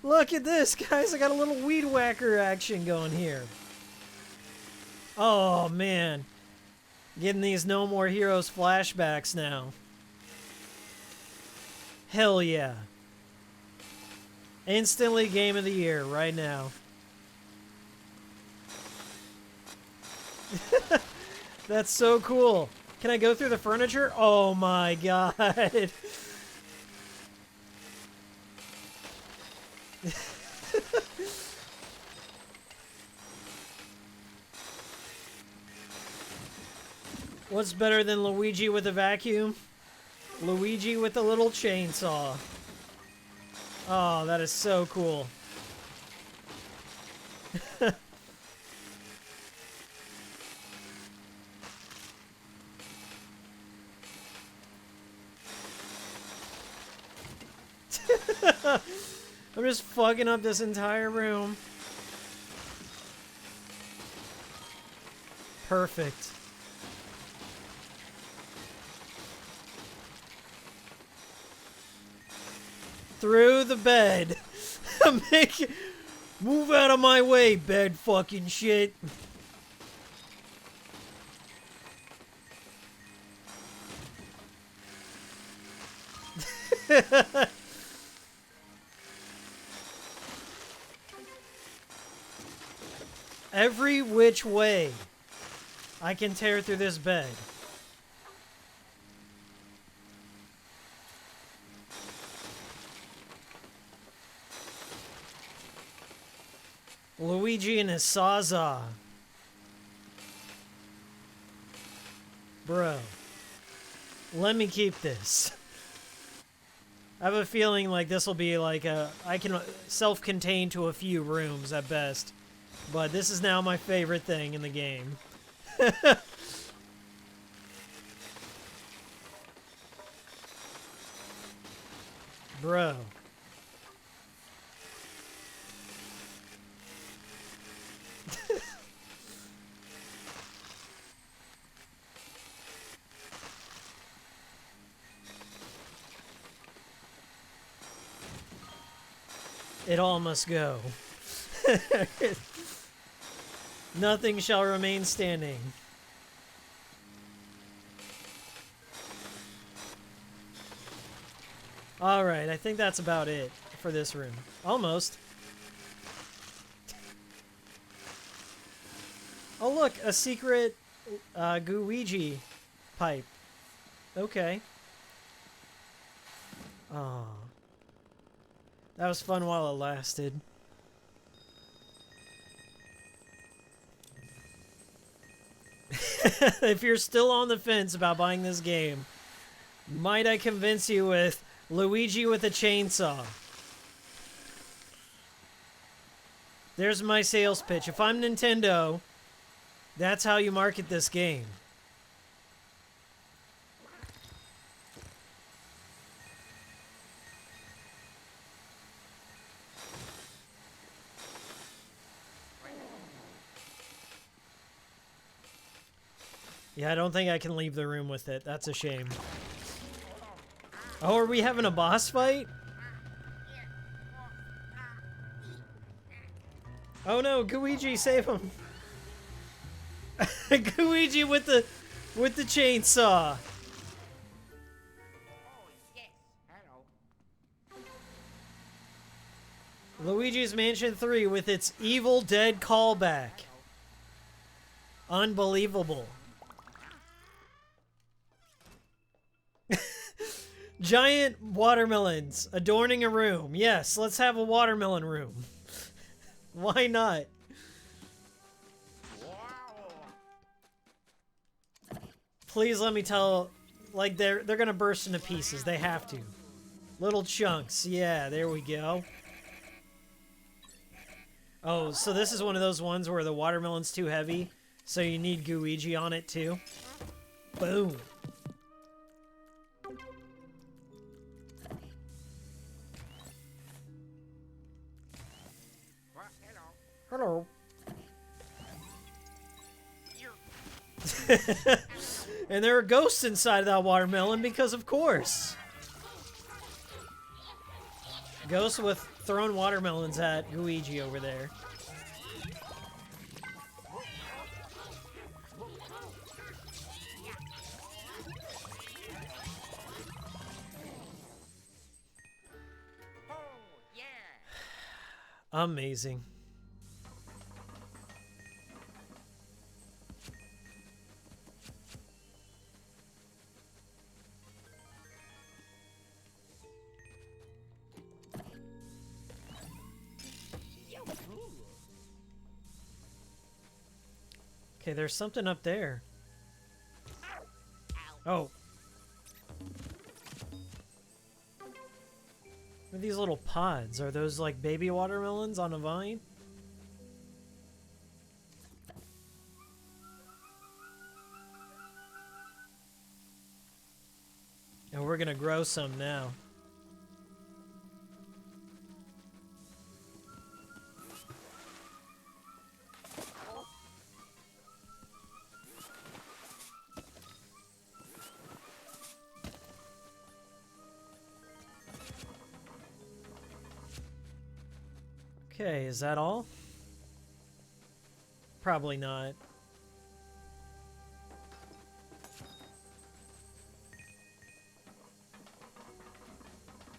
Look at this, guys! I got a little weed whacker action going here. Oh, man. Getting these No More Heroes flashbacks now. Hell yeah. Instantly Game of the Year right now. That's so cool. Can I go through the furniture? Oh my god. What's better than Luigi with a vacuum? Luigi with a little chainsaw. Oh, that is so cool. I'm just fucking up this entire room. Perfect. Through the bed. Move out of my way, bed fucking shit. Every which way I can tear through this bed. Luigi and his Sawzall. Bro. Let me keep this. I have a feeling like this will be like I can self-contain to a few rooms at best. But this is now my favorite thing in the game. Bro. It all must go. Nothing shall remain standing. Alright, I think that's about it for this room. Almost. Oh look, a secret Luigi pipe. Okay. Oh. That was fun while it lasted. If you're still on the fence about buying this game, might I convince you with Luigi with a chainsaw? There's my sales pitch. If I'm Nintendo, that's how you market this game. Yeah, I don't think I can leave the room with it. That's a shame. Oh, are we having a boss fight? Oh no, Luigi, save him. Luigi with the chainsaw. Luigi's Mansion 3 with its Evil Dead callback. Unbelievable. Giant watermelons adorning a room. Yes, let's have a watermelon room. Why not? Please let me tell, like they're gonna burst into pieces. They have to. Little chunks. Yeah, there we go. Oh, so this is one of those ones where the watermelon's too heavy, so you need Luigi on it too. Boom. Hello. And there are ghosts inside of that watermelon because, of course. Ghosts with thrown watermelons at Luigi over there. Amazing. Okay, there's something up there. Oh. What are these little pods? Are those like baby watermelons on a vine? And we're gonna grow some now. Okay, is that all? Probably not.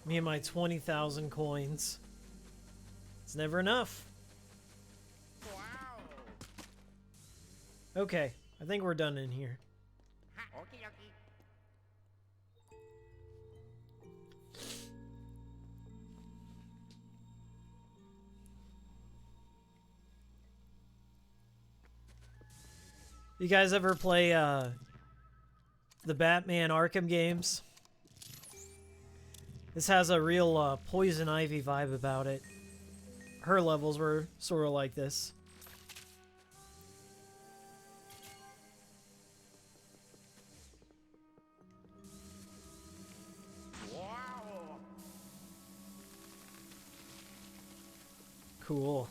Me and my 20,000 coins. It's never enough. Okay, I think we're done in here. You guys ever play the Batman Arkham games? This has a real Poison Ivy vibe about it. Her levels were sort of like this. Cool.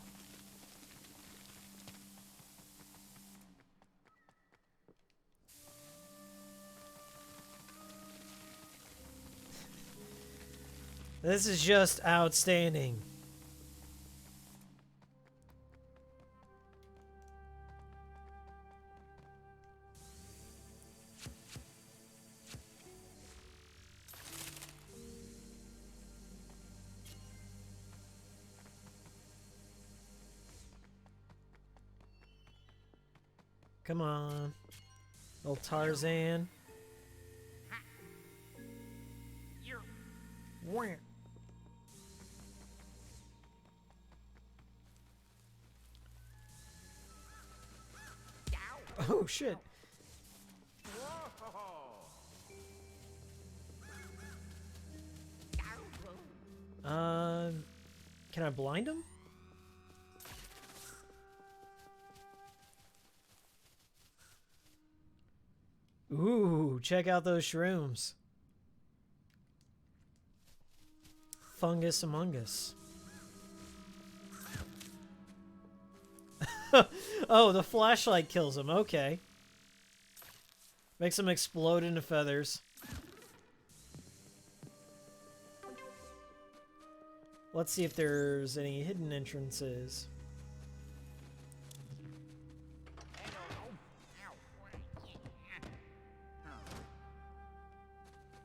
This is just outstanding. Come on. Little Tarzan. Wham. Oh shit. Can I blind him? Ooh, check out those shrooms. Fungus Among Us. Oh, the flashlight kills him. Okay. Makes him explode into feathers. Let's see if there's any hidden entrances.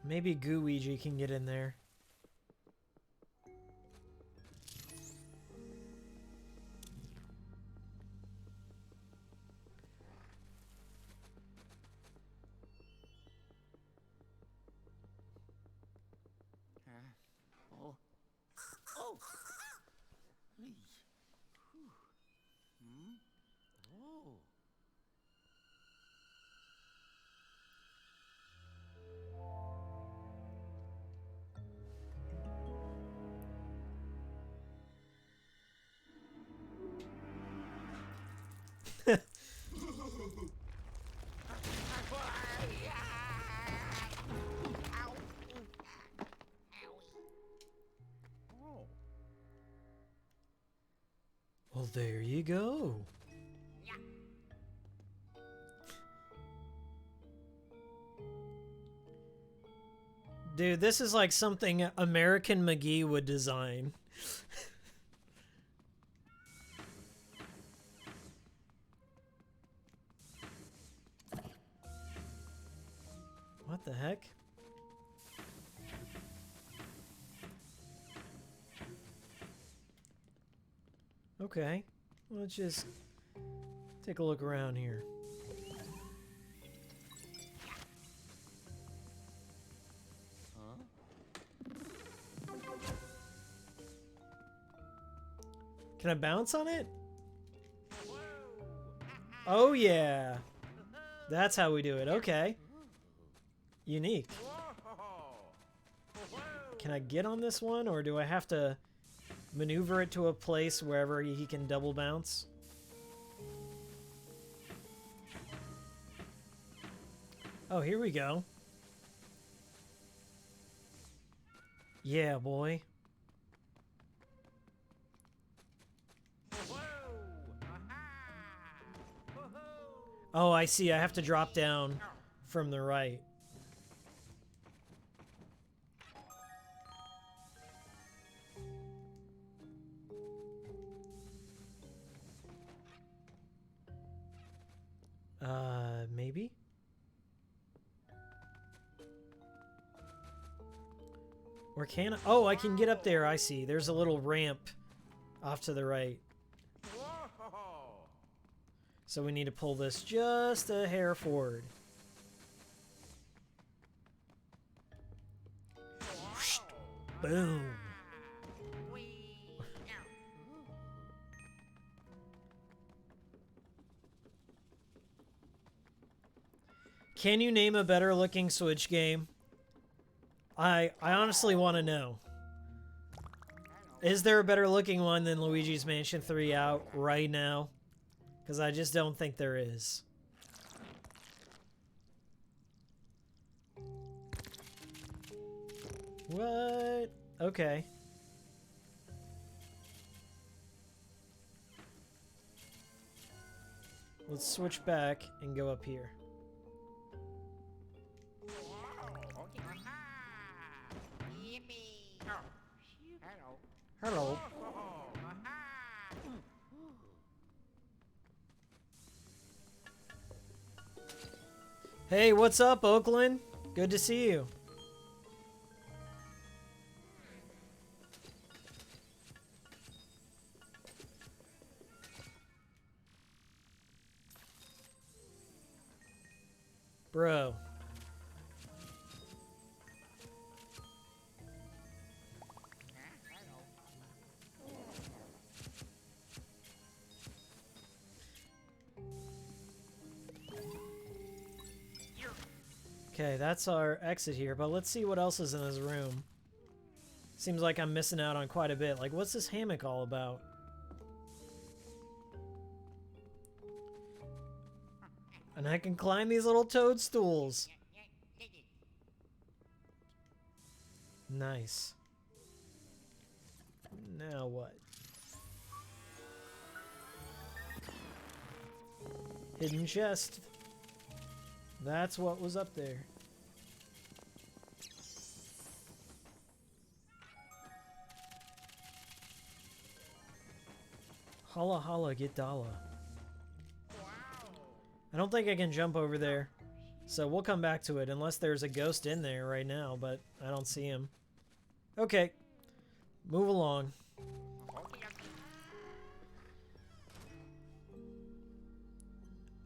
Maybe Gooigi can get in there. Well, there you go. Dude, this is like something American McGee would design. What the heck? Okay, let's just take a look around here. Can I bounce on it? Oh yeah, that's how we do it. Okay, unique. Can I get on this one, or do I have to maneuver it to a place wherever he can double bounce? Oh, here we go. Yeah, boy. Oh, I see. I have to drop down from the right. Maybe? Or can I? Oh, I can get up there. I see. There's a little ramp off to the right. So we need to pull this just a hair forward. Boom. Can you name a better looking Switch game? I honestly want to know. Is there a better looking one than Luigi's Mansion 3 out right now? Because I just don't think there is. What? Okay. Let's switch back and go up here. Hello. Hey, what's up, Oakland? Good to see you. Bro. Okay, that's our exit here, but let's see what else is in this room. Seems like I'm missing out on quite a bit. Like, what's this hammock all about? And I can climb these little toadstools. Nice. Now what? Hidden chest. That's what was up there. Holla holla get dollar. I don't think I can jump over there. So we'll come back to it unless there's a ghost in there right now, but I don't see him. Okay. Move along.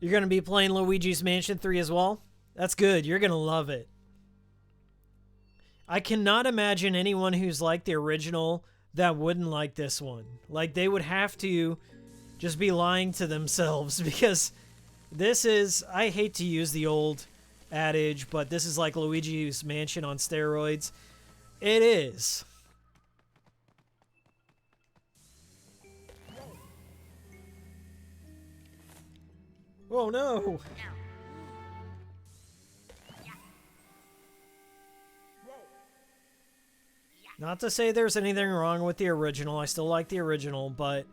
You're going to be playing Luigi's Mansion 3 as well? That's good. You're going to love it. I cannot imagine anyone who's like the original that wouldn't like this one. Like, they would have to just be lying to themselves because this is... I hate to use the old adage, but this is like Luigi's Mansion on steroids. It is. Oh no! Not to say there's anything wrong with the original. I still like the original, but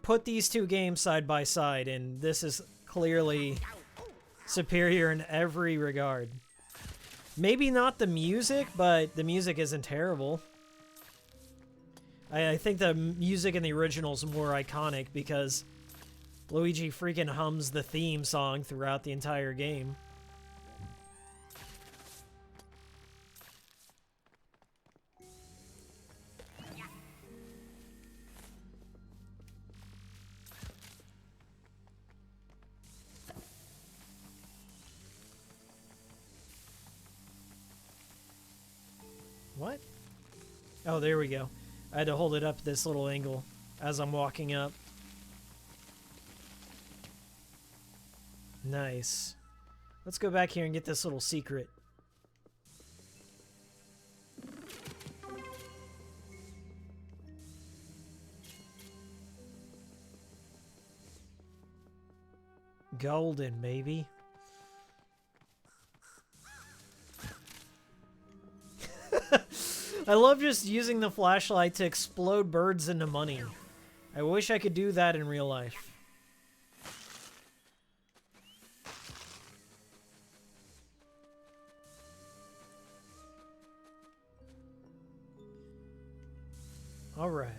put these two games side by side, and this is clearly superior in every regard. Maybe not the music, but the music isn't terrible. I think the music in the original is more iconic because Luigi freaking hums the theme song throughout the entire game. What? Oh, there we go. I had to hold it up this little angle as I'm walking up. Nice. Let's go back here and get this little secret. golden, maybe. I love just using the flashlight to explode birds into money. I wish I could do that in real life. All right.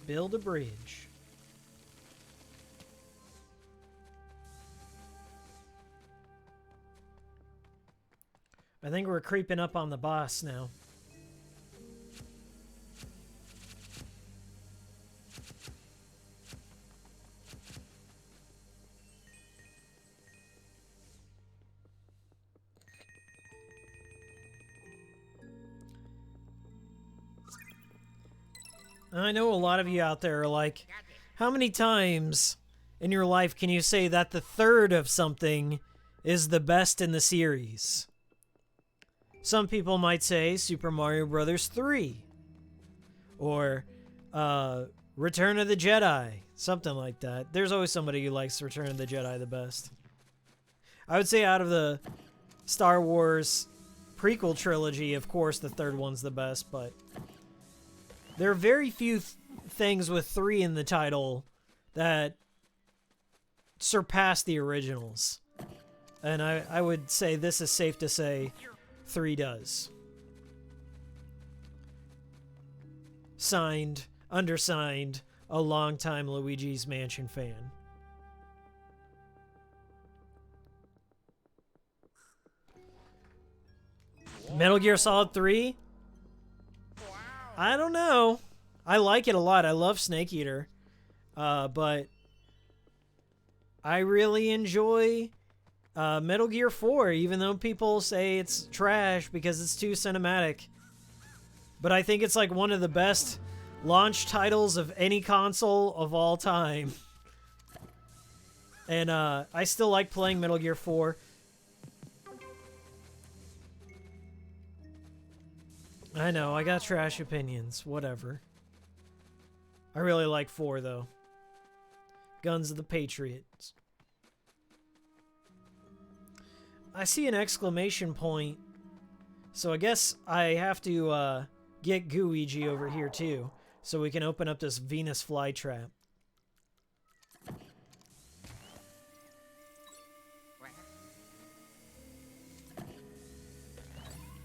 Build a bridge. I think we're creeping up on the boss now. I know a lot of you out there are like, how many times in your life can you say that the third of something is the best in the series? Some people might say Super Mario Bros. 3. Or Return of the Jedi. Something like that. There's always somebody who likes Return of the Jedi the best. I would say out of the Star Wars prequel trilogy, of course, the third one's the best, but there are very few things with 3 in the title that surpass the originals. And I would say this is safe to say 3 does. Signed, undersigned, a longtime Luigi's Mansion fan. Metal Gear Solid 3? I don't know. I like it a lot. I love Snake Eater. But I really enjoy Metal Gear 4, even though people say it's trash because it's too cinematic. But I think it's like one of the best launch titles of any console of all time. And I still like playing Metal Gear 4. I know, I got trash opinions. Whatever. I really like 4, though. Guns of the Patriots. I see an exclamation point. So I guess I have to get Gooigi over here, too. So we can open up this Venus flytrap.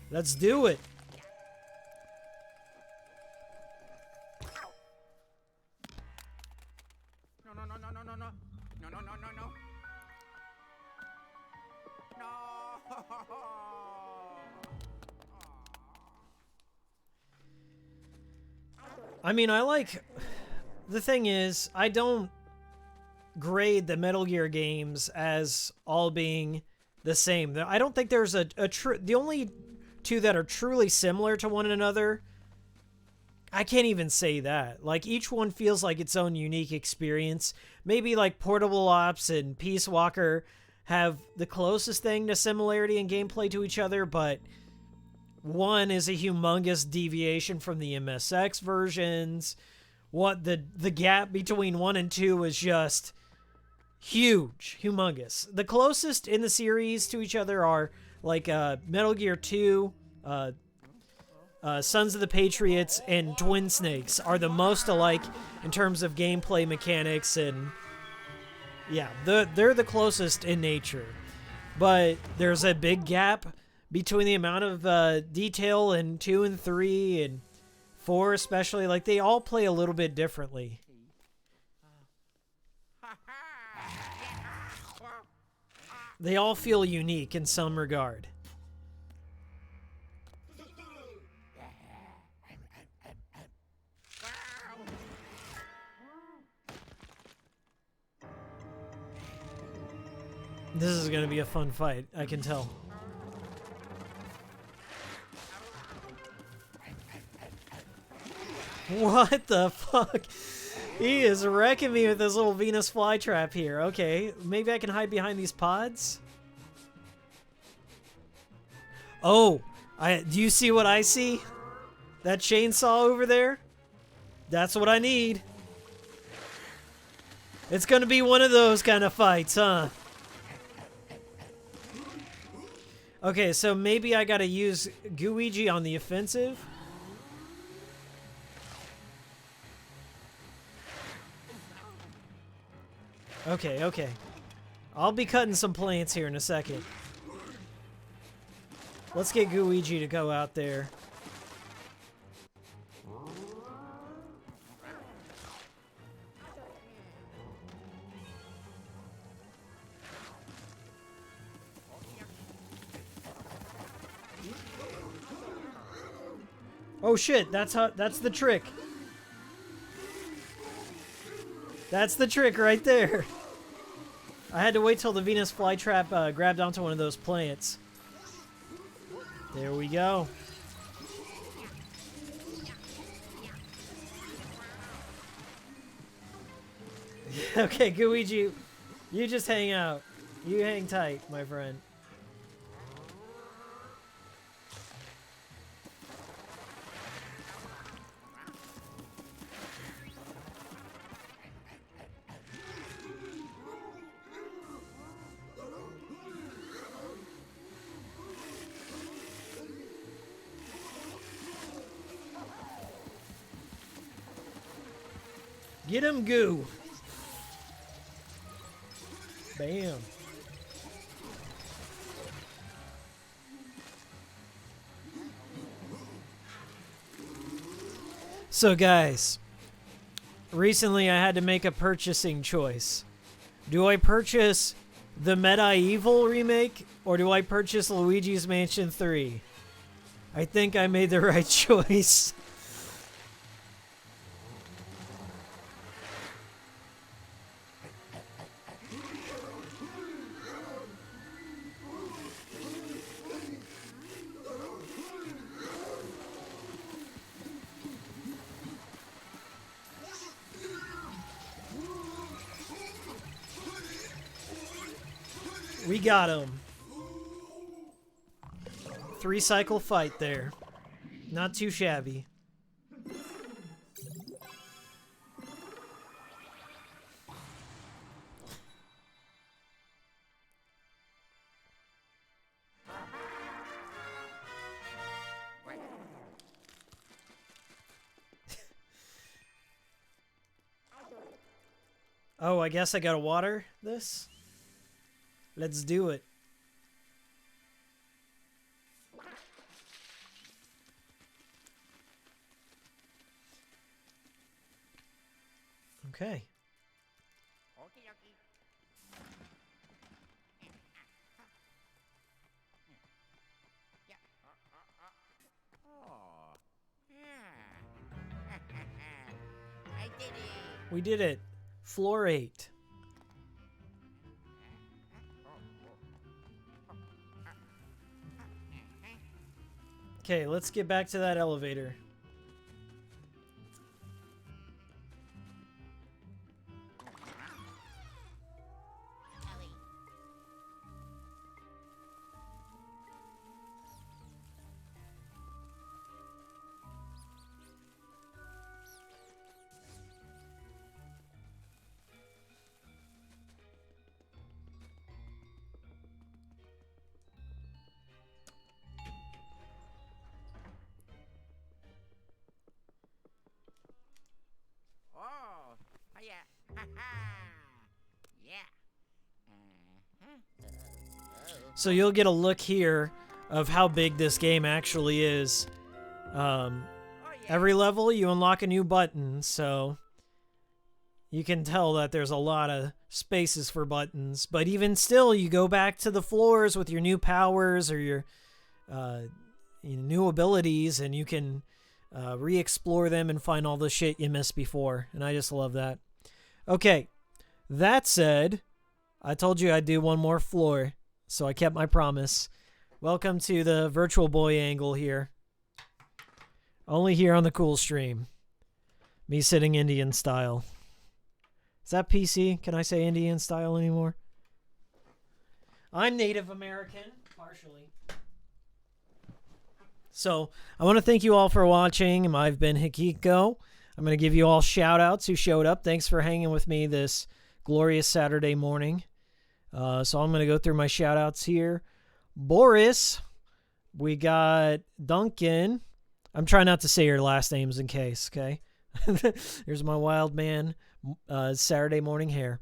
Let's do it! I mean, I like... The thing is, I don't grade the Metal Gear games as all being the same. I don't think there's a true... The only two that are truly similar to one another, I can't even say that. Like, each one feels like its own unique experience. Maybe, like, Portable Ops and Peace Walker have the closest thing to similarity in gameplay to each other, but one is a humongous deviation from the MSX versions. What the gap between 1 and 2 is just huge, humongous. The closest in the series to each other are like Metal Gear 2, Sons of the Patriots, and Twin Snakes are the most alike in terms of gameplay mechanics, and yeah, they're the closest in nature. But there's a big gap between the amount of detail in 2 and 3 and 4 especially. Like, they all play a little bit differently. They all feel unique in some regard. This is going to be a fun fight, I can tell. What the fuck? He is wrecking me with this little Venus flytrap here. Okay, maybe I can hide behind these pods? Oh, do you see what I see? That chainsaw over there? That's what I need. It's gonna be one of those kind of fights, huh? Okay, so maybe I gotta use Luigi on the offensive. Okay, okay. I'll be cutting some plants here in a second. Let's get Luigi to go out there. Oh shit, that's the trick. That's the trick right there. I had to wait till the Venus flytrap grabbed onto one of those plants. There we go. Okay, Luigi, you just hang out. You hang tight, my friend. Get him, Goo. Bam. So guys, recently I had to make a purchasing choice. Do I purchase the Medieval remake or do I purchase Luigi's Mansion 3? I think I made the right choice. We got him. 3-cycle fight there. Not too shabby. Oh, I guess I gotta water this? Let's do it. Okay. We did it. Floor 8. Okay, let's get back to that elevator. So you'll get a look here of how big this game actually is. Every level you unlock a new button, so you can tell that there's a lot of spaces for buttons. But even still, you go back to the floors with your new powers or your new abilities, and you can re-explore them and find all the shit you missed before. And I just love that. Okay, that said, I told you I'd do one more floor. So I kept my promise. Welcome to the Virtual Boy angle here. Only here on the cool stream. Me sitting Indian style. Is that PC? Can I say Indian style anymore? I'm Native American, partially. So I want to thank you all for watching. I've been Hikiko. I'm going to give you all shout outs who showed up. Thanks for hanging with me this glorious Saturday morning. So I'm going to go through my shout-outs here. Boris. We got Duncan. I'm trying not to say your last names in case, okay? Here's my wild man Saturday morning hair.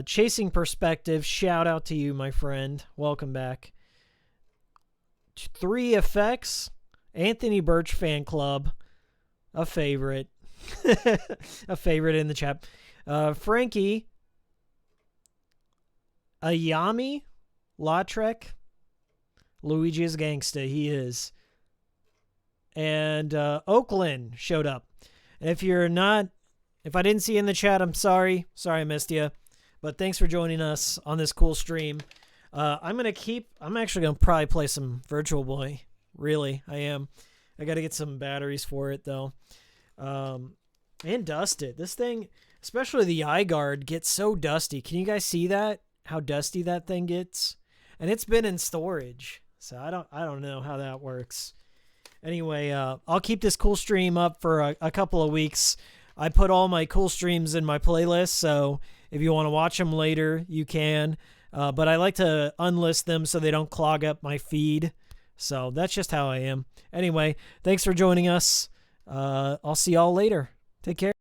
Chasing Perspective, shout out to you, my friend. Welcome back. 3 Effects, Anthony Birch Fan Club, a favorite. A favorite in the chat. Frankie, Ayami, Lautrec, Luigi's Gangsta, he is. And Oakland showed up. And if I didn't see you in the chat, I'm sorry. Sorry I missed you. But thanks for joining us on this cool stream. I'm actually going to probably play some Virtual Boy. Really, I am. I got to get some batteries for it, though. And dust it. This thing, especially the eye guard, gets so dusty. Can you guys see that? How dusty that thing gets? And it's been in storage. So I don't know how that works. Anyway, I'll keep this cool stream up for a couple of weeks. I put all my cool streams in my playlist, so if you want to watch them later, you can. But I like to unlist them so they don't clog up my feed. So that's just how I am. Anyway, thanks for joining us. I'll see y'all later. Take care.